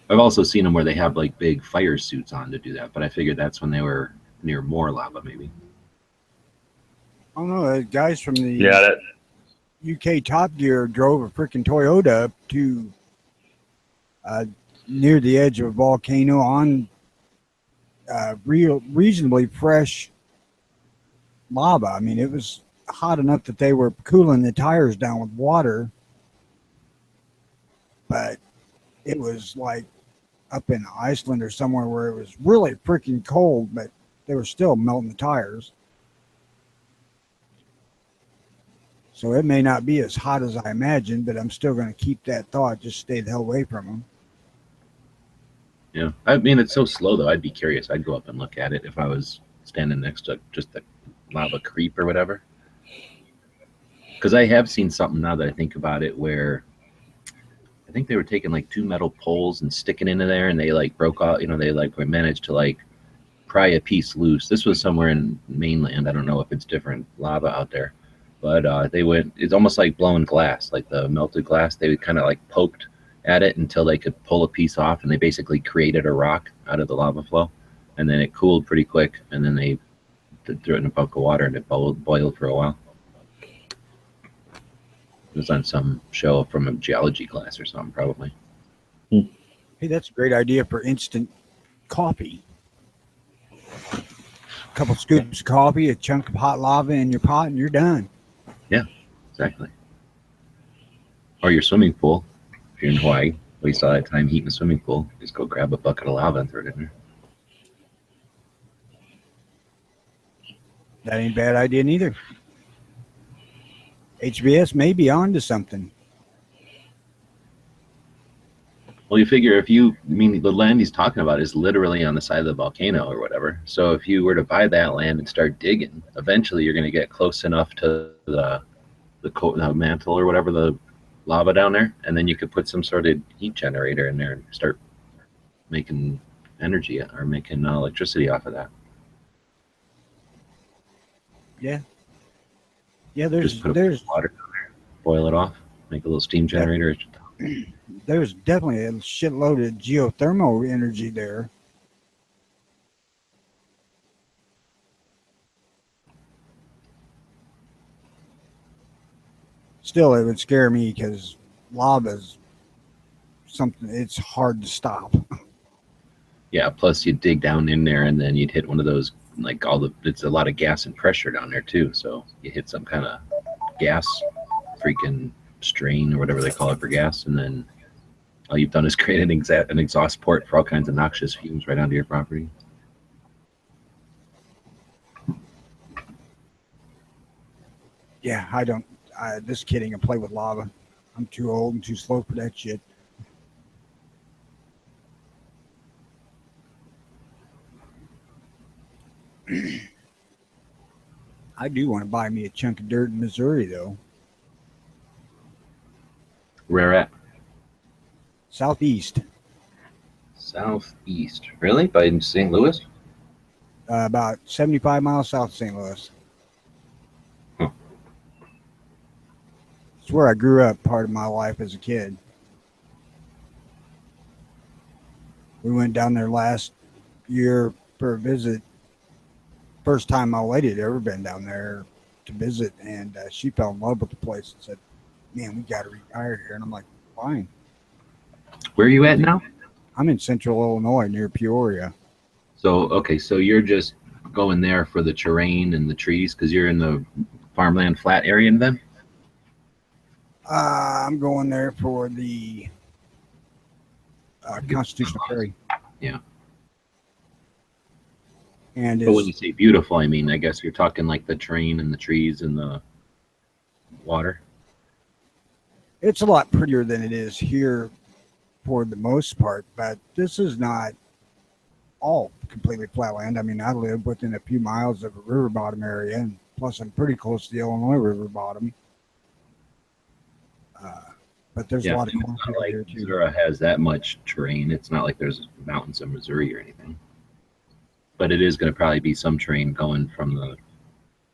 I've also seen them where they have like big fire suits on to do that, but I figured that's when they were near more lava, maybe. I don't know. The guys from the Yeah, that UK Top Gear drove a freaking Toyota up to near the edge of a volcano on reasonably fresh lava. I mean, it was hot enough that they were cooling the tires down with water, but it was like up in Iceland or somewhere where it was really freaking cold, but they were still melting the tires. So it may not be as hot as I imagined, but I'm still going to keep that thought. Just stay the hell away from them. Yeah, I mean, it's so slow though. I'd be curious. I'd go up and look at it if I was standing next to just the lava creep or whatever. Because I have seen something now that I think about it where I think they were taking like 2 metal poles and sticking into there, and they like broke out. They like managed to like pry a piece loose. This was somewhere in mainland. I don't know if it's different lava out there, but they went. It's almost like blowing glass, like the melted glass. They kind of like poked at it until they could pull a piece off, and they basically created a rock out of the lava flow, and then it cooled pretty quick, and then they threw it in a bucket of water, and it boiled for a while. It was on some show from a geology class or something, probably. Hey, that's a great idea for instant coffee. A couple scoops of coffee, a chunk of hot lava in your pot, and you're done. Yeah, exactly. Or your swimming pool. If you're in Hawaii, waste all that time heating a swimming pool. Just go grab a bucket of lava and throw it in there. That ain't a bad idea neither. HBS may be on to something. Well, you figure the land he's talking about is literally on the side of the volcano or whatever. So if you were to buy that land and start digging, eventually you're going to get close enough to the mantle or whatever, the lava down there, and then you could put some sort of heat generator in there and start making energy or making electricity off of that. Yeah. Yeah, Just put water down there, boil it off, make a little steam generator. There's definitely a shitload of geothermal energy there. Still, it would scare me because lava's something, it's hard to stop. Yeah, plus you'd dig down in there and then you'd hit one of those, like it's a lot of gas and pressure down there too. So you hit some kind of gas freaking strain or whatever they call it for gas, and then all you've done is create an exhaust port for all kinds of noxious fumes right onto your property. Yeah, this kid ain't gonna play with lava. I'm too old and too slow for that shit. I do want to buy me a chunk of dirt in Missouri, though. Where at? Southeast. Southeast. Really? By St. Louis? About 75 miles south of St. Louis. Huh. It's where I grew up part of my life as a kid. We went down there last year for a visit. First time my lady had ever been down there to visit, and she fell in love with the place and said, "Man, we got to retire here." And I'm like, "Fine." Where are you at now? I'm in central Illinois near Peoria. So, okay, so you're just going there for the terrain and the trees because you're in the farmland flat area then? I'm going there for the Constitutional Ferry. Yeah. And But when you it's, say beautiful, I mean, I guess you're talking like the terrain and the trees and the water. it's a lot prettier than it is here for the most part, but this is not all completely flat land. I mean, I live within a few miles of a river bottom area, and plus I'm pretty close to the Illinois River bottom. But there's a lot of it's corn not like here too. Missouri has that much terrain. It's not like there's mountains in Missouri or anything. But it is going to probably be some terrain going from the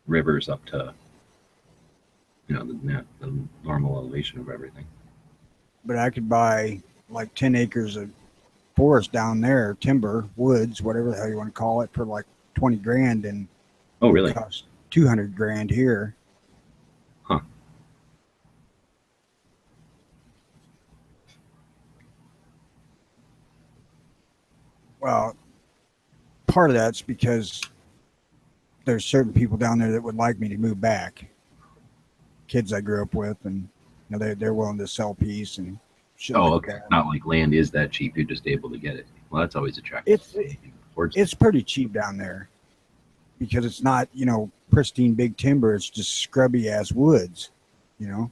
rivers up to, the normal elevation of everything. But I could buy like 10 acres of forest down there, timber, woods, whatever the hell you want to call it, for like 20 grand, and Oh, really? it costs 200 grand here. Huh. Well, part of that's because there's certain people down there that would like me to move back. Kids I grew up with, and they're willing to sell peace and shit. Oh, like okay. that. Not like land is that cheap. You're just able to get it. Well, that's always attractive. It's pretty cheap down there because it's not, pristine big timber. It's just scrubby ass woods, Mhm.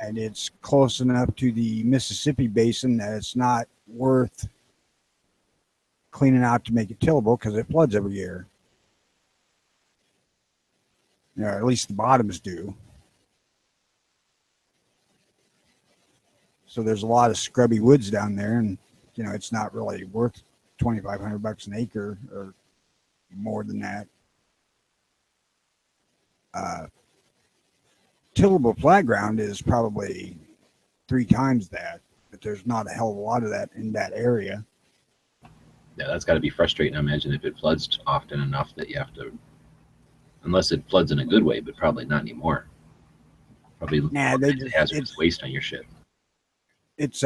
and it's close enough to the Mississippi basin that it's not worth cleaning out to make it tillable because it floods every year. At least the bottoms do. So there's a lot of scrubby woods down there, and it's not really worth $2,500 an acre or more than that. Tillable flat ground is probably 3 times that, but there's not a hell of a lot of that in that area. Yeah, that's got to be frustrating. I imagine if it floods often enough that you have to, unless it floods in a good way, but probably not anymore. Probably Nah, hazardous waste on your shit. It's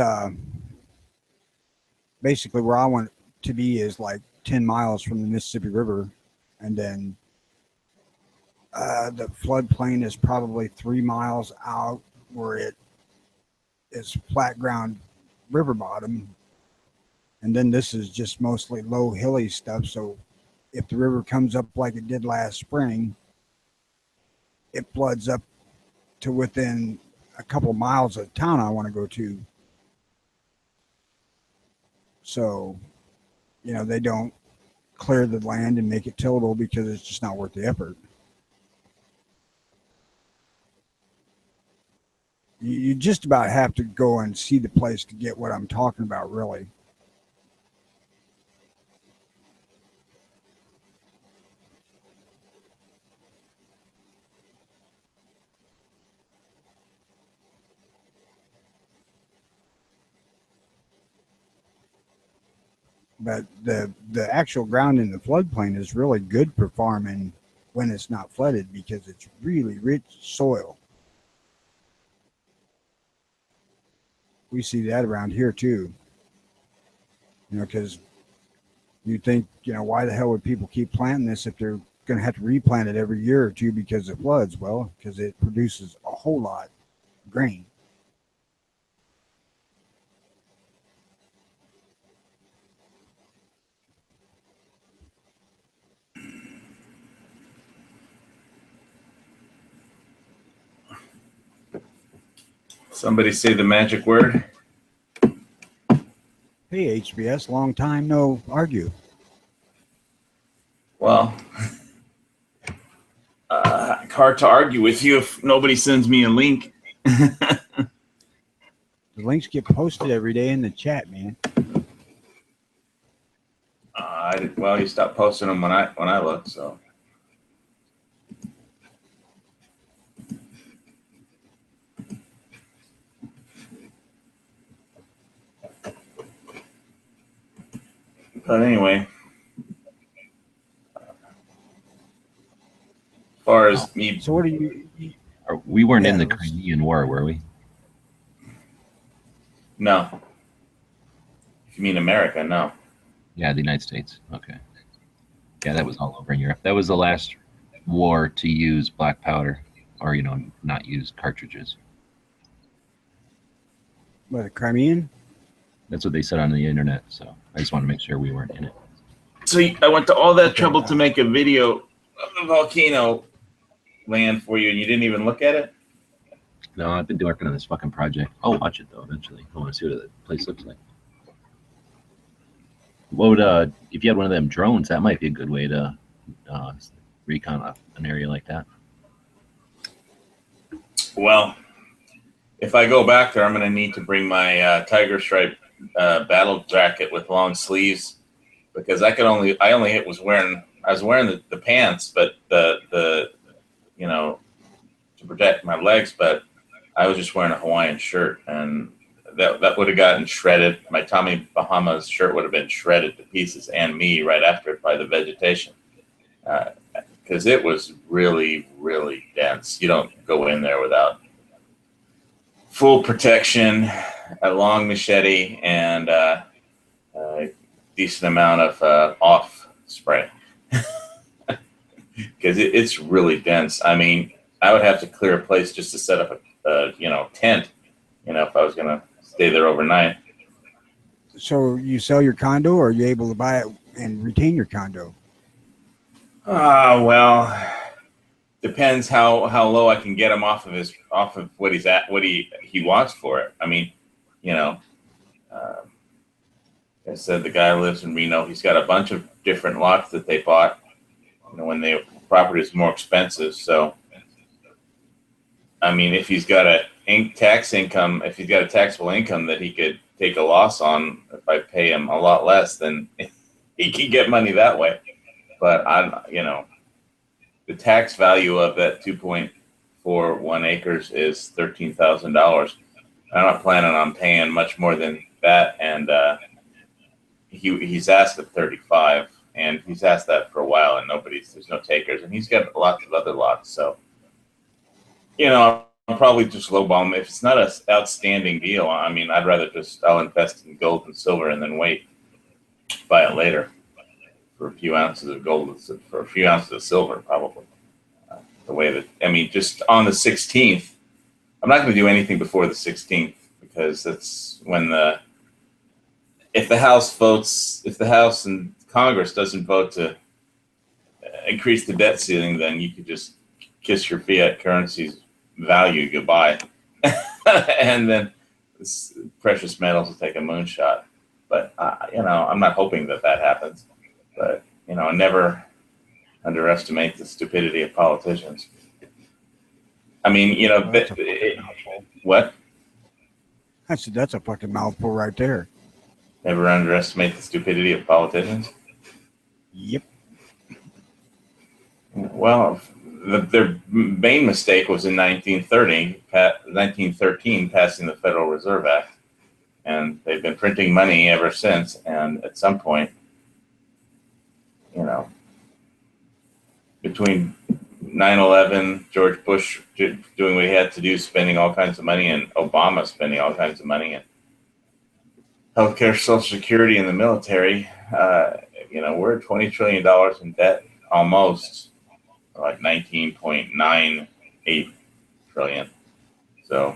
basically where I want to be is like 10 miles from the Mississippi River, and then the floodplain is probably 3 miles out where it is flat ground river bottom, and then this is just mostly low hilly stuff. So if the river comes up like it did last spring, it floods up to within a couple miles of the town I want to go to. So, they don't clear the land and make it tillable because it's just not worth the effort. You just about have to go and see the place to get what I'm talking about, really. But the actual ground in the floodplain is really good for farming when it's not flooded because it's really rich soil. We see that around here too. Because you think, why the hell would people keep planting this if they're going to have to replant it every year or two because it floods? Well, because it produces a whole lot of grain. Somebody say the magic word. Hey, HBS, long time no argue. Well, hard to argue with you if nobody sends me a link. The links get posted every day in the chat, man. Well, you stopped posting them when I look, so. But anyway, as far as me, So what do you? We weren't in Yeah, the Crimean War, were we? no. If you mean America, no. Yeah, the United States. Okay. Yeah, that was all over in Europe. That was the last war to use black powder, or not use cartridges. What, the Crimean? That's what they said on the internet. So I just want to make sure we weren't in it. So I went to all that Okay. trouble to make a video of the volcano land for you, and you didn't even look at it? No, I've been working on this fucking project. I'll watch it though eventually. I want to see what the place looks like. What would if you had one of them drones? That might be a good way to recon an area like that. Well, if I go back there, I'm going to need to bring my Tiger Stripe battle jacket with long sleeves, because I was wearing the pants, but the to protect my legs, but I was just wearing a Hawaiian shirt, and that would have gotten shredded. My Tommy Bahamas shirt would have been shredded to pieces, and me right after it by the vegetation, because it was really, really dense. You don't go in there without full protection, a long machete, and a decent amount of off spray, because it's really dense. I mean, I would have to clear a place just to set up a tent, if I was going to stay there overnight. So you sell your condo, or are you able to buy it and retain your condo? Well, depends how low I can get him off of what he's at, what he wants for it. I mean, I said the guy lives in Reno. He's got a bunch of different lots that they bought, when the property is more expensive. So, I mean, if he's got if he's got a taxable income that he could take a loss on, if I pay him a lot less, then he can get money that way. But the tax value of that 2.41 acres is $13,000. I'm not planning on paying much more than that, and he's asked at 35, and he's asked that for a while, and there's no takers, and he's got lots of other lots. So, I'll probably just lowball him if it's not an outstanding deal. I mean, I'll invest in gold and silver and then buy it later for a few ounces of gold, for a few ounces of silver, probably. Just on the 16th, I'm not going to do anything before the 16th, because that's when if the House and Congress doesn't vote to increase the debt ceiling, then you could just kiss your fiat currency's value goodbye, and then precious metals will take a moonshot. But I'm not hoping that happens. But never underestimate the stupidity of politicians. I mean, what? I said that's a fucking mouthful right there. Never underestimate the stupidity of politicians. Yep. Well, their main mistake was in 1913, passing the Federal Reserve Act, and they've been printing money ever since. And at some point, between 9/11, George Bush doing what he had to do, spending all kinds of money, and Obama spending all kinds of money, and healthcare, Social Security, and the military, we're at $20 trillion in debt, almost, like 19.98 trillion. So,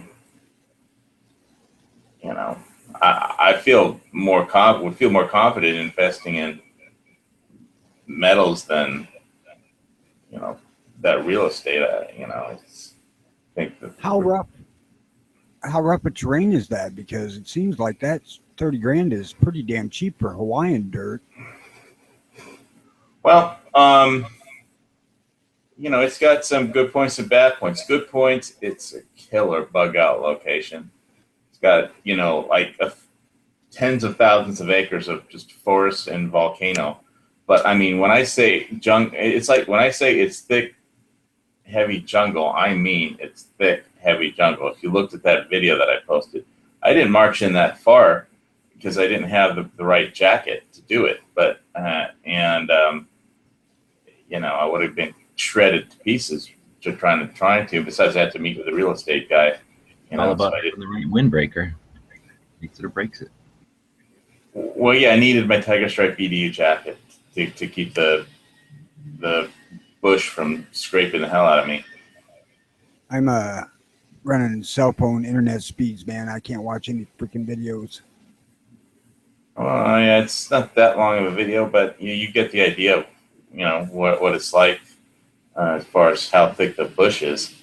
I would feel more confident investing in metals than, that real estate. How rough a terrain is that? Because it seems like that's 30 grand is pretty damn cheap for Hawaiian dirt. Well, it's got some good points and bad points. Good points, it's a killer bug out location. It's got, tens of thousands of acres of just forest and volcano. But I mean, when I say it's like when I say it's thick, heavy jungle, I mean it's thick, heavy jungle. If you looked at that video that I posted, I didn't march in that far because I didn't have the right jacket to do it. But I would have been shredded to pieces trying to. Besides, I had to meet with the real estate guy. All about the right windbreaker. Makes it or breaks it. Well, yeah, I needed my Tiger Stripe BDU jacket to keep the the bush from scraping the hell out of me. I'm running cell phone internet speeds, man. I can't watch any freaking videos. Well, yeah, it's not that long of a video, but you get the idea of, what it's like as far as how thick the bush is.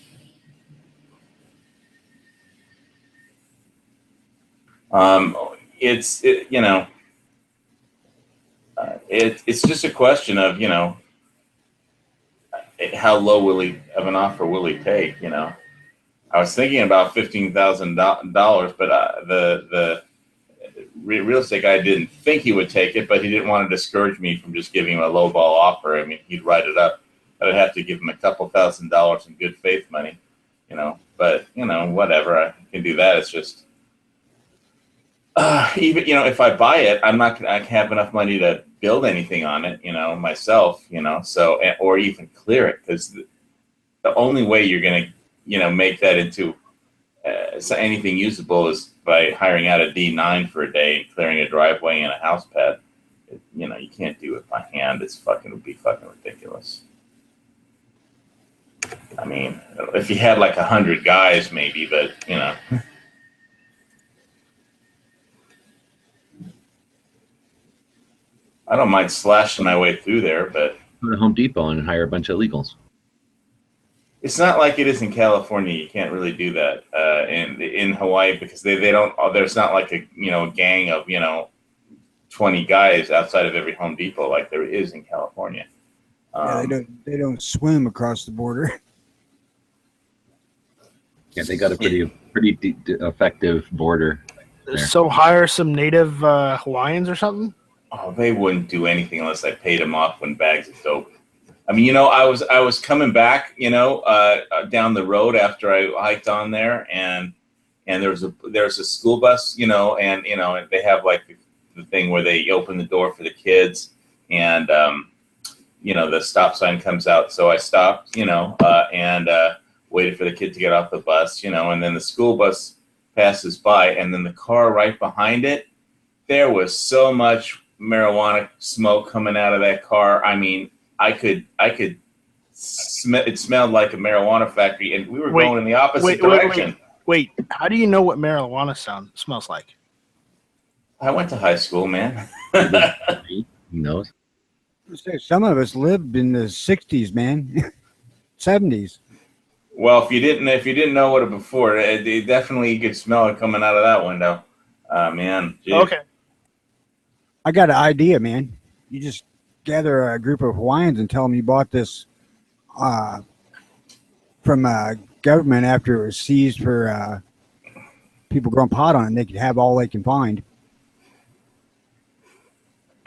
It's just a question of, how low of an offer will he take? I was thinking about $15,000, but the real estate guy didn't think he would take it, but he didn't want to discourage me from just giving him a low ball offer. I mean, he'd write it up, but I'd have to give him a couple $1,000s in good faith money, but whatever, I can do that. It's just, even, if I buy it, I have enough money to build anything on it, myself, so, or even clear it. Because the only way you're going to, make that into anything usable is by hiring out a D9 for a day and clearing a driveway and a house pad. You can't do it by hand. It would be fucking ridiculous. I mean, if you had like 100 guys, maybe, but I don't mind slashing my way through there, but Go to Home Depot and hire a bunch of illegals. it's not like it is in California. You can't really do that in Hawaii because they don't. There's not like a gang of 20 guys outside of every Home Depot like there is in California. Yeah, they don't swim across the border. Yeah, they got a pretty effective border. There. So hire some native Hawaiians or something? Oh, they wouldn't do anything unless I paid them off in bags of dope. I mean, I was coming back, down the road after I hiked on there, and there's a school bus, and they have like the thing where they open the door for the kids, and the stop sign comes out. So I stopped, and waited for the kid to get off the bus, and then the school bus passes by, and then the car right behind it, there was so much marijuana smoke coming out of that car. I mean, I could smell. It smelled like a marijuana factory, and we were going in the opposite direction. Wait, how do you know what marijuana smells like? I went to high school, man. He knows. Some of us lived in the 60s, man. 70s. Well, if you didn't know what it before, it definitely you could smell it coming out of that window. Man. Geez. Okay. I got an idea, man. You just gather a group of Hawaiians and tell them you bought this from government after it was seized for people growing pot on it, and they could have all they can find.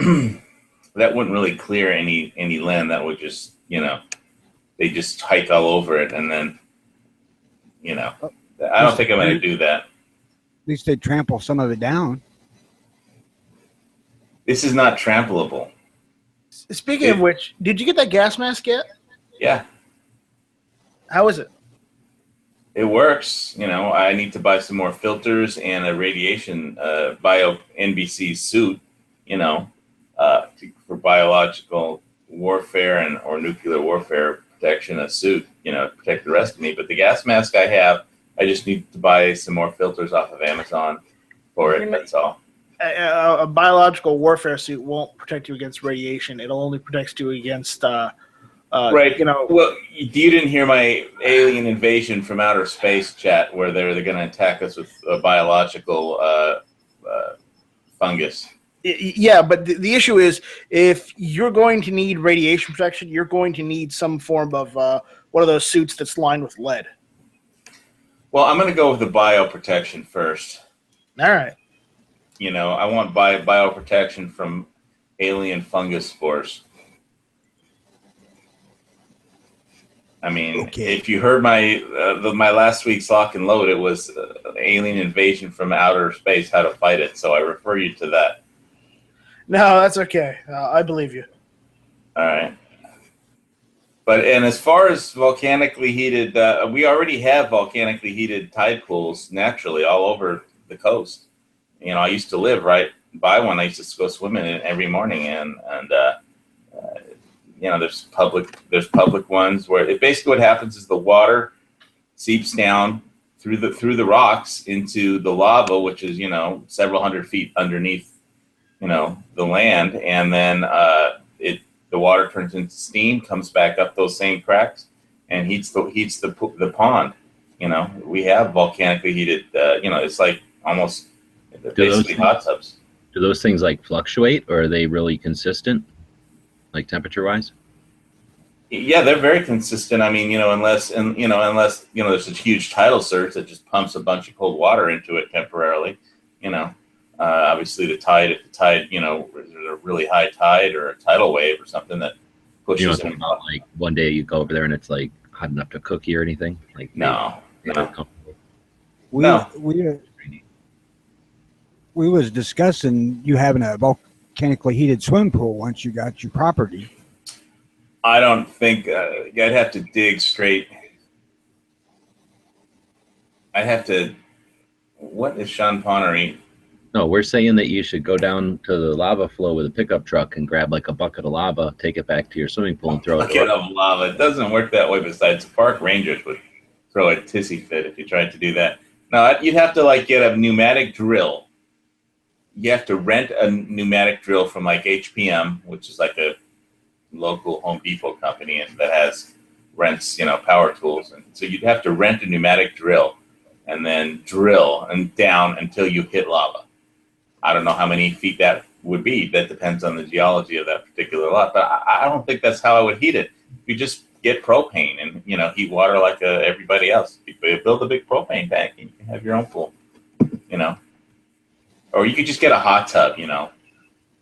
That wouldn't really clear any land. That would just, they just hike all over it, and then, I don't think I'm going to do that. At least they trample some of it down. This is not trampleable. Speaking of which, did you get that gas mask yet? Yeah, How is it? it works. I need to buy some more filters and a radiation bio NBC suit, for biological warfare or nuclear warfare protection, a suit, to protect the rest of me. But the gas mask I have, I just need to buy some more filters off of Amazon for it. That's all. A biological warfare suit won't protect you against radiation. It'll only protect you against, Right. Well, you didn't hear my alien invasion from outer space chat where they're going to attack us with a biological fungus. Yeah, but the issue is if you're going to need radiation protection, you're going to need some form of one of those suits that's lined with lead. Well, I'm going to go with the bioprotection first. All right. I want bioprotection from alien fungus spores. I mean, if you heard my last week's Lock and Load, it was alien invasion from outer space, how to fight it. So I refer you to that. No, that's okay. I believe you. All right. And as far as volcanically heated, we already have volcanically heated tide pools naturally all over the coast. I used to live right by one. I used to go swimming in every morning, and there's public ones where it basically what happens is the water seeps down through the rocks into the lava, which is several hundred feet underneath the land, and then the water turns into steam, comes back up those same cracks, and heats the pond. We have volcanically heated. It's like almost basically hot tubs. Do those things like fluctuate, or are they really consistent, like temperature wise? Yeah, they're very consistent. I mean, unless there's a huge tidal surge that just pumps a bunch of cold water into it temporarily. Obviously if the tide, there's a really high tide or a tidal wave or something that pushes them up. Like one day you go over there and it's like hot enough to cook you or anything? Like no. We was discussing you having a volcanically heated swimming pool once you got your property. I don't think I'd have to dig straight. I'd have to. What is Sean Connery? No, we're saying that you should go down to the lava flow with a pickup truck and grab like a bucket of lava, take it back to your swimming pool and throw it. Bucket of lava. It doesn't work that way. Besides, park rangers would throw a tissy fit if you tried to do that. No, you'd have to get a pneumatic drill. You have to rent a pneumatic drill from like HPM, which is like a local Home Depot company, and that rents power tools, and so you'd have to rent a pneumatic drill and then drill and down until you hit lava. I don't know how many feet that would be. That depends on the geology of that particular lot, but I don't think that's how I would heat it. You just get propane and heat water like everybody else. You build a big propane tank and you can have your own pool, or you could just get a hot tub,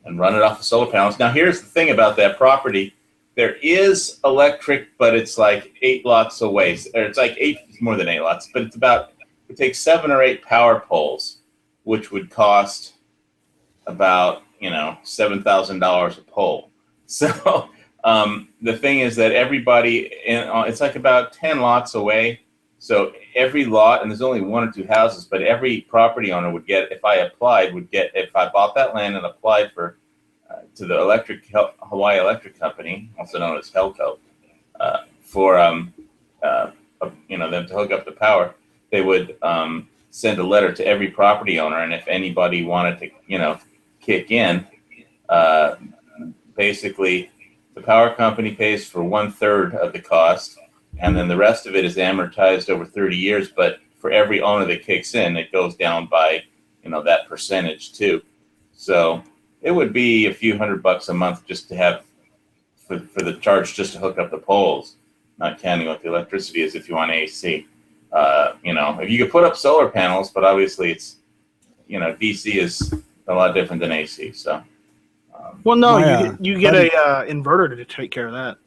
and run it off the solar panels. Now, here's the thing about that property. There is electric, but it's like 8 lots away. Or it's like more than 8 lots, but it takes 7 or 8 power poles, which would cost about, $7,000 a pole. So the thing is that everybody, it's like about 10 lots away. So every lot, and there's only 1 or 2 houses, but every property owner would get, if I bought that land and applied to the Hawaii Electric Company, also known as HELCO, for them to hook up the power, they would send a letter to every property owner, and if anybody wanted to, kick in, basically the power company pays for 1/3 of the cost, and then the rest of it is amortized over 30 years. But for every owner that kicks in, it goes down by, that percentage too. So it would be a few $100 a month just to have for the charge just to hook up the poles, not counting what the electricity is if you want AC. If you could put up solar panels, but obviously it's, DC is a lot different than AC. So. Well, no, you get a inverter to take care of that.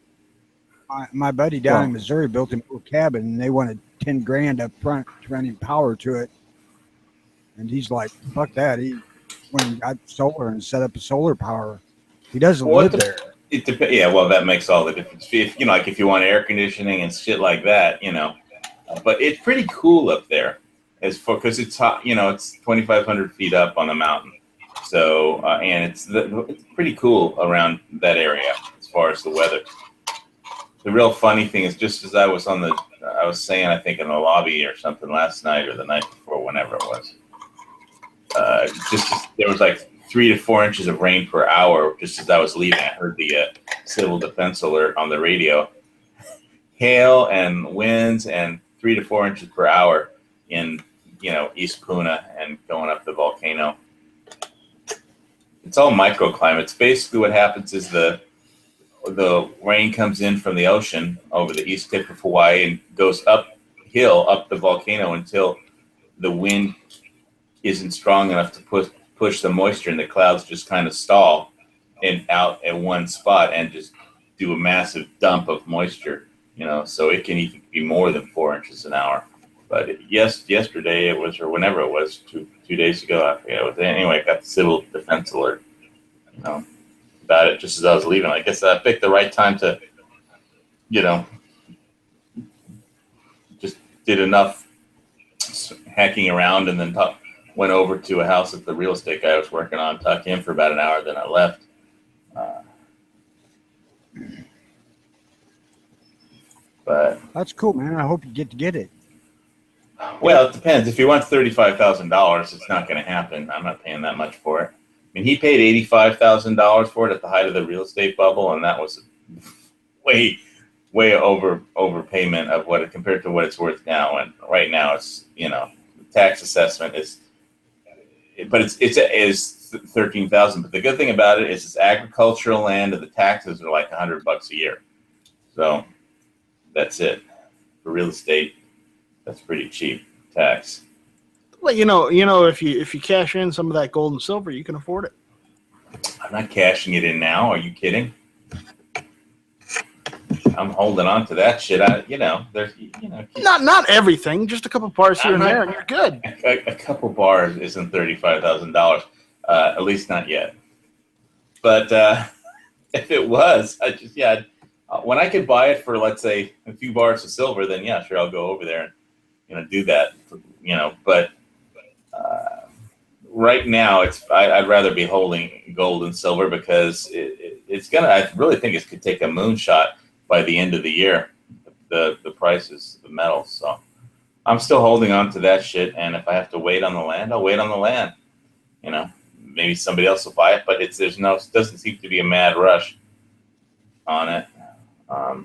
My buddy down in Missouri built him a little cabin, and they wanted $10,000 up front to run him power to it. And he's like, "Fuck that!" He went and got solar and set up a solar power. He doesn't live there. It depends. Yeah, well, that makes all the difference. If if you want air conditioning and shit like that, but it's pretty cool up there, because it's hot. It's 2,500 feet up on the mountain. So and it's pretty cool around that area as far as the weather. The real funny thing is, just as I was saying, I think in the lobby or something last night or the night before, whenever it was, there was like 3 to 4 inches of rain per hour. Just as I was leaving, I heard the civil defense alert on the radio. Hail and winds and 3 to 4 inches per hour in East Puna and going up the volcano. It's all microclimates. Basically, what happens is the rain comes in from the ocean over the east tip of Hawaii and goes uphill up the volcano until the wind isn't strong enough to push the moisture, and the clouds just kind of stall out at one spot and just do a massive dump of moisture. So it can even be more than 4 inches an hour. But yesterday it was, or whenever it was, two days ago, I forget what it was. Anyway, I got the civil defense alert, about it just as I was leaving. I guess I picked the right time to, just did enough hacking around, and then went over to a house that the real estate guy was working on, talked to him for about an hour, then I left. But That's cool, man. I hope you get it. well, it depends. If you want $35,000, it's not going to happen. I'm not paying that much for it. I mean, he paid $85,000 for it at the height of the real estate bubble, and that was way overpayment of what it compared to what it's worth now. And right now, it's the tax assessment is, but it's $13,000. But the good thing about it is it's agricultural land, and the taxes are like $100 a year. So that's it for real estate. That's pretty cheap tax. Well, if you cash in some of that gold and silver, you can afford it. I'm not cashing it in now. Are you kidding? I'm holding on to that shit. Not everything, just a couple bars here and there, and you're good. A couple bars isn't $35,000, at least not yet. But if it was, when I could buy it for, let's say, a few bars of silver, then yeah, sure, I'll go over there and do that. But right now, I'd rather be holding gold and silver because it's gonna. I really think it could take a moonshot by the end of the year. The prices, the metals. So I'm still holding on to that shit. And if I have to wait on the land, I'll wait on the land. Maybe somebody else will buy it, but it doesn't seem to be a mad rush on it.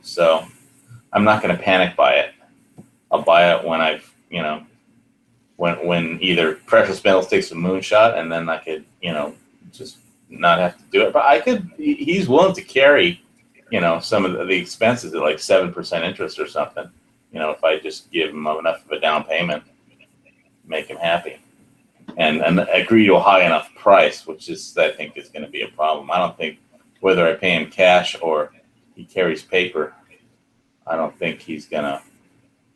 So I'm not going to panic buy it. I'll buy it when when either precious metals takes a moonshot, and then I could, just not have to do it. But he's willing to carry, some of the expenses at like 7% interest or something. If I just give him enough of a down payment, make him happy, and agree to a high enough price, which is, I think, is going to be a problem. I don't think whether I pay him cash or he carries paper, I don't think he's going to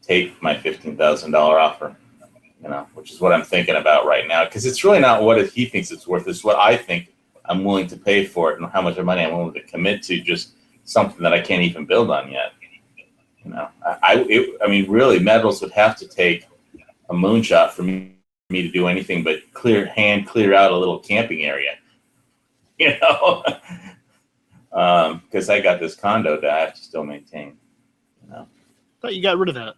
take my $15,000 offer, which is what I'm thinking about right now. Because it's really not what he thinks it's worth. It's what I think I'm willing to pay for it and how much money I'm willing to commit to just something that I can't even build on yet. I mean, really, metals would have to take a moonshot for me to do anything but clear out a little camping area, because I got this condo that I have to still maintain. Thought you got rid of that.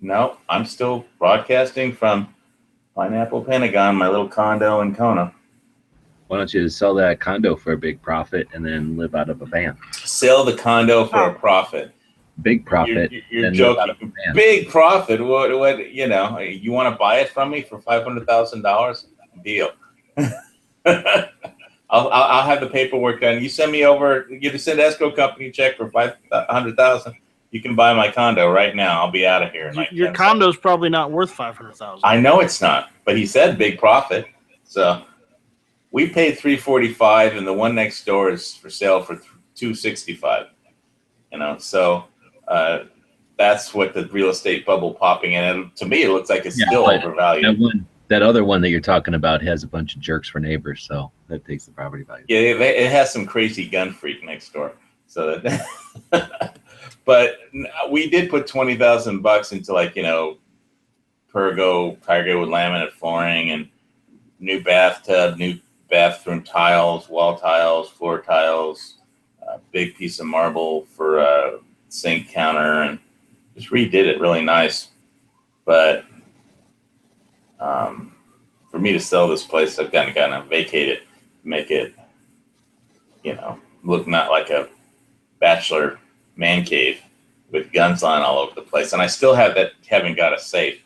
No, I'm still broadcasting from Pineapple Pentagon, my little condo in Kona. Why don't you sell that condo for a big profit and then live out of a van? Sell the condo for a profit. Big profit. You're joking. Big profit. What? You want to buy it from me for $500,000? Deal. I'll have the paperwork done. You send me over. You send escrow company check for $500,000. You can buy my condo right now. I'll be out of here. Your condo's probably not worth $500,000. I know it's not, but he said big profit. So we paid $345, and the one next door is for sale for $265. So that's what the real estate bubble popping in. And to me, it looks like it's still overvalued. That other one that you're talking about has a bunch of jerks for neighbors, so that takes the property value. Yeah, it has some crazy gun freak next door. So that. But we did put $20,000 into Pergo, Tiger with laminate flooring, and new bathtub, new bathroom tiles, wall tiles, floor tiles, big piece of marble for sink counter, and just redid it really nice. But for me to sell this place, I've got to vacate it, make it, look not like a bachelor man cave with guns on all over the place. And I still haven't got a safe.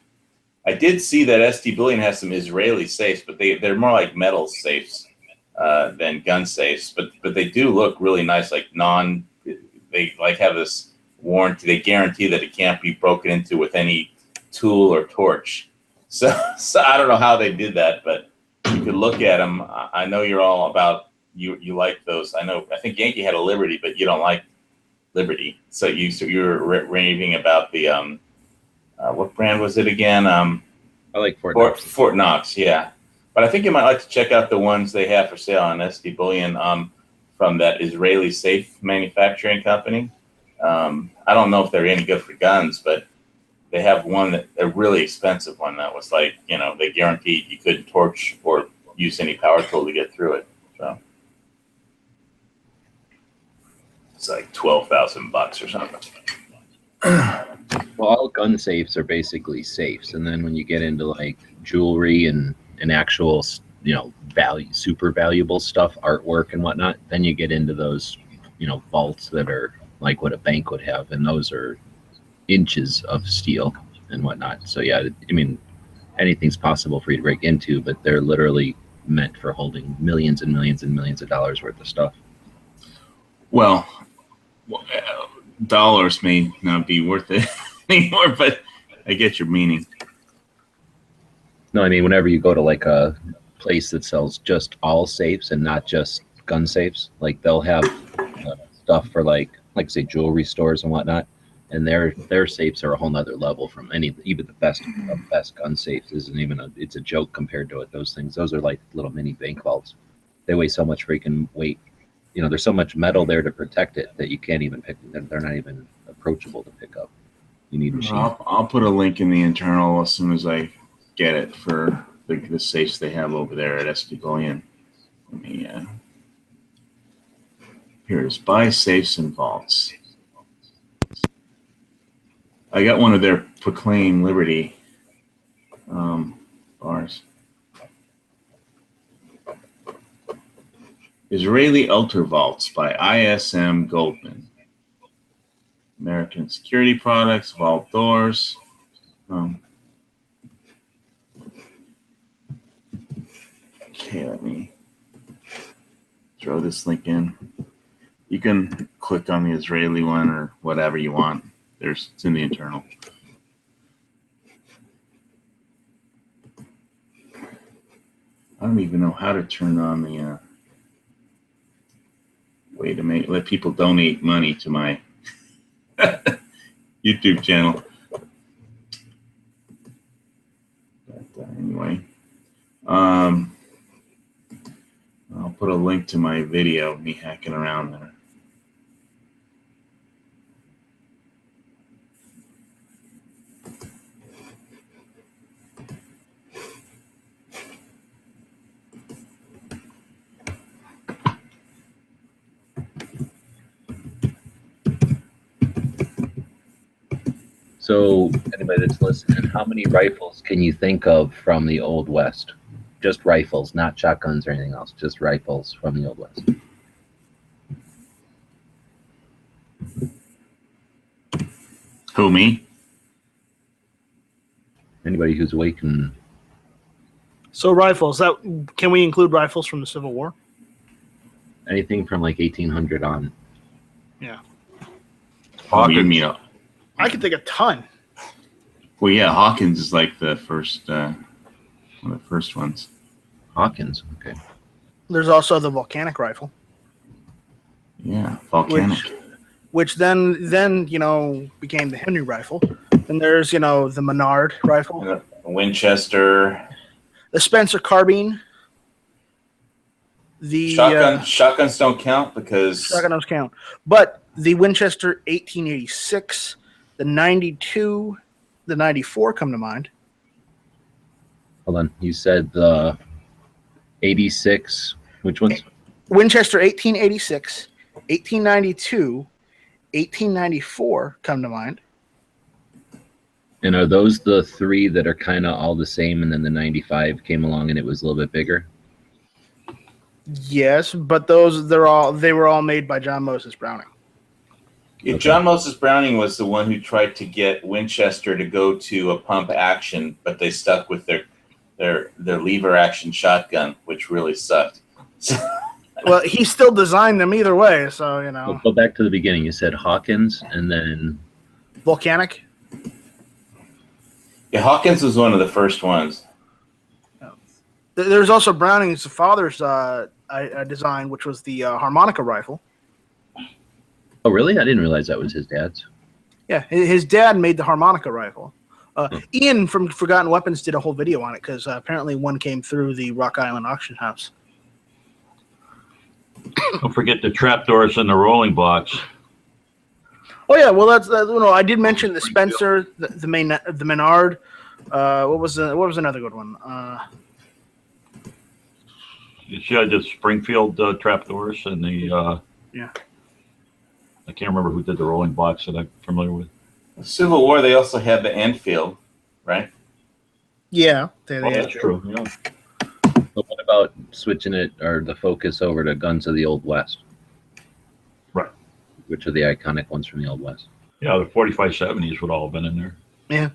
I did see that ST Bullion has some Israeli safes, but they're more like metal safes than gun safes. But they do look really nice, they have this warranty. They guarantee that it can't be broken into with any tool or torch. So I don't know how they did that, but you could look at them. I know you're all about, you like those. I think Yankee had a Liberty, but you don't like Liberty. So you're raving about the what brand was it again? I like Fort Knox. Fort Knox, yeah. But I think you might like to check out the ones they have for sale on ST Bullion from that Israeli safe manufacturing company. I don't know if they're any good for guns, but they have a really expensive one that was they guaranteed you couldn't torch or use any power tool to get through it. So it's like $12,000 or something. Well, all gun safes are basically safes, and then when you get into like jewelry and actual, super valuable stuff, artwork and whatnot, then you get into those, vaults that are like what a bank would have, and those are inches of steel and whatnot. So yeah, I mean, anything's possible for you to break into, but they're literally meant for holding millions and millions and millions of dollars worth of stuff. Well, dollars may not be worth it anymore, but I get your meaning. No, I mean, whenever you go to like a place that sells just all safes and not just gun safes, like they'll have stuff for like say jewelry stores and whatnot, and their safes are a whole nother level from even the best of best gun safes. Isn't even it's a joke compared to it. Those are like little mini bank vaults. They weigh so much freaking weight. There's so much metal there to protect it that you can't even pick them. They're not even approachable to pick up. You need machines. I'll put a link in the internal as soon as I get it for the safes they have over there at SP Bullion. Let me, here it is. Buy safes and vaults. I got one of their Proclaim Liberty bars. Israeli Ultra Vaults by ISM Goldman. American Security Products, Vault Doors. Okay, let me throw this link in. You can click on the Israeli one or whatever you want. It's in the internal. I don't even know how to turn on the way to let people donate money to my YouTube channel. But anyway, I'll put a link to my video of me hacking around there. So anybody that's listening, how many rifles can you think of from the Old West? Just rifles, not shotguns or anything else. Just rifles from the Old West. Who, me? Anybody who's awake and... So rifles, can we include rifles from the Civil War? Anything from like 1800 on. Yeah. Hawkins. I could think a ton. Well, yeah, Hawkins is like the first, one of the first ones. Hawkins, okay. There's also the volcanic rifle. Yeah, volcanic. Which then became the Henry rifle. And there's the Menard rifle, And the Winchester. the Spencer carbine. The Shotguns don't count because shotguns count, but the Winchester 1886, the 92, the 94 come to mind. Hold on. You said the 86. Which ones? Winchester 1886, 1892, 1894 come to mind. And are those the three that are kind of all the same, and then the 95 came along and it was a little bit bigger? Yes, but they were all made by John Moses Browning. Yeah, John Moses Browning was the one who tried to get Winchester to go to a pump action, but they stuck with their lever action shotgun, which really sucked. Well, he still designed them either way, so Let's go back to the beginning. You said Hawkins and then volcanic. Yeah, Hawkins was one of the first ones. There's also Browning's father's design, which was the harmonica rifle. Oh, really? I didn't realize that was his dad's. Yeah, his dad made the harmonica rifle. Ian from Forgotten Weapons did a whole video on it because apparently one came through the Rock Island auction house. Don't forget the trapdoors and the rolling blocks. Oh yeah, well that's I did mention the Spencer, the Menard. What was another good one? You see, I did Springfield trapdoors and the yeah. I can't remember who did the rolling blocks that I'm familiar with. Civil War, they also had the Enfield, right? Yeah. Oh, that's true. Yeah. But what about switching it or the focus over to Guns of the Old West? Right. Which are the iconic ones from the Old West? Yeah, the 4570s would all have been in there. Yeah.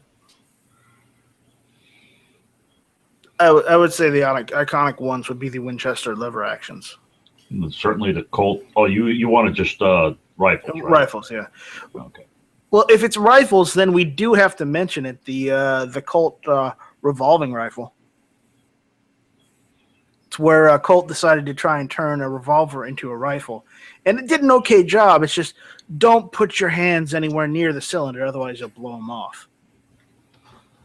I would say the iconic ones would be the Winchester lever actions. And certainly the Colt. Oh, you wanted just rifles, right? Rifles, yeah. Okay. Well, if it's rifles, then we do have to mention it. The Colt revolving rifle. It's where Colt decided to try and turn a revolver into a rifle, and it did an okay job. It's just don't put your hands anywhere near the cylinder, otherwise you'll blow them off.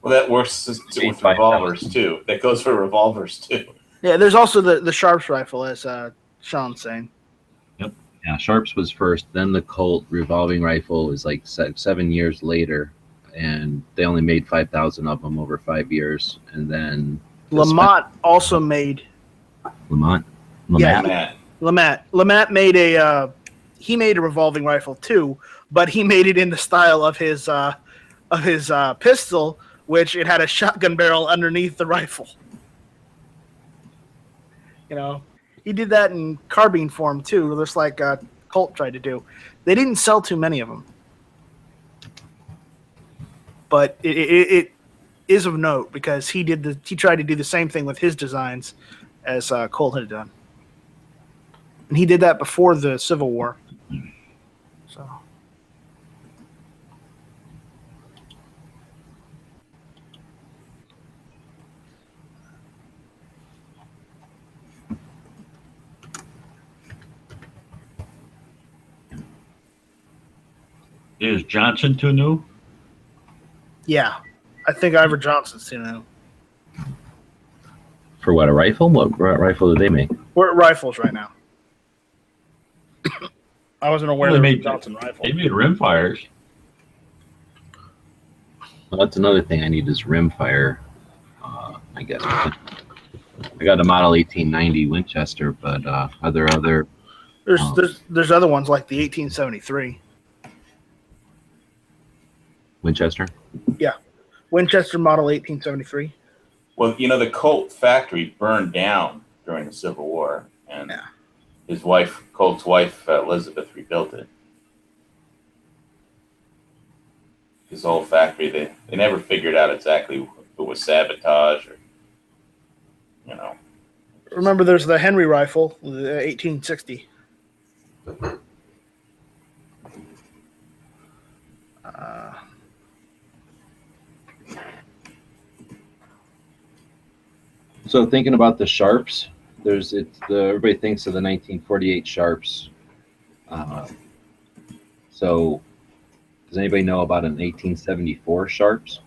Well, that works with revolvers too. That goes for revolvers too. Yeah, there's also the Sharps rifle, as Sean's saying. Yeah, Sharps was first. Then the Colt revolving rifle was like 7 years later, and they only made 5,000 of them over 5 years. And then Lamont also made. Lamont. Yeah, Lamont made a revolving rifle too, but he made it in the style of his pistol, which it had a shotgun barrel underneath the rifle. You know, he did that in carbine form too, just like Colt tried to do. They didn't sell too many of them, but it is of note because he tried to do the same thing with his designs as Colt had done, and he did that before the Civil War. So. Is Johnson too new? Yeah, I think Ivor Johnson's too new. For what, a rifle? What rifle did they make? We're at rifles right now. I wasn't aware Well, there they was a Johnson rifle. They made rimfires. Well, that's another thing I need is rimfire. I guess I got a Model 1890 Winchester, but are there other? There's other ones like the 1873 Winchester. Yeah, Winchester model 1873. Well, you know, the Colt factory burned down during the Civil War, and his wife, Colt's wife, Elizabeth, rebuilt it. His whole factory, they never figured out exactly if it was sabotage or, you know. Remember, there's the Henry rifle, the 1860. So thinking about the Sharps, everybody thinks of the 1948 Sharps. So does anybody know about an 1874 Sharps?